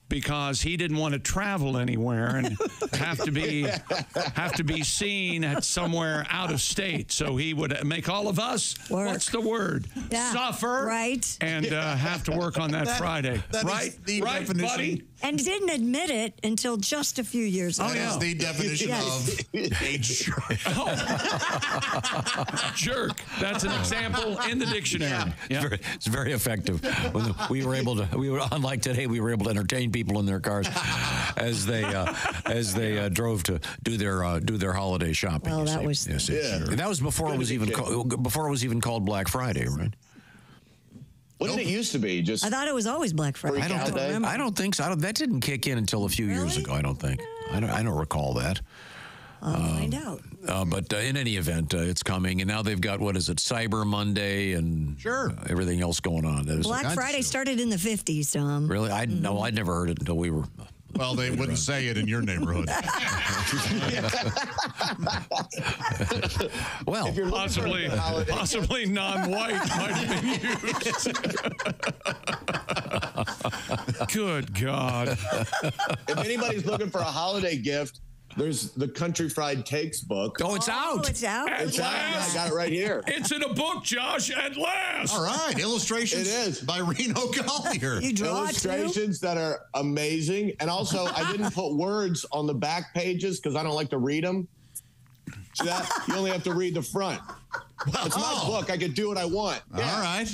because he didn't want to travel anywhere and have to be seen at somewhere out of state. So he would make all of us, what's the word? Yeah, suffer. right. And have to work on that Friday. That right? is the right, definition. buddy? And didn't admit it until just a few years ago. That is the definition of a jerk. Jerk. That's an example in the dictionary. Yeah. It's very effective. We were unlike today, we were able to entertain people in their cars as they drove to do their holiday shopping. Well, that was that was before it was even called Black Friday, right? What did it used to be? Just I thought it was always Black Friday. I don't think so. That didn't kick in until a few years ago. I don't think. I don't recall that. I'll find out. But in any event, it's coming, and now they've got Cyber Monday and everything else going on. Black Friday started in the 50s, Tom. Really? No, I'd never heard it until we were. Well, they wouldn't say it in your neighborhood. Well, possibly non-white might have been used. Good God. If anybody's looking for a holiday gift, there's the Country Fried Takes book. Oh, it's out. It's out. It's out. I got it right here. It's in a book, Josh, at last. All right. Illustrations It is. by Reno Collier. You draw Illustrations that are amazing. And also, I didn't put words on the back pages because I don't like to read them. See that? You only have to read the front. It's my book. I can do what I want. All right.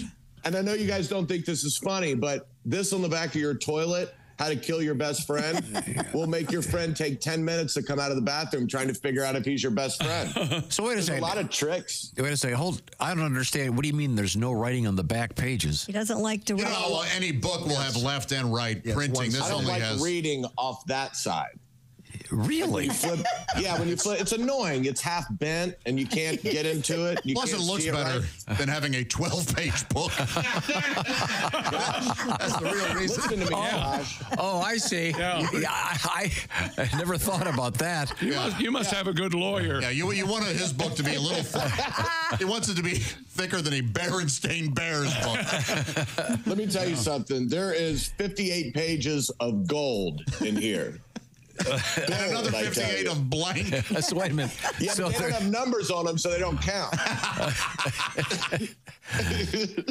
And I know you guys don't think this is funny, but this on the back of your toilet, how to kill your best friend, will make your friend take 10 minutes to come out of the bathroom trying to figure out if he's your best friend. So wait a second. A lot of tricks. Wait a second. I don't understand. What do you mean there's no writing on the back pages? He doesn't like to read. Well, any book will have left and right printing. This I don't only like has reading off that side. Really? When you flip, it's annoying. It's half bent, and you can't get into it. You Plus, it can't looks see better right. than having a 12-page book. That's the real reason. Listen to me, Josh. Oh, I see. Yeah. I never thought about that. You must have a good lawyer. Yeah, you want his book to be a little thick. He wants it to be thicker than a Berenstain Bears book. Let me tell you something. There is 58 pages of gold in here. And another 58 of blank. So wait a minute. Yeah, So but they don't have numbers on them, so they don't count.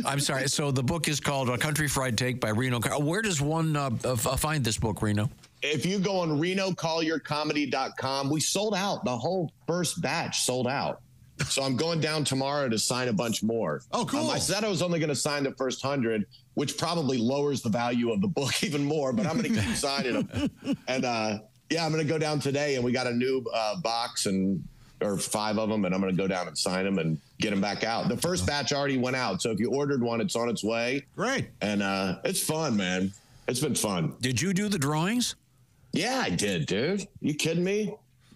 I'm sorry. So the book is called A Country Fried Take by Reno. Where does one find this book, Reno? If you go on RenoCollierComedy.com, we sold out. The whole first batch sold out. So I'm going down tomorrow to sign a bunch more. Oh, cool. I said I was only going to sign the first 100, which probably lowers the value of the book even more, but I'm going to keep signing them. And I'm going to go down today, and we got a new box or 5 of them, and I'm going to go down and sign them and get them back out. The first batch already went out, so if you ordered one, it's on its way. Great. And it's fun, man. It's been fun. Did you do the drawings? Yeah, I did, dude. You kidding me?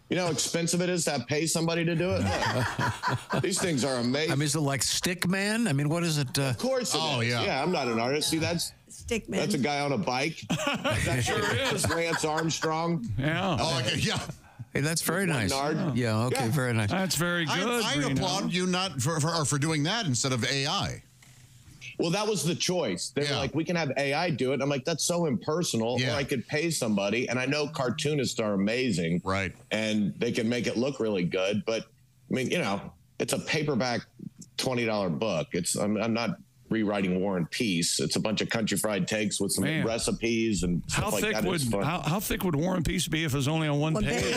You know how expensive it is to pay somebody to do it? Look, these things are amazing. I mean, is it like Stickman? I mean, what is it? Of course it is. Yeah. Yeah, I'm not an artist. See, that's Stickman. That's a guy on a bike. That sure is. Lance Armstrong. Yeah. Oh, okay, yeah. Hey, that's very nice. Nard. Yeah, okay, very nice. That's very good. I applaud you not for doing that instead of AI. Well, that was the choice. They were like, we can have AI do it. I'm like, that's so impersonal. Or I could pay somebody. And I know cartoonists are amazing. Right. And they can make it look really good. But I mean, you know, it's a paperback $20 book. I'm not rewriting War and Peace. It's a bunch of country fried takes with some recipes and stuff like that. How thick would War and Peace be if it was only on one page?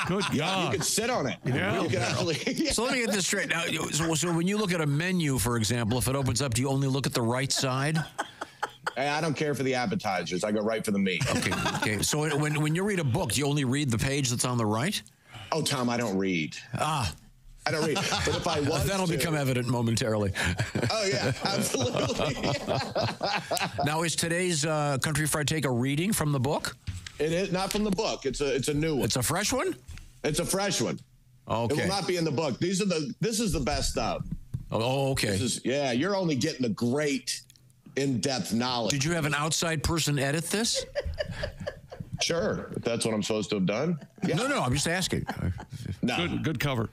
Good God. You could sit on it. Yeah. You could actually, So let me get this straight. Now, so when you look at a menu, for example, if it opens up, do you only look at the right side? Hey, I don't care for the appetizers. I go right for the meat. Okay. So when you read a book, do you only read the page that's on the right? Oh, Tom, I don't read. I don't read. But if I was that'll become evident momentarily. Oh, yeah, absolutely. Now, is today's Country Fried Take a reading from the book? It is not from the book. It's a new one. It's a fresh one? It's a fresh one. Okay. It will not be in the book. This is the best stuff. Oh, okay. You're only getting the great in-depth knowledge. Did you have an outside person edit this? Sure, if that's what I'm supposed to have done. Yeah. No, I'm just asking. No. Good cover.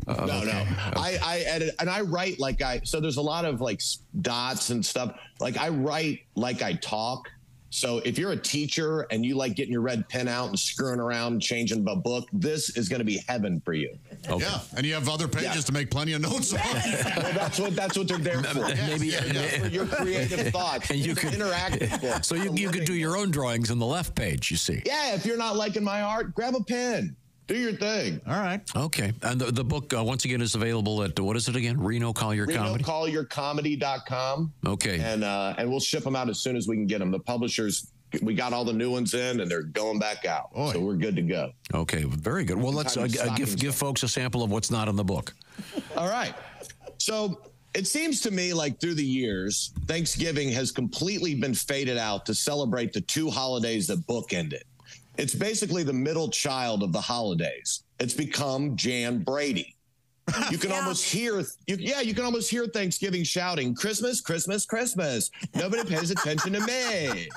No. I edit and I write so there's a lot of like dots and stuff. Like I write like I talk. So if you're a teacher and you like getting your red pen out and screwing around, changing a book, this is going to be heaven for you. Okay. Yeah, and you have other pages to make plenty of notes on. Well, that's what they're there for. Maybe for your creative thoughts. And you could interactive book. So you could do your own drawings on the left page. You see. Yeah, if you're not liking my art, grab a pen. Do your thing. All right. Okay. And the book, once again, is available at, what is it again? Reno Collier Comedy? RenoCollierComedy.com. Okay. And we'll ship them out as soon as we can get them. The publishers, we got all the new ones in, and they're going back out. So we're good to go. Okay. Very good. Well, let's give folks a sample of what's not in the book. All right. So it seems to me like through the years, Thanksgiving has completely been faded out to celebrate the two holidays that bookend it. It's basically the middle child of the holidays. It's become Jan Brady. You can almost hear, you can almost hear Thanksgiving shouting, Christmas, Christmas, Christmas. Nobody pays attention to me.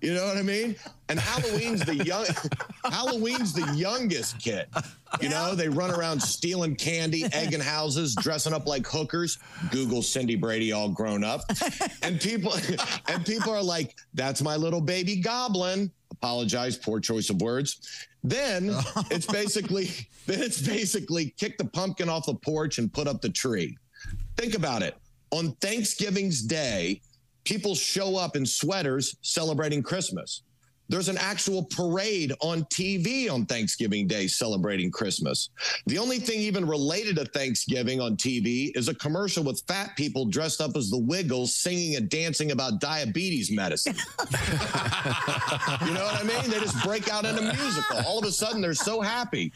You know what I mean? And Halloween's the youngest kid. You know, they run around stealing candy, egging houses, dressing up like hookers. Google Cindy Brady all grown up. And people are like, that's my little baby goblin. Apologize, poor choice of words. Then it's basically kick the pumpkin off the porch and put up the tree. Think about it. On Thanksgiving's Day, people show up in sweaters celebrating Christmas. There's an actual parade on TV on Thanksgiving Day celebrating Christmas. The only thing even related to Thanksgiving on TV is a commercial with fat people dressed up as the Wiggles singing and dancing about diabetes medicine. You know what I mean? They just break out in a musical. All of a sudden, they're so happy.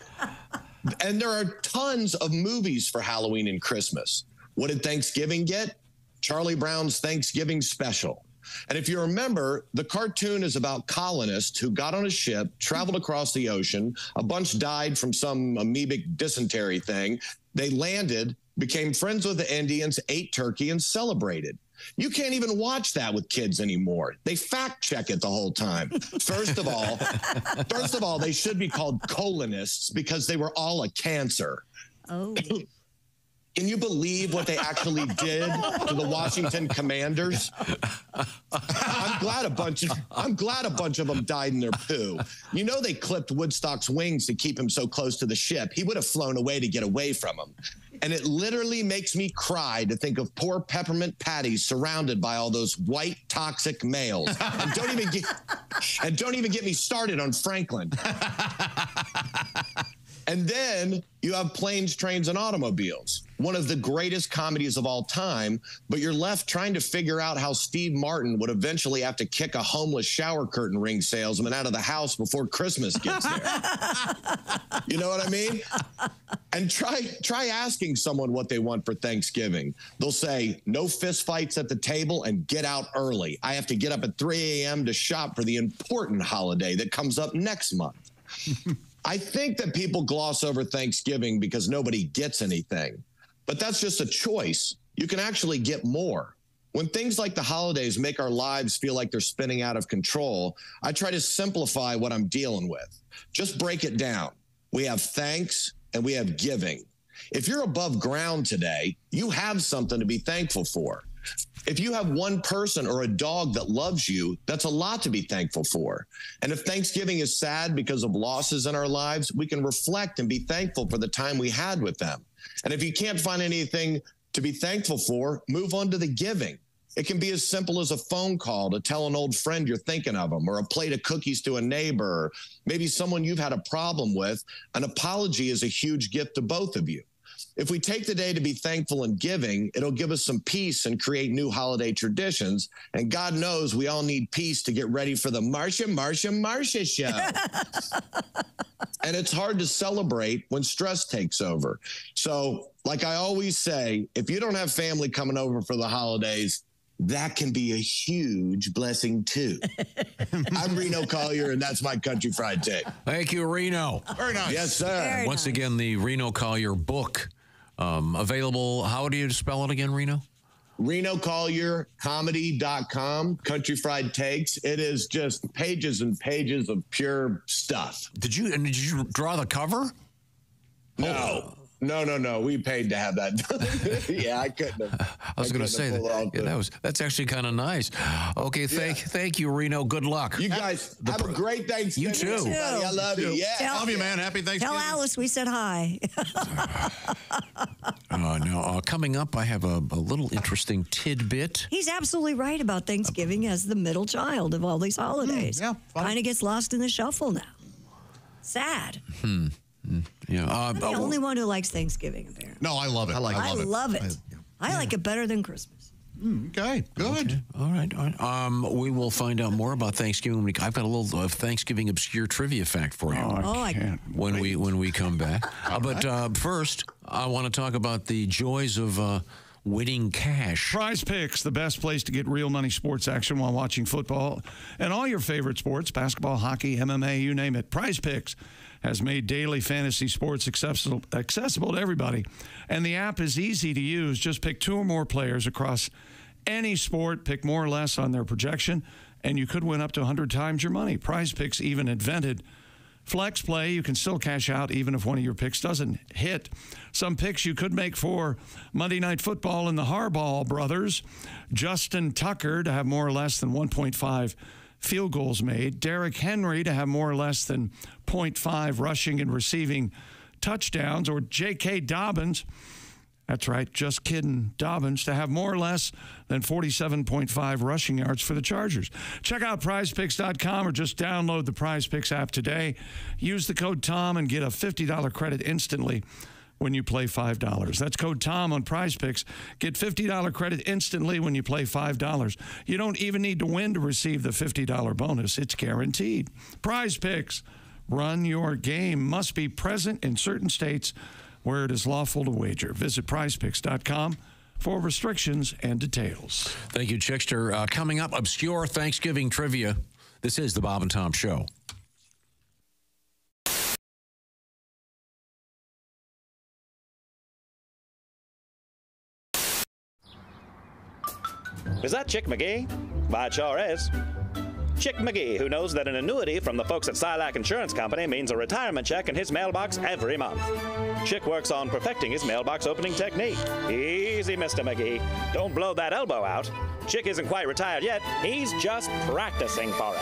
And there are tons of movies for Halloween and Christmas. What did Thanksgiving get? Charlie Brown's Thanksgiving Special. And if you remember, the cartoon is about colonists who got on a ship, traveled across the ocean. A bunch died from some amoebic dysentery thing. They landed, became friends with the Indians, ate turkey, and celebrated. You can't even watch that with kids anymore. They fact check it the whole time. First of all, they should be called colonists because they were all a cancer. Oh. Can you believe what they actually did to the Washington Commanders? I'm glad a bunch of them died in their poo. You know, they clipped Woodstock's wings to keep him so close to the ship. He would have flown away to get away from them. And it literally makes me cry to think of poor Peppermint Patty surrounded by all those white toxic males. And don't even get me started on Franklin. And then you have Planes, Trains, and Automobiles, one of the greatest comedies of all time, but you're left trying to figure out how Steve Martin would eventually have to kick a homeless shower curtain ring salesman out of the house before Christmas gets there. You know what I mean? And try asking someone what they want for Thanksgiving. They'll say, no fist fights at the table and get out early. I have to get up at 3 a.m. to shop for the important holiday that comes up next month. I think that people gloss over Thanksgiving because nobody gets anything, but that's just a choice. You can actually get more. When things like the holidays make our lives feel like they're spinning out of control, I try to simplify what I'm dealing with. Just break it down. We have thanks and we have giving. If you're above ground today, you have something to be thankful for. If you have one person or a dog that loves you, that's a lot to be thankful for. And if Thanksgiving is sad because of losses in our lives, we can reflect and be thankful for the time we had with them. And if you can't find anything to be thankful for, move on to the giving. It can be as simple as a phone call to tell an old friend you're thinking of them, or a plate of cookies to a neighbor, or maybe someone you've had a problem with. An apology is a huge gift to both of you. If we take the day to be thankful and giving, it'll give us some peace and create new holiday traditions. And God knows we all need peace to get ready for the Marsha show. And it's hard to celebrate when stress takes over. So, like I always say, if you don't have family coming over for the holidays, that can be a huge blessing, too. I'm Reno Collier, and that's my Country Fried Take. Thank you, Reno. Very nice. Yes, sir. Once again, the Reno Collier book available. How do you spell it again, Reno? RenoCollierComedy.com, Country Fried Takes. It is just pages and pages of pure stuff. Did you draw the cover? No. No. We paid to have that done. Yeah, I couldn't have. I was going to say that's actually kind of nice. Okay, thank you, Reno. Good luck. You guys have a great Thanksgiving. You too. Everybody. I love you. Yeah, love you, man. Happy Thanksgiving. Tell Alice we said hi. Now, coming up, I have a little interesting tidbit. He's absolutely right about Thanksgiving as the middle child of all these holidays. Yeah, kind of gets lost in the shuffle now. Sad. Yeah, I'm the only one who likes Thanksgiving, apparently. No, I love it. I love it. I like it better than Christmas. Okay, good. Okay. All right. We will find out more about Thanksgiving. I've got a little Thanksgiving obscure trivia fact for you. I can't. When we come back. But first, I want to talk about the joys of winning cash. Prize Picks, the best place to get real money sports action while watching football and all your favorite sports, basketball, hockey, MMA, you name it. Prize Picks has made daily fantasy sports accessible to everybody. And the app is easy to use. Just pick 2 or more players across any sport, pick more or less on their projection, and you could win up to 100 times your money. Prize Picks even invented Flex Play. You can still cash out even if one of your picks doesn't hit. Some picks you could make for Monday Night Football and the Harbaugh brothers. Justin Tucker to have more or less than 1.5 field goals made. Derrick Henry to have more or less than 0.5 rushing and receiving touchdowns. Or J.K. Dobbins, that's right, just kidding, Dobbins, to have more or less than 47.5 rushing yards for the Chargers. Check out prizepicks.com or just download the Prize Picks app today. Use the code TOM and get a $50 credit instantly when you play $5. That's code TOM on Prize Picks. Get $50 credit instantly when you play $5. You don't even need to win to receive the $50 bonus. It's guaranteed. Prize Picks. Run your game. Must be present in certain states where it is lawful to wager. Visit prizepicks.com for restrictions and details. Thank you, Chickster. Coming up, obscure Thanksgiving trivia. This is the Bob and Tom Show. Is that Chick McGee? Why, it sure is. Chick McGee, who knows that an annuity from the folks at Silac Insurance Company means a retirement check in his mailbox every month. Chick works on perfecting his mailbox opening technique. Easy, Mr. McGee. Don't blow that elbow out. Chick isn't quite retired yet. He's just practicing for it.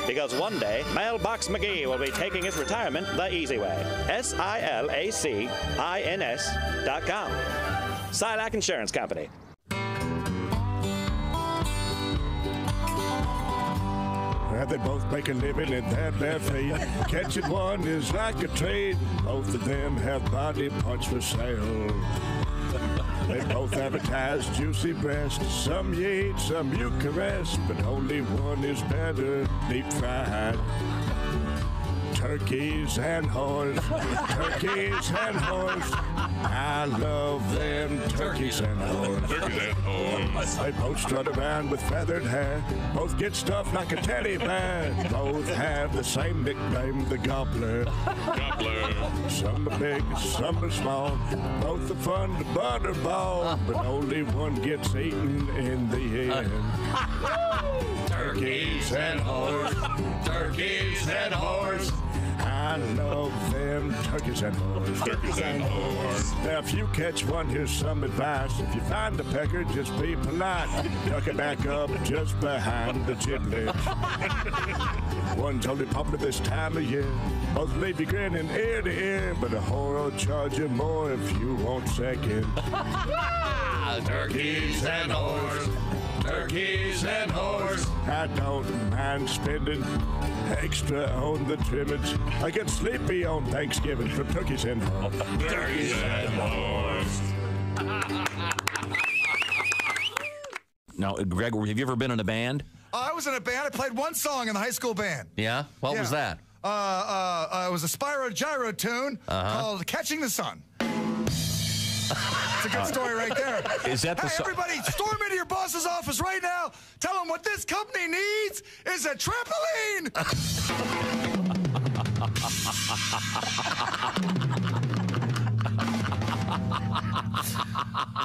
Because one day, Mailbox McGee will be taking his retirement the easy way. SILACINS.com. Silac Insurance Company. They both make a living in their bare feet. Catching one is like a trade. Both of them have body parts for sale. They both advertise juicy breast. Some you eat, some you caress, but only one is better deep fried. Turkeys and whores, turkeys and whores. I love them turkeys and whores. Turkeys and whores. They both strut around with feathered hair. Both get stuffed like a teddy bear. Both have the same nickname, the Gobbler. Gobbler. Some are big, some are small. Both are fun to butterball, but only one gets eaten in the end. Turkeys and whores, turkeys and whores. I I love them turkeys and whores. Turkeys and whores. Now, if you catch one, here's some advice. If you find a pecker, just be polite. Tuck it back up just behind the chimney. One's only popular this time of year. Both leave you grinning ear to ear, but a whore will charge you more if you want second. Turkeys and whores. Turkeys and whores. I don't mind spending extra on the trimmings. I get sleepy on Thanksgiving for turkeys and whores. Turkeys and whores. Now, Greg, have you ever been in a band? I was in a band. I played one song in the high school band. Yeah? What was that? It was a Spyro Gyro tune called Catching the Sun. It's a good story right there. Is that the Hey, everybody, storm into your boss's office right now. Tell him what this company needs is a trampoline.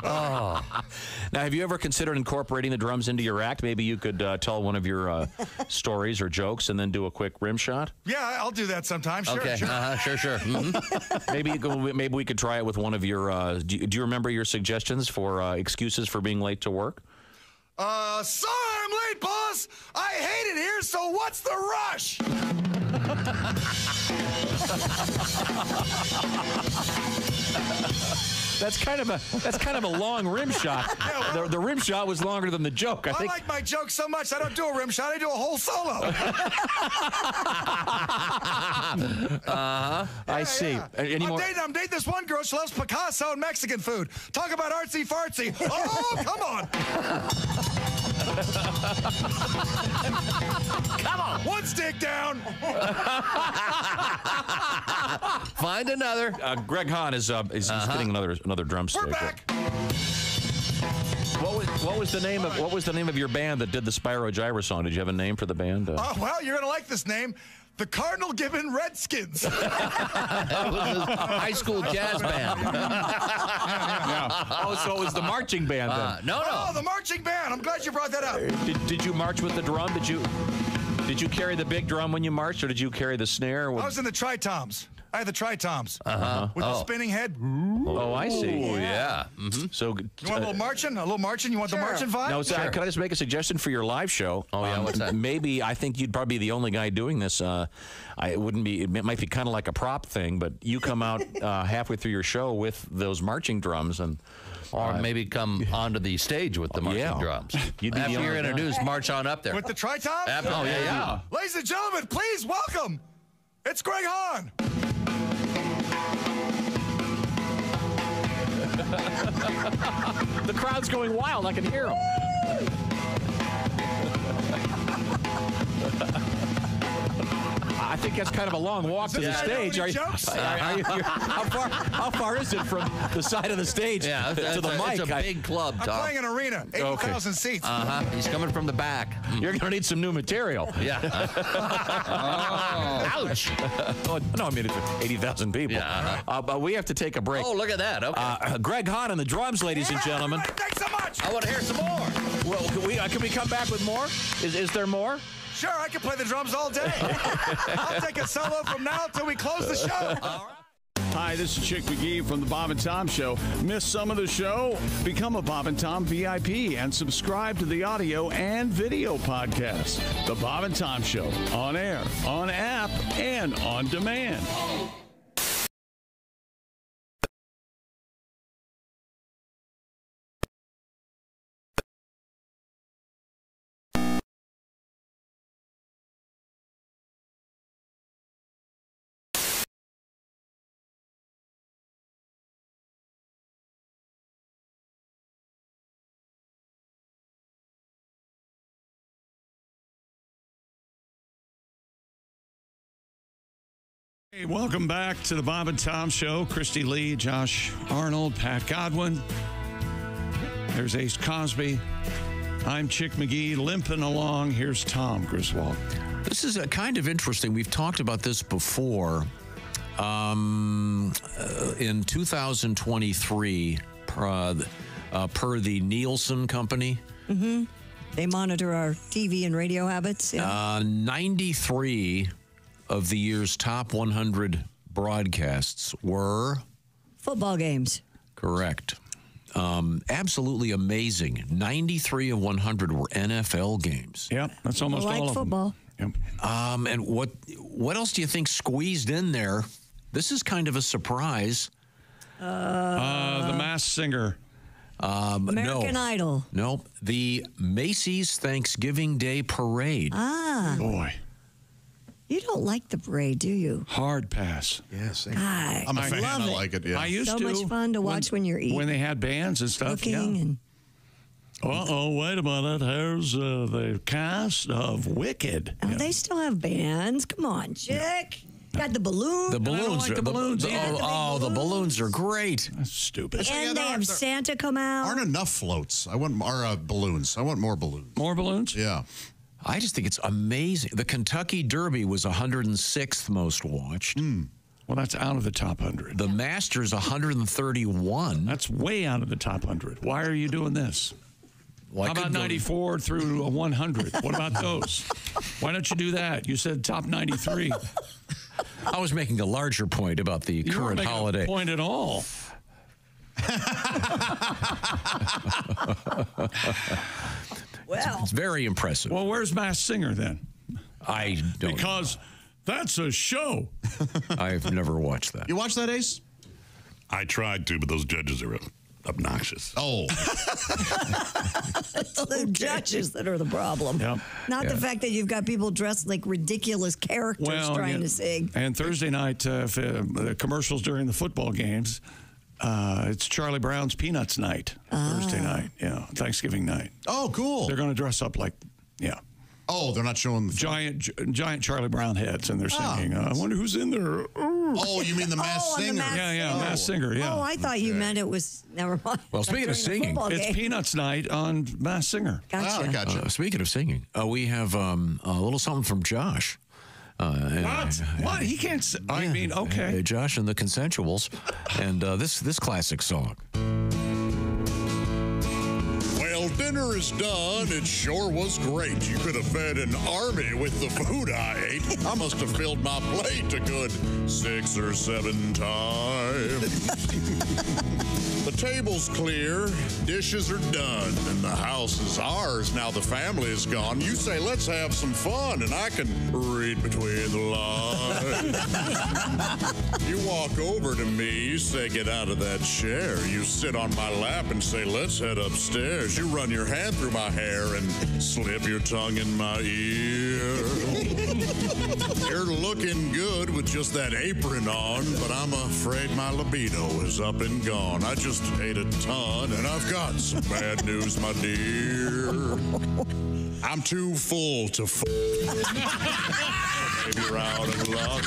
Oh. Now, have you ever considered incorporating the drums into your act? Maybe you could tell one of your stories or jokes and then do a quick rim shot? Yeah, I'll do that sometime. Sure, Okay, sure. sure. Mm-hmm. Maybe we could try it with one of your, do you remember your suggestions for excuses for being late to work? Sorry I'm late, boss. I hate it here, so what's the rush? That's kind of a long rim shot. Yeah, well, the rim shot was longer than the joke. I like my jokes so much, I don't do a rim shot, I do a whole solo. I see. Yeah. Any more? I'm dating this one girl. She loves Picasso and Mexican food. Talk about artsy fartsy. Oh, come on. Come on. One stick down. Find another. Greg Hahn is getting another drumstick. We're back. What was the name of your band that did the Spyro Gyra song? Did you have a name for the band? Well, you're gonna like this name. The Cardinal Gibbon Redskins. It was a high school jazz band. Oh, so it was the marching band then? No. Oh, the marching band. I'm glad you brought that up. Did you march with the drum? Did you carry the big drum when you marched, or did you carry the snare? I was in the tri-toms. I had the tri-toms with the spinning head. Oh, I see. Ooh, yeah. Mm-hmm. So you want a little marching? You want the marching vibe? No, Sure. can I just make a suggestion for your live show? Oh, yeah, what's that? Maybe I think you'd probably be the only guy doing this. It might be kind of like a prop thing, but you come out halfway through your show with those marching drums and. Or maybe come onto the stage with the marching drums. After you're introduced, march on up there. With the tri-toms? Oh, yeah. Ladies and gentlemen, please welcome. It's Greg Hahn. The crowd's going wild. I can hear them. I think that's kind of a long walk to the stage. How far is it from the side of the stage to the mic? It's a big club, Tom. I'm playing an arena, 80,000 seats. He's coming from the back. You're going to need some new material. Yeah. Ouch. Oh, no, I mean, it's 80,000 people. Yeah. But we have to take a break. Oh, look at that. Okay. Greg Hahn on the drums, ladies and gentlemen. Thanks so much. I want to hear some more. Well, can we come back with more? Is there more? Sure, I can play the drums all day. I'll take a solo from now till we close the show. Hi, this is Chick McGee from the Bob and Tom Show. Miss some of the show? Become a Bob and Tom VIP and subscribe to the audio and video podcast. The Bob and Tom Show, on air, on app, and on demand. Hey, welcome back to the Bob and Tom Show. Christy Lee, Josh Arnold, Pat Godwin. There's Ace Cosby. I'm Chick McGee, limping along. Here's Tom Griswold. This is kind of interesting. We've talked about this before. In 2023, per the Nielsen Company. Mm-hmm. They monitor our TV and radio habits. Yeah. 93 of the year's top 100 broadcasts were? Football games. Correct. Absolutely amazing. 93 of 100 were NFL games. Yep, that's almost all of football. them. Yep. And what else do you think squeezed in there? This is kind of a surprise. The Masked Singer. American Idol. No, the Macy's Thanksgiving Day Parade. Ah. Boy. You don't like the parade, do you? Hard pass. Yes. I'm a fan. love I like it. Yeah. I used so to. much fun to watch when you're eating. When they had bands and stuff. Cooking and wait a minute. Here's the cast of Wicked. oh, they still have bands. Come on, chick. Got the balloons. The balloons. I don't like the balloons either. The balloons are great. That's stupid. And they have Santa come out. Aren't enough floats. I want balloons. I want more balloons. More balloons? Yeah. I just think it's amazing. The Kentucky Derby was 106th most watched. Well, that's out of the top 100. The Masters 131. That's way out of the top 100. Why are you doing this? How about 94 through 100? What about those? Why don't you do that? You said top 93. I was making a larger point about the current holiday. You weren't making a point at all. Well, it's very impressive. Well, where's Masked Singer then? I don't Because that's a show. I've never watched that. You watch that, Ace? I tried to, but those judges are obnoxious. Oh. It's the judges that are the problem. Yep. Not the fact that you've got people dressed like ridiculous characters trying to sing. And Thursday night, the commercials during the football games, it's Charlie Brown's Peanuts night. Thursday night, Thanksgiving night. Oh, cool. They're going to dress up like, Oh, they're not showing the giant Charlie Brown heads, and they're singing. I wonder who's in there. Oh, you mean the Masked Singer? Masked Singer. Yeah. Oh, I thought you meant it was. Never mind. Well, speaking of singing, it's Peanuts night on Masked Singer. Gotcha. Gotcha. Speaking of singing, we have a little something from Josh. What? He can't sing. I mean, okay. Josh and the Consensuals, and this classic song. Well, dinner is done. It sure was great. You could have fed an army with the food I ate. I must have filled my plate a good 6 or 7 times. The table's clear, dishes are done, and the house is ours. Now the family is gone. You say, let's have some fun, and I can read between the lines. You walk over to me, you say, get out of that chair. You sit on my lap and say, let's head upstairs. You run your hand through my hair and slip your tongue in my ear. You're looking good with just that apron on, but I'm afraid my libido is up and gone. I just ate a ton, and I've got some bad news, my dear. I'm too full to maybe you're out of luck.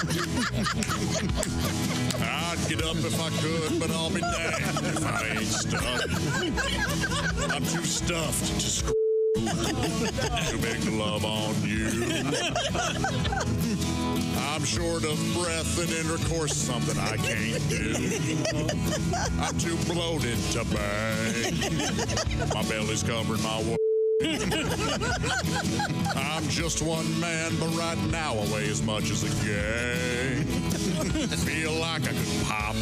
I'd get up if I could, but I'll be damned if I ain't stuck. I'm too stuffed to screw. To make love on you. I'm short of breath and intercourse, something I can't do. I'm too bloated to bang. My belly's covering my I'm just one man, but right now I weigh as much as a gang. Feel like I could pop.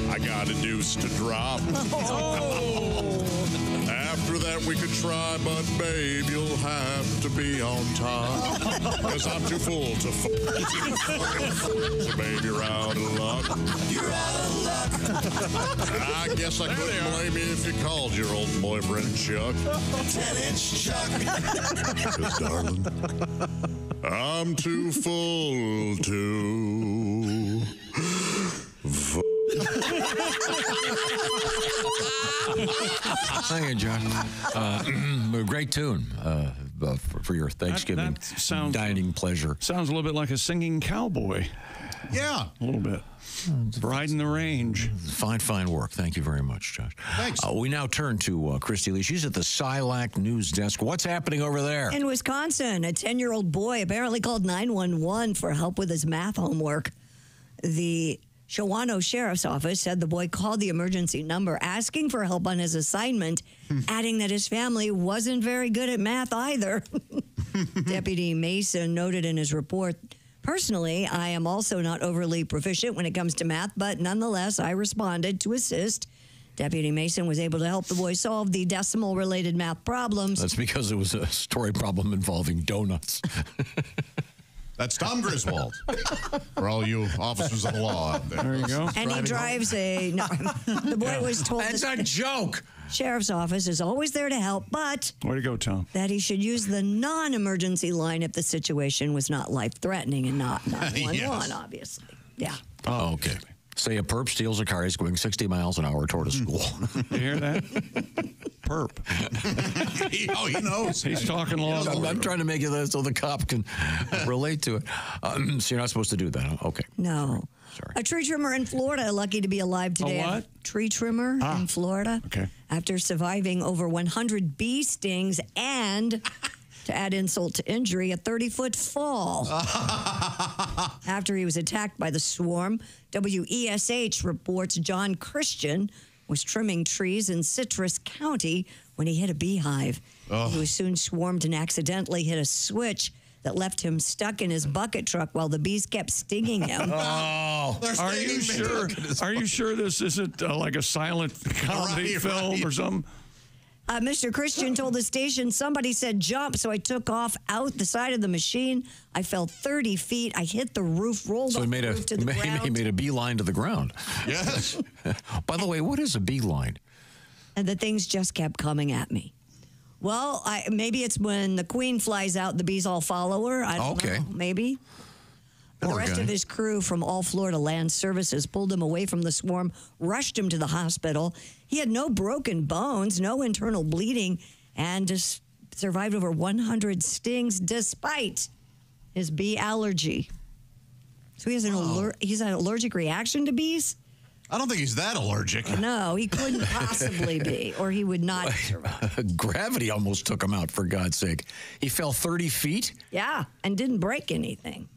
I got a deuce to drop. After that we could try, but babe, you'll have to be on top. Cause I'm too full to So babe, you're out of luck. You're out of luck. I guess I couldn't blame you if you called your old boyfriend Chuck. 10-inch Chuck. Cause darling, I'm too full to Thank you, John. Great tune for your Thanksgiving dining pleasure. Sounds a little bit like a singing cowboy. Yeah. A little bit. Riding the range. Fine work. Thank you very much, Josh. Thanks. We now turn to Christy Lee. She's at the SILAC news desk. What's happening over there? In Wisconsin, a 10-year-old boy apparently called 911 for help with his math homework. The Shawano Sheriff's Office said the boy called the emergency number asking for help on his assignment, adding that his family wasn't very good at math either. Deputy Mason noted in his report Personally, I am also not overly proficient when it comes to math, but nonetheless, I responded to assist. Deputy Mason was able to help the boy solve the decimal-related math problems. That's because it was a story problem involving donuts. That's Tom Griswold. For all you officers of the law out there. There you go. And he drives a... No, the boy was told... That's a joke. Sheriff's office is always there to help, but... Way to go, Tom. That he should use the non-emergency line if the situation was not life-threatening and not 911, Yes. obviously. Yeah. Oh, okay. Say a perp steals a car. He's going 60 miles an hour toward a school. You hear that? Perp. He knows. He's talking law. I'm trying to make it so the cop can relate to it. So you're not supposed to do that, huh? Okay. No. Sorry. A tree trimmer in Florida, lucky to be alive today. A what? Tree trimmer in Florida. Okay. After surviving over 100 bee stings and, to add insult to injury, a 30-foot fall. After he was attacked by the swarm, WESH reports John Christian was trimming trees in Citrus County when he hit a beehive. He was soon swarmed and accidentally hit a switch that left him stuck in his bucket truck while the bees kept stinging him. Are you sure? Are you sure this isn't like a silent comedy film or something? Mr. Christian told the station, somebody said jump, so I took off out the side of the machine. I fell 30 feet. I hit the roof, rolled off the roof to the ground. He made a beeline to the ground. Yes. By the way, what is a beeline? And the things just kept coming at me. Well, maybe it's when the queen flies out, the bees all follow her. I don't know. Maybe. The rest of his crew from All Florida Land Services pulled him away from the swarm, rushed him to the hospital. He had no broken bones, no internal bleeding, and just survived over 100 stings despite his bee allergy. So he has he's an allergic reaction to bees? I don't think he's that allergic. No, he couldn't possibly be, or he would not survive. Gravity almost took him out, for God's sake. He fell 30 feet? Yeah, and didn't break anything.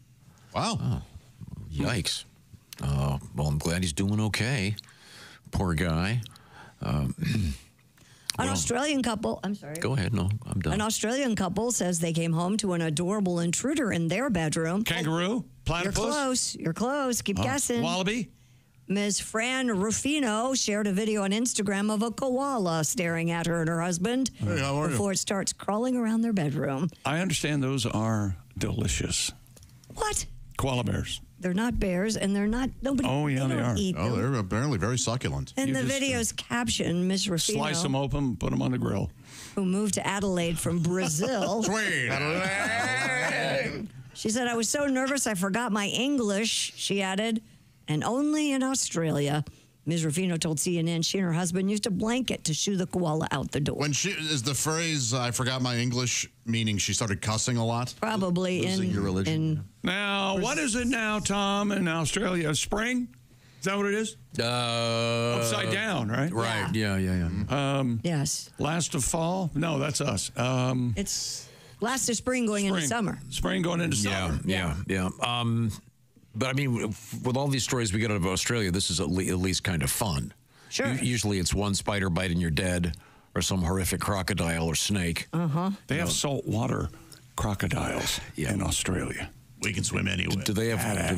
Wow. Oh, yikes. Well, I'm glad he's doing okay. Poor guy. An Australian couple, I'm sorry. Go ahead. No, I'm done. An Australian couple says they came home to an adorable intruder in their bedroom. Kangaroo? Platypus? You're close. You're close. Keep guessing. Wallaby? Ms. Fran Rufino shared a video on Instagram of a koala staring at her and her husband before it starts crawling around their bedroom. I understand those are delicious. What? Koala bears. They're not bears, and they're not. Nobody. Oh, yeah, they are. Eat them. They're apparently very succulent. In the video's caption, Ms. Rufino, Slice them open, put them on the grill. who moved to Adelaide from Brazil. She said, I was so nervous I forgot my English, she added, and only in Australia. Ms. Rufino told CNN she and her husband used a blanket to shoo the koala out the door. When is the phrase "I forgot my English" meaning she started cussing a lot? Probably Losing your religion. Now, what is it now, Tom, in Australia? Spring? Is that what it is? Upside down, right? Right. Yeah. Yes. Last of fall? No, that's us. It's last of spring going into summer. Spring going into summer. Yeah. But I mean, with all these stories we get out of Australia, this is at least kind of fun. Sure. Usually it's one spider bite and you're dead, or some horrific crocodile or snake. They have saltwater crocodiles in Australia. We can swim anywhere. Do they have? Are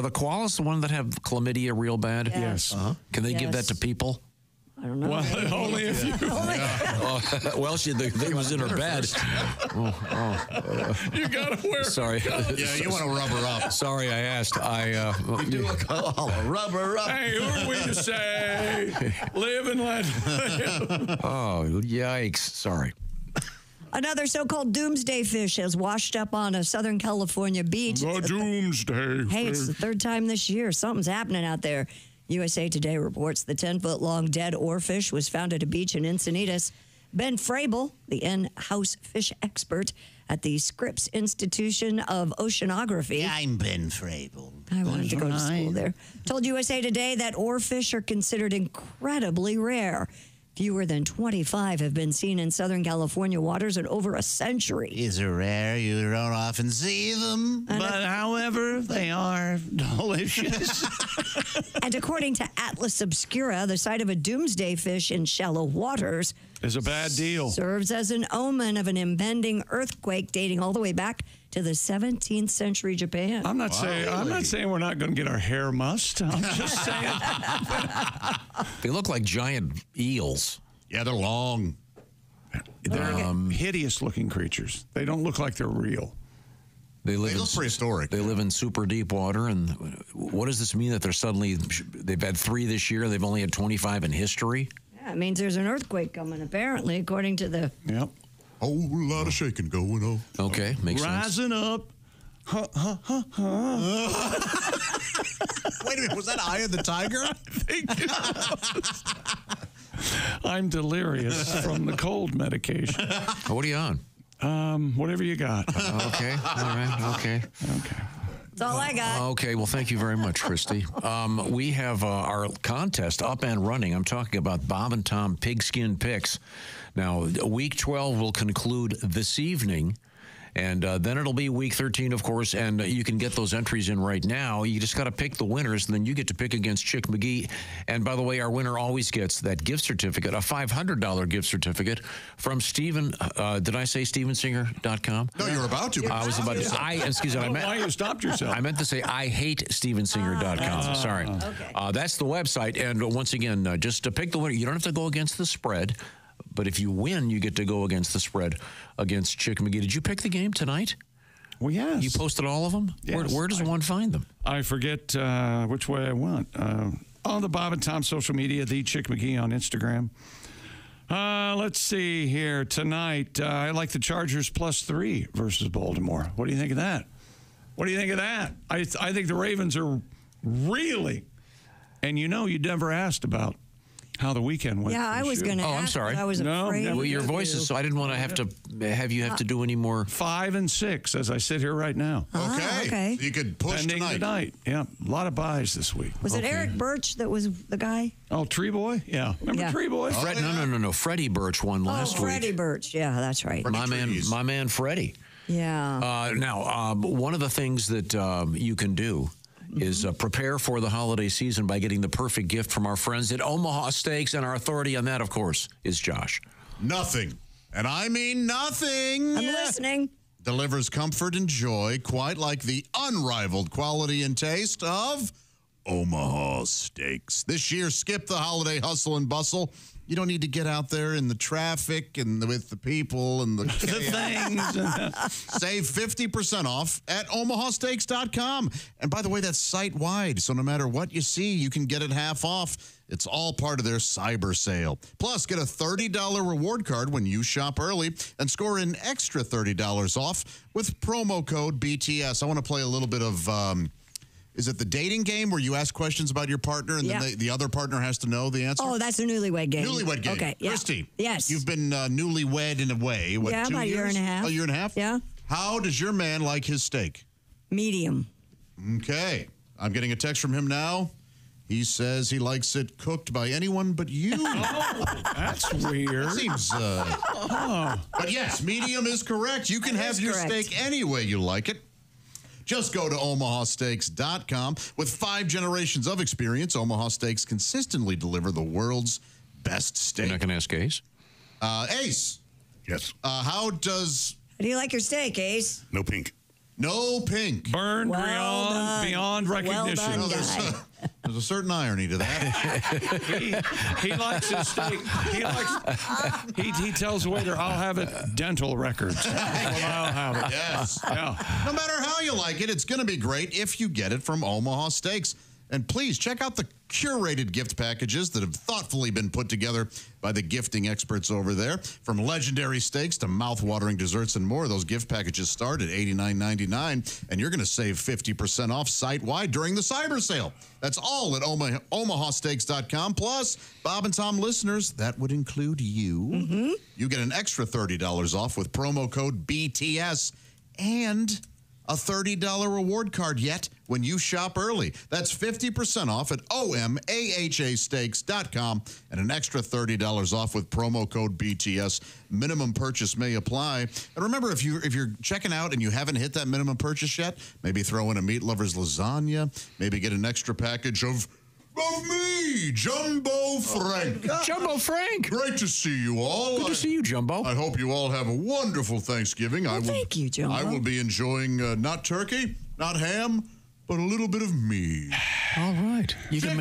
the koalas the one that have chlamydia real bad? Yes. Can they give that to people? I don't know. Well, only if you. Well, the thing was in her bed. You gotta wear. Sorry. Yeah, you want to rub her up. Sorry, I asked. You do a koala, rub her up. Hey, who are we to say? Live and let live. Oh, yikes! Sorry. Another so-called doomsday fish has washed up on a Southern California beach. The doomsday Hey, it's the third time this year. Something's happening out there. USA Today reports the 10-foot-long dead oarfish was found at a beach in Encinitas. Ben Frabel, the in-house fish expert at the Scripps Institution of Oceanography. I'm Ben Frabel. I wanted to go to school there. Told USA Today that oarfish are considered incredibly rare. Fewer than 25 have been seen in Southern California waters in over a century. Is it rare? You don't often see them. But however, they are delicious. And according to Atlas Obscura, the sight of a doomsday fish in shallow waters is a bad deal. Serves as an omen of an impending earthquake dating all the way back to the 17th century Japan. I'm not saying we're not going to get our hair mussed. I'm just saying. They look like giant eels. Yeah, they're long. They're hideous-looking creatures. They don't look like they're real. They look prehistoric. They live in super deep water. And what does this mean that they've had 3 this year? They've only had 25 in history? Yeah, it means there's an earthquake coming, apparently, according to the... Yep. Whole lot of shaking going on. Okay, makes sense. Rising up. Wait a minute, was that Eye of the Tiger? I think it was. I'm delirious from the cold medication. What are you on? Whatever you got. Okay, all right, okay. That's all I got. Okay, well, thank you very much, Christy. We have our contest up and running. I'm talking about Bob and Tom Pigskin Picks. Now, Week 12 will conclude this evening, and then it'll be Week 13, of course, and you can get those entries in right now. You just got to pick the winners, and then you get to pick against Chick McGee. And by the way, our winner always gets that gift certificate, a $500 gift certificate from Steven. Did I say StevenSinger.com? No, you were about to. I was about to. Excuse me. Why you stopped yourself? I meant to say I hate StevenSinger.com. Sorry. Okay. That's the website. And once again, just to pick the winner. You don't have to go against the spread. But if you win, you get to go against the spread against Chick McGee. Did you pick the game tonight? Well, yes. You posted all of them? Yes. Where does one find them? I forget which way I went. On the Bob and Tom social media, the Chick McGee on Instagram. Let's see here. Tonight, I like the Chargers +3 versus Baltimore. What do you think of that? What do you think of that? I think the Ravens are really, and you never asked about how the weekend went. Yeah, I was going to ask. I'm sorry. I was afraid. Well, your voice is so I didn't want to have you do any more. 5 and 6 as I sit here right now. Okay. You could push tonight. Yeah, a lot of buys this week. Was it Eric Birch that was the guy? Oh, Tree Boy? Yeah. Remember Tree Boy? No. Freddie Birch won last week. Freddie Birch. Yeah, that's right. My man Freddie. Yeah. Now, one of the things that you can do is prepare for the holiday season by getting the perfect gift from our friends at Omaha Steaks, and our authority on that, of course, is Josh. Nothing. And I mean nothing. I'm listening. Delivers comfort and joy, quite like the unrivaled quality and taste of Omaha Steaks. This year, skip the holiday hustle and bustle. You don't need to get out there in the traffic and with the people and the things. Save 50% off at omahasteaks.com. And by the way, that's site-wide, so no matter what you see, you can get it half off. It's all part of their cyber sale. Plus, get a $30 reward card when you shop early and score an extra $30 off with promo code BTS. I want to play a little bit of... is it the dating game where you ask questions about your partner and then the other partner has to know the answer? Oh, that's a newlywed game. Newlywed game. Okay, yeah. Christy. Yes. You've been newlywed in a way. What, 2 years? about a year and a half. A year and a half? Yeah. How does your man like his steak? Medium. Okay. I'm getting a text from him now. He says he likes it cooked by anyone but you. Oh, that's weird. Seems, But yes, medium is correct. You can have your steak any way you like it. Just go to omahasteaks.com. With 5 generations of experience, Omaha Steaks consistently deliver the world's best steak. You're not going to ask Ace? Ace. Yes. How does... How do you like your steak, Ace? No pink. No pink. Burned beyond recognition. Well done, there's a certain irony to that. he likes his steak. He tells the waiter, I'll have it dental records. I'll have it. Yes. Yeah. No matter how you like it, it's going to be great if you get it from Omaha Steaks. And please check out the curated gift packages that have thoughtfully been put together by the gifting experts over there. From legendary steaks to mouth-watering desserts and more, those gift packages start at $89.99, and you're going to save 50% off site-wide during the cyber sale. That's all at omahasteaks.com. Plus, Bob and Tom listeners, that would include you. You get an extra $30 off with promo code BTS and a $30 reward card yet when you shop early. That's 50% off at omahasteaks.com and an extra $30 off with promo code BTS. Minimum purchase may apply. And remember, if you're checking out and you haven't hit that minimum purchase yet, maybe throw in a Meat Lover's lasagna, maybe get an extra package of of me, Jumbo Frank. Jumbo Frank. Great to see you all. Good to see you, Jumbo. I hope you all have a wonderful Thanksgiving. Thank you, Jumbo. I will be enjoying not turkey, not ham, but a little bit of me. All right. You can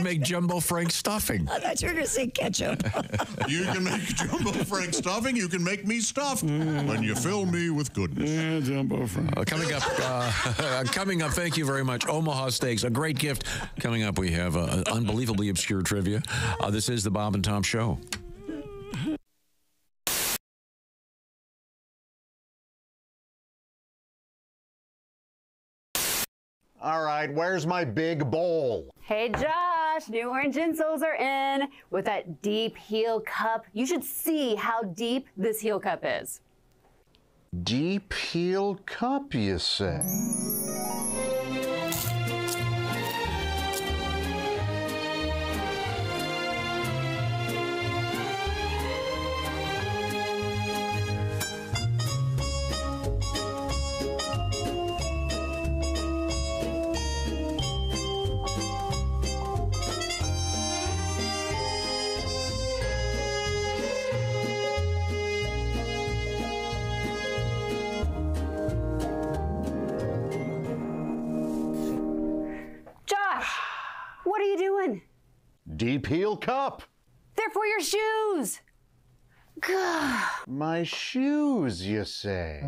make Jumbo Frank stuffing. I thought you were going to say ketchup. You can make Jumbo Frank stuffing. You can make me stuffed when you fill me with goodness. Yeah, Jumbo Frank. Coming up, thank you very much. Omaha Steaks, a great gift. Coming up, we have unbelievably obscure trivia. This is the Bob and Tom Show. All right, where's my big bowl? Hey Josh, new orange insoles are in with that deep heel cup. You should see how deep this heel cup is. Deep heel cup, you say? What are you doing? Deep heel cup. They're for your shoes. Gah. My shoes, you say?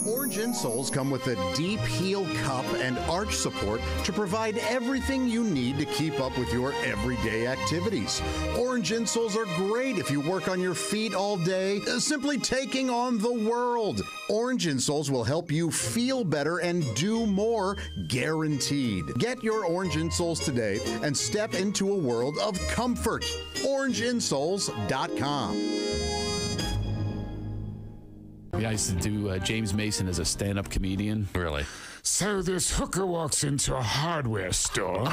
Orange insoles come with a deep heel cup and arch support to provide everything you need to keep up with your everyday activities. Orange insoles are great if you work on your feet all day, simply taking on the world. Orange insoles will help you feel better and do more, guaranteed. Get your orange insoles today and step into a world of comfort. OrangeInsoles.com. I used to do James Mason as a stand-up comedian. Really? So this hooker walks into a hardware store.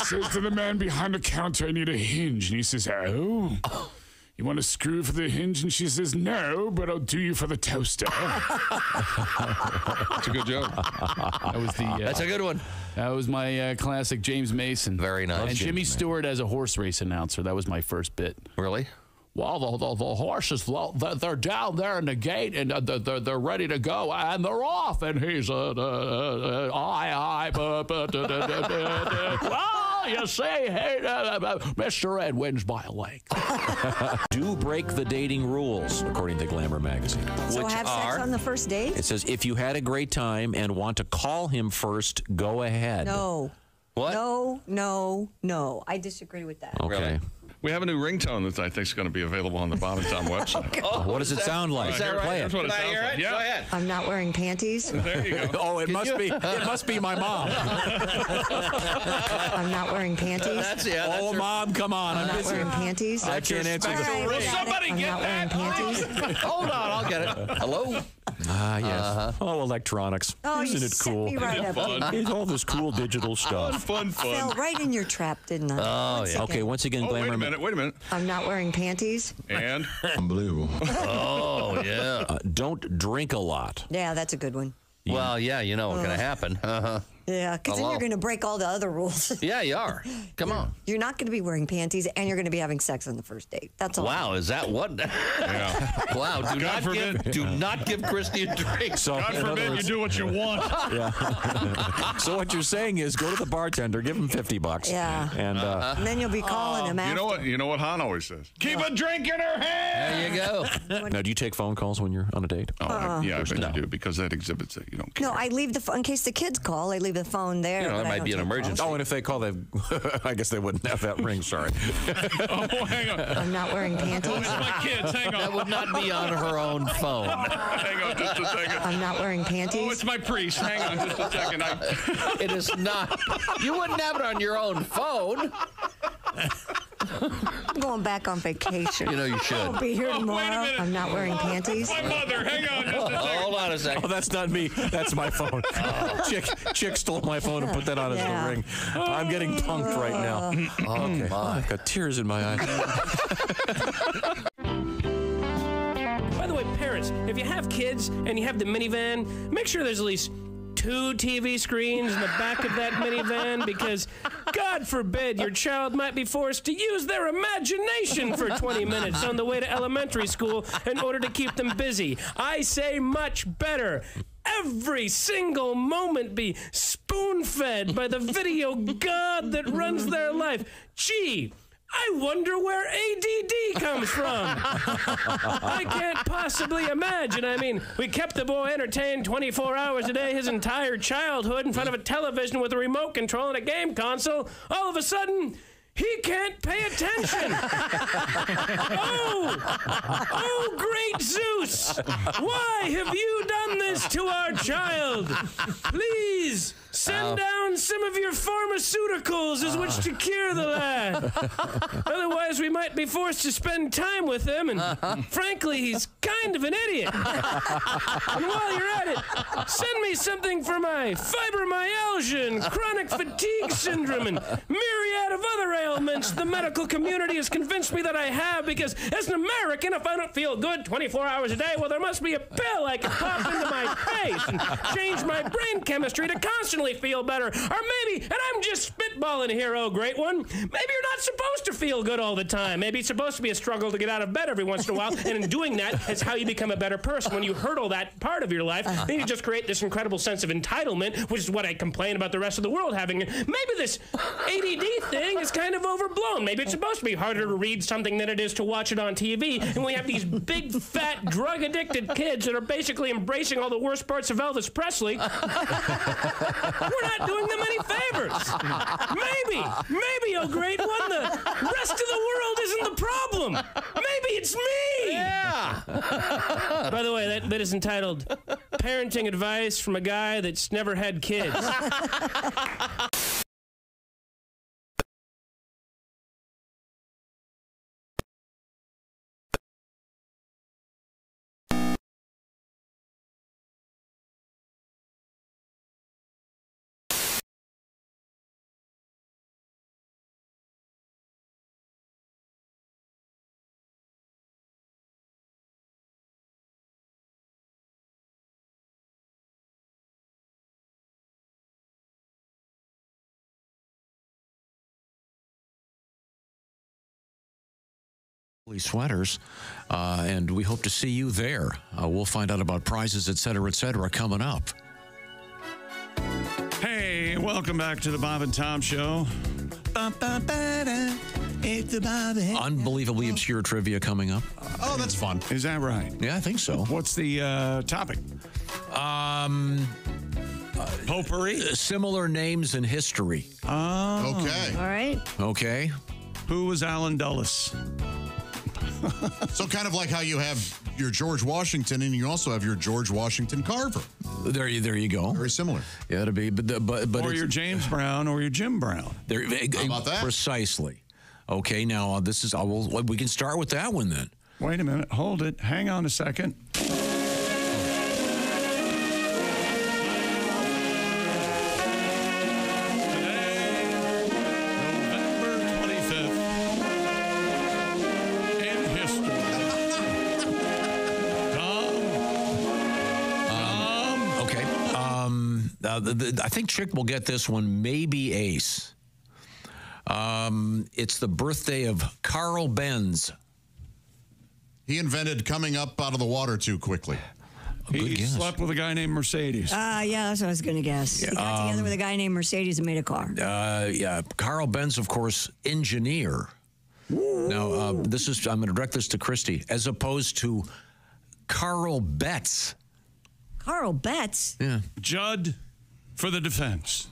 Says to the man behind the counter, I need a hinge. And he says, oh, you want a screw for the hinge? And she says, no, but I'll do you for the toaster. That's a good joke. That was the. That's a good one. That was my classic James Mason. Very nice. And Jimmy Stewart as a horse race announcer. That was my first bit. Really? Well, the horses, they're down there in the gate, and they're ready to go, and they're off. And he's, well, you see, hey, Mr. Ed wins by a leg. Do break the dating rules, according to Glamour magazine. So have sex on the first date? It says, if you had a great time and want to call him first, go ahead. No. What? No. I disagree with that. Okay. Really? We have a new ringtone that I think is going to be available on the Bob and Tom website. What does it sound like? Is that right? Play it. What it Can I hear it? Yeah. Go ahead. I'm not wearing panties. There you go. Oh, it must be my mom. I'm not wearing panties. That's oh, her. Mom, come on. I'm not busy. wearing panties. I can't answer the All right, Will somebody I'm get not wearing that? panties. Hold on, I'll get it. Hello? Ah, yes. Oh, electronics. Oh, Isn't you it set cool? me right up. It's all this cool digital stuff. Fun. Fell right in your trap, didn't I? Oh, Once yeah. again. Okay, once again, Oh, Glamour. wait a minute. I'm not wearing panties. And? Unbelievable. Oh, yeah. Don't drink a lot. Yeah, that's a good one. Well, yeah, you know what's going to happen. Uh-huh. Yeah, because then Hello? you're going to break all the other rules. Yeah, you are. Come on. You're not going to be wearing panties, and you're going to be having sex on the first date. That's all. Wow, is that what? Wow, do not give Christy a drink. So, God forbid you do what you want. Yeah. So what you're saying is go to the bartender, give him $50. Yeah. And And then you'll be calling him after. You know what Han always says? Keep a drink in her hand. There you go. now, do you take phone calls when you're on a date? Oh, yeah, I bet you do, because that exhibits it. You don't care. No, I leave the phone in case the kids call. I leave the phone there. You know, but there I might don't be an take emergency. calls. Oh, and if they call, I guess they wouldn't have that ring. Sorry. Oh, hang on. I'm not wearing panties. It's my kids. Hang on. That would not be on her own phone. Hang on just a second. I'm not wearing panties. Oh, it's my priest. Hang on just a second. It is not. You wouldn't have it on your own phone. I'm going back on vacation. You know you should. I'll be here Oh, wait a tomorrow. minute. I'm not wearing panties. My mother. Hang on just a second. Hold on a second. Oh, that's not me. That's my phone. Chick stole my phone and put that on as Yeah. the ring. I'm getting punked right now. Okay. I've got tears in my eyes. By the way, parents, if you have kids and you have the minivan, make sure there's at least 2 TV screens in the back of that minivan because, God forbid, your child might be forced to use their imagination for 20 minutes on the way to elementary school in order to keep them busy. I say much better. Every single moment be spoon-fed by the video god that runs their life. Gee, I wonder where ADD comes from. I can't possibly imagine. I mean, we kept the boy entertained 24 hours a day his entire childhood in front of a television with a remote control and a game console. All of a sudden, he can't pay attention. Oh, great Zeus! Why have you done this to our child? Please send down some of your pharmaceuticals as which to cure the lad. Otherwise, we might be forced to spend time with him, and frankly, he's kind of an idiot. And while you're at it, send me something for my fibromyalgia and chronic fatigue syndrome and myriad of other ailments the medical community has convinced me that I have, because as an American, if I don't feel good 24 hours a day, well, there must be a pill I can pop into my face and change my brain chemistry to constantly feel better. Or maybe, and I'm just spitballing here, oh great one, maybe you're not supposed to feel good all the time. Maybe it's supposed to be a struggle to get out of bed every once in a while, and in doing that, it's how you become a better person. When you hurdle that part of your life, then you just create this incredible sense of entitlement, which is what I complain about the rest of the world having. Maybe this ADD thing is kind of overblown. Maybe it's supposed to be harder to read something than it is to watch it on TV, and we have these big, fat, drug-addicted kids that are basically embracing all the worst parts of Elvis Presley. We're not doing them any favors. Maybe, oh great one, the rest of the world isn't the problem. Maybe it's me. Yeah. By the way, that bit is entitled Parenting Advice from a Guy That's Never Had Kids. Sweaters, and we hope to see you there. We'll find out about prizes, et cetera, coming up. Hey, welcome back to the Bob and Tom Show. It's the Bob and Unbelievably obscure trivia coming up. Oh, that's fun. Is that right? Yeah, I think so. What's the topic? Potpourri? Similar names in history. Oh. Okay. All right. Okay. Who was Allen Dulles? So kind of like how you have your George Washington and you also have your George Washington Carver. There you go. Very similar. Yeah, it'd be, but or your James Brown or your Jim Brown. How about that? Precisely. Okay, now this is. We can start with that one then. Wait a minute. Hold it. Hang on a second. I think Chick will get this one, maybe Ace. It's the birthday of Carl Benz. He invented coming up out of the water too quickly. He slept with a guy named Mercedes. Yeah, that's what I was going to guess. Yeah. He got together with a guy named Mercedes and made a car. Yeah, Carl Benz, of course, engineer. Ooh. Now, I'm going to direct this to Christy, as opposed to Carl Betts. Carl Betts? Yeah. Judd for the defense.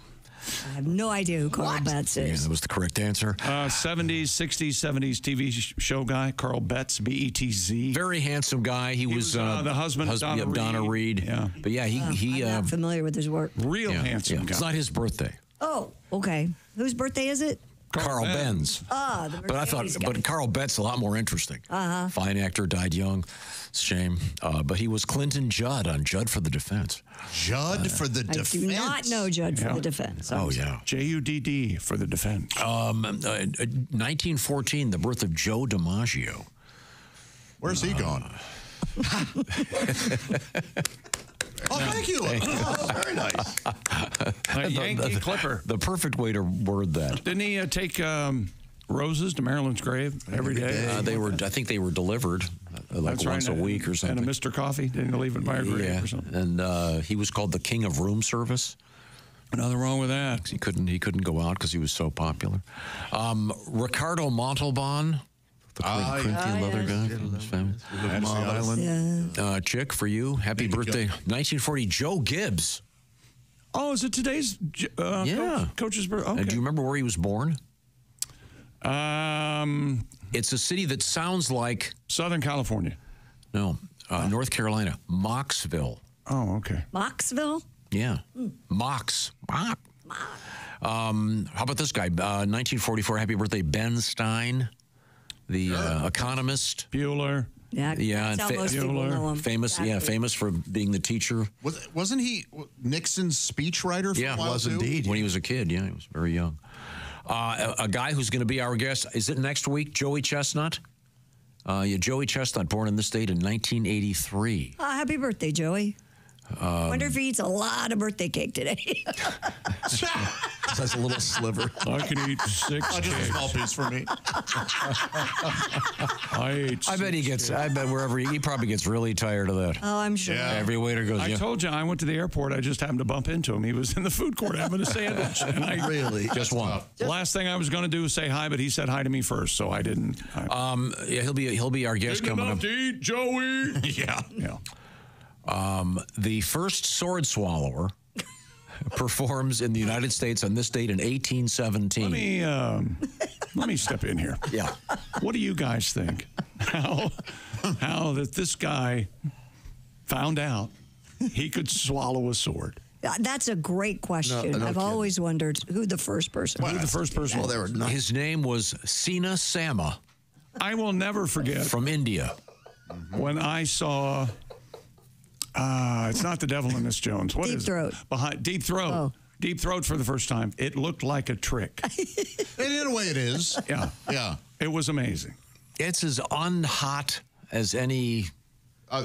I have no idea who Carl Betts is. Yeah, that was the correct answer. 70s, 60s, 70s TV show guy, Carl Betts, B-E-T-Z. Very handsome guy. He was the husband of Donna Reed. Yeah. But yeah, I'm not familiar with his work. Real handsome guy. It's not his birthday. Oh, okay. Whose birthday is it? Carl Benz. The but I thought, Carl Betts a lot more interesting. Fine actor, died young. It's a shame. But he was Clinton Judd on Judd for the Defense. Judd for the Defense. I do not know Judd for the Defense. Oh yeah, Judd for the Defense. 1914, the birth of Joe DiMaggio. Where's he gone? Oh, thank you. Oh, very nice. A Yankee Clipper. The perfect way to word that. Didn't he take roses to Marilyn's grave every day? I think they were delivered like That's once right. a week or something. And a Mr. Coffee didn't leave it by her grave or something. And he was called the King of Room Service. Nothing wrong with that. He couldn't go out because he was so popular. Ricardo Montalban, the Corinthian leather guy from his family. Island. Chick, for you, happy birthday, 1940, Joe Gibbs. Oh, is it today's coach's birthday? Okay. Do you remember where he was born? It's a city that sounds like Southern California. No, North Carolina, Mocksville. Oh, okay. Mocksville? Yeah, Mox. How about this guy? 1944, happy birthday, Ben Stein, the economist. Bueller. Yeah, that's how most people know him. Famous, Exactly. famous for being the teacher. Wasn't he Nixon's speechwriter for a while, too? When he was a kid, he was very young. A guy who's going to be our guest, is it next week, Joey Chestnut? Joey Chestnut, born in this state in 1983. Happy birthday, Joey. Wonder if he eats a lot of birthday cake today. That's a little sliver. I can eat 6 just a small piece for me. I bet he gets. I bet wherever he probably gets really tired of that. Oh, I'm sure. Every waiter goes. I told you I went to the airport. I just happened to bump into him. He was in the food court having a sandwich. And I Really? Just one. The last thing I was going to do was say hi, but he said hi to me first, so I didn't. He'll be our guest coming up. To eat, Joey. Yeah. The first sword swallower performs in the United States on this date in 1817. Let me step in here. Yeah. What do you guys think? How that this guy found out he could swallow a sword? That's a great question. I've always wondered who the first person was. His name was Sina Sama. I will never forget. From India. When I saw... it's not The Devil in Miss Jones. What Deep is Throat. It? Deep Throat. Oh. Deep Throat for the first time. It looked like a trick. In a way it is. Yeah. Yeah. It was amazing. It's as unhot as any...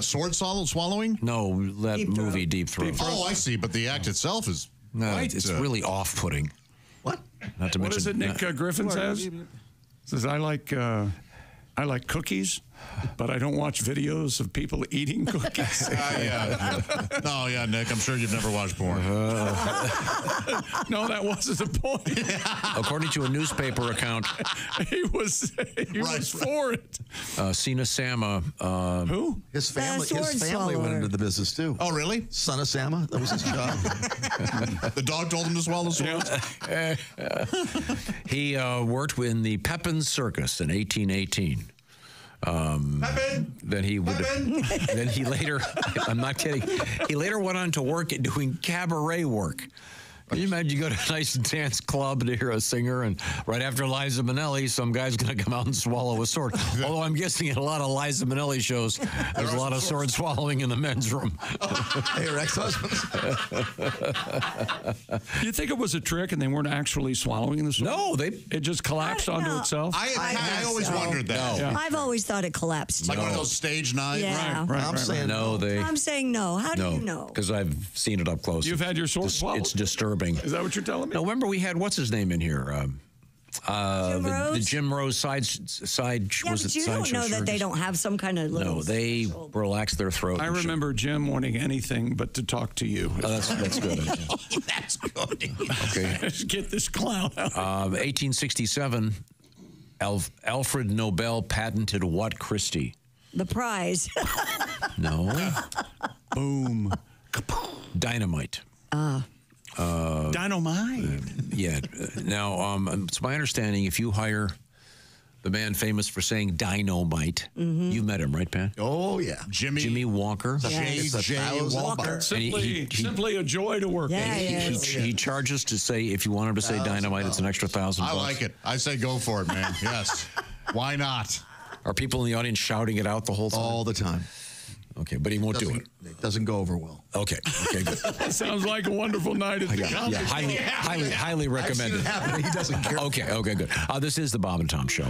sword swallowing? No, that Deep Throat. movie Deep Throat. Oh, I see. But the act itself is it's really off-putting. What? Not to What mention... is it Nick Griffin says? Says, I like cookies, but I don't watch videos of people eating cookies. No, Nick, I'm sure you've never watched porn. No, that wasn't the point. According to a newspaper account, he was for it. Sina Sama. Who? His family went swallower. into the business too. Oh, really? Son of Sama, that was his job. The dog told him to swallow swords? He worked in the Pepin Circus in 1818. Then he would. Then he later. I'm not kidding. He later went on to work at doing cabaret work. Can you imagine you go to a nice dance club to hear a singer, and right after Liza Minnelli, some guy's going to come out and swallow a sword. Although I'm guessing in a lot of Liza Minnelli shows, there's a lot of sword swallowing in the men's room. Hey, your ex-husbands. You think it was a trick and they weren't actually swallowing the sword? No, it just collapsed onto itself. I always wondered that. Yeah. I've always thought it collapsed. Like one of those stage knives. Yeah. I'm saying no. I'm saying no. How do you know? Because I've seen it up close. You've had your sword swallowed? It's disturbing. Is that what you're telling me? No, remember we had what's his name in here? The Jim Rose side Yeah, was but it you don't sideshow know that they circus? don't have some kind of little. No, they relax their throat. I remember Jim wanting anything but to talk to you. Oh, that's good. That's good. Okay. Let's get this clown out. 1867, Alfred Nobel patented what, Christie? The prize. No. Boom. Dynamite. Dynamite. Yeah. Now, it's my understanding if you hire the man famous for saying dynamite, you met him, right, Pat? Oh, yeah. Jimmy Walker. J.J. Walker. Simply a joy to work with. He charges to say, if you want him to say dynamite, it's an extra $1,000. I like it. I say go for it, man. Yes. Why not? Are people in the audience shouting it out the whole time? All the time. Okay, but he won't do it. It doesn't go over well. Okay, good. That sounds like a wonderful night at the comedy. Highly recommended. He doesn't care. Okay, good. This is the Bob and Tom Show.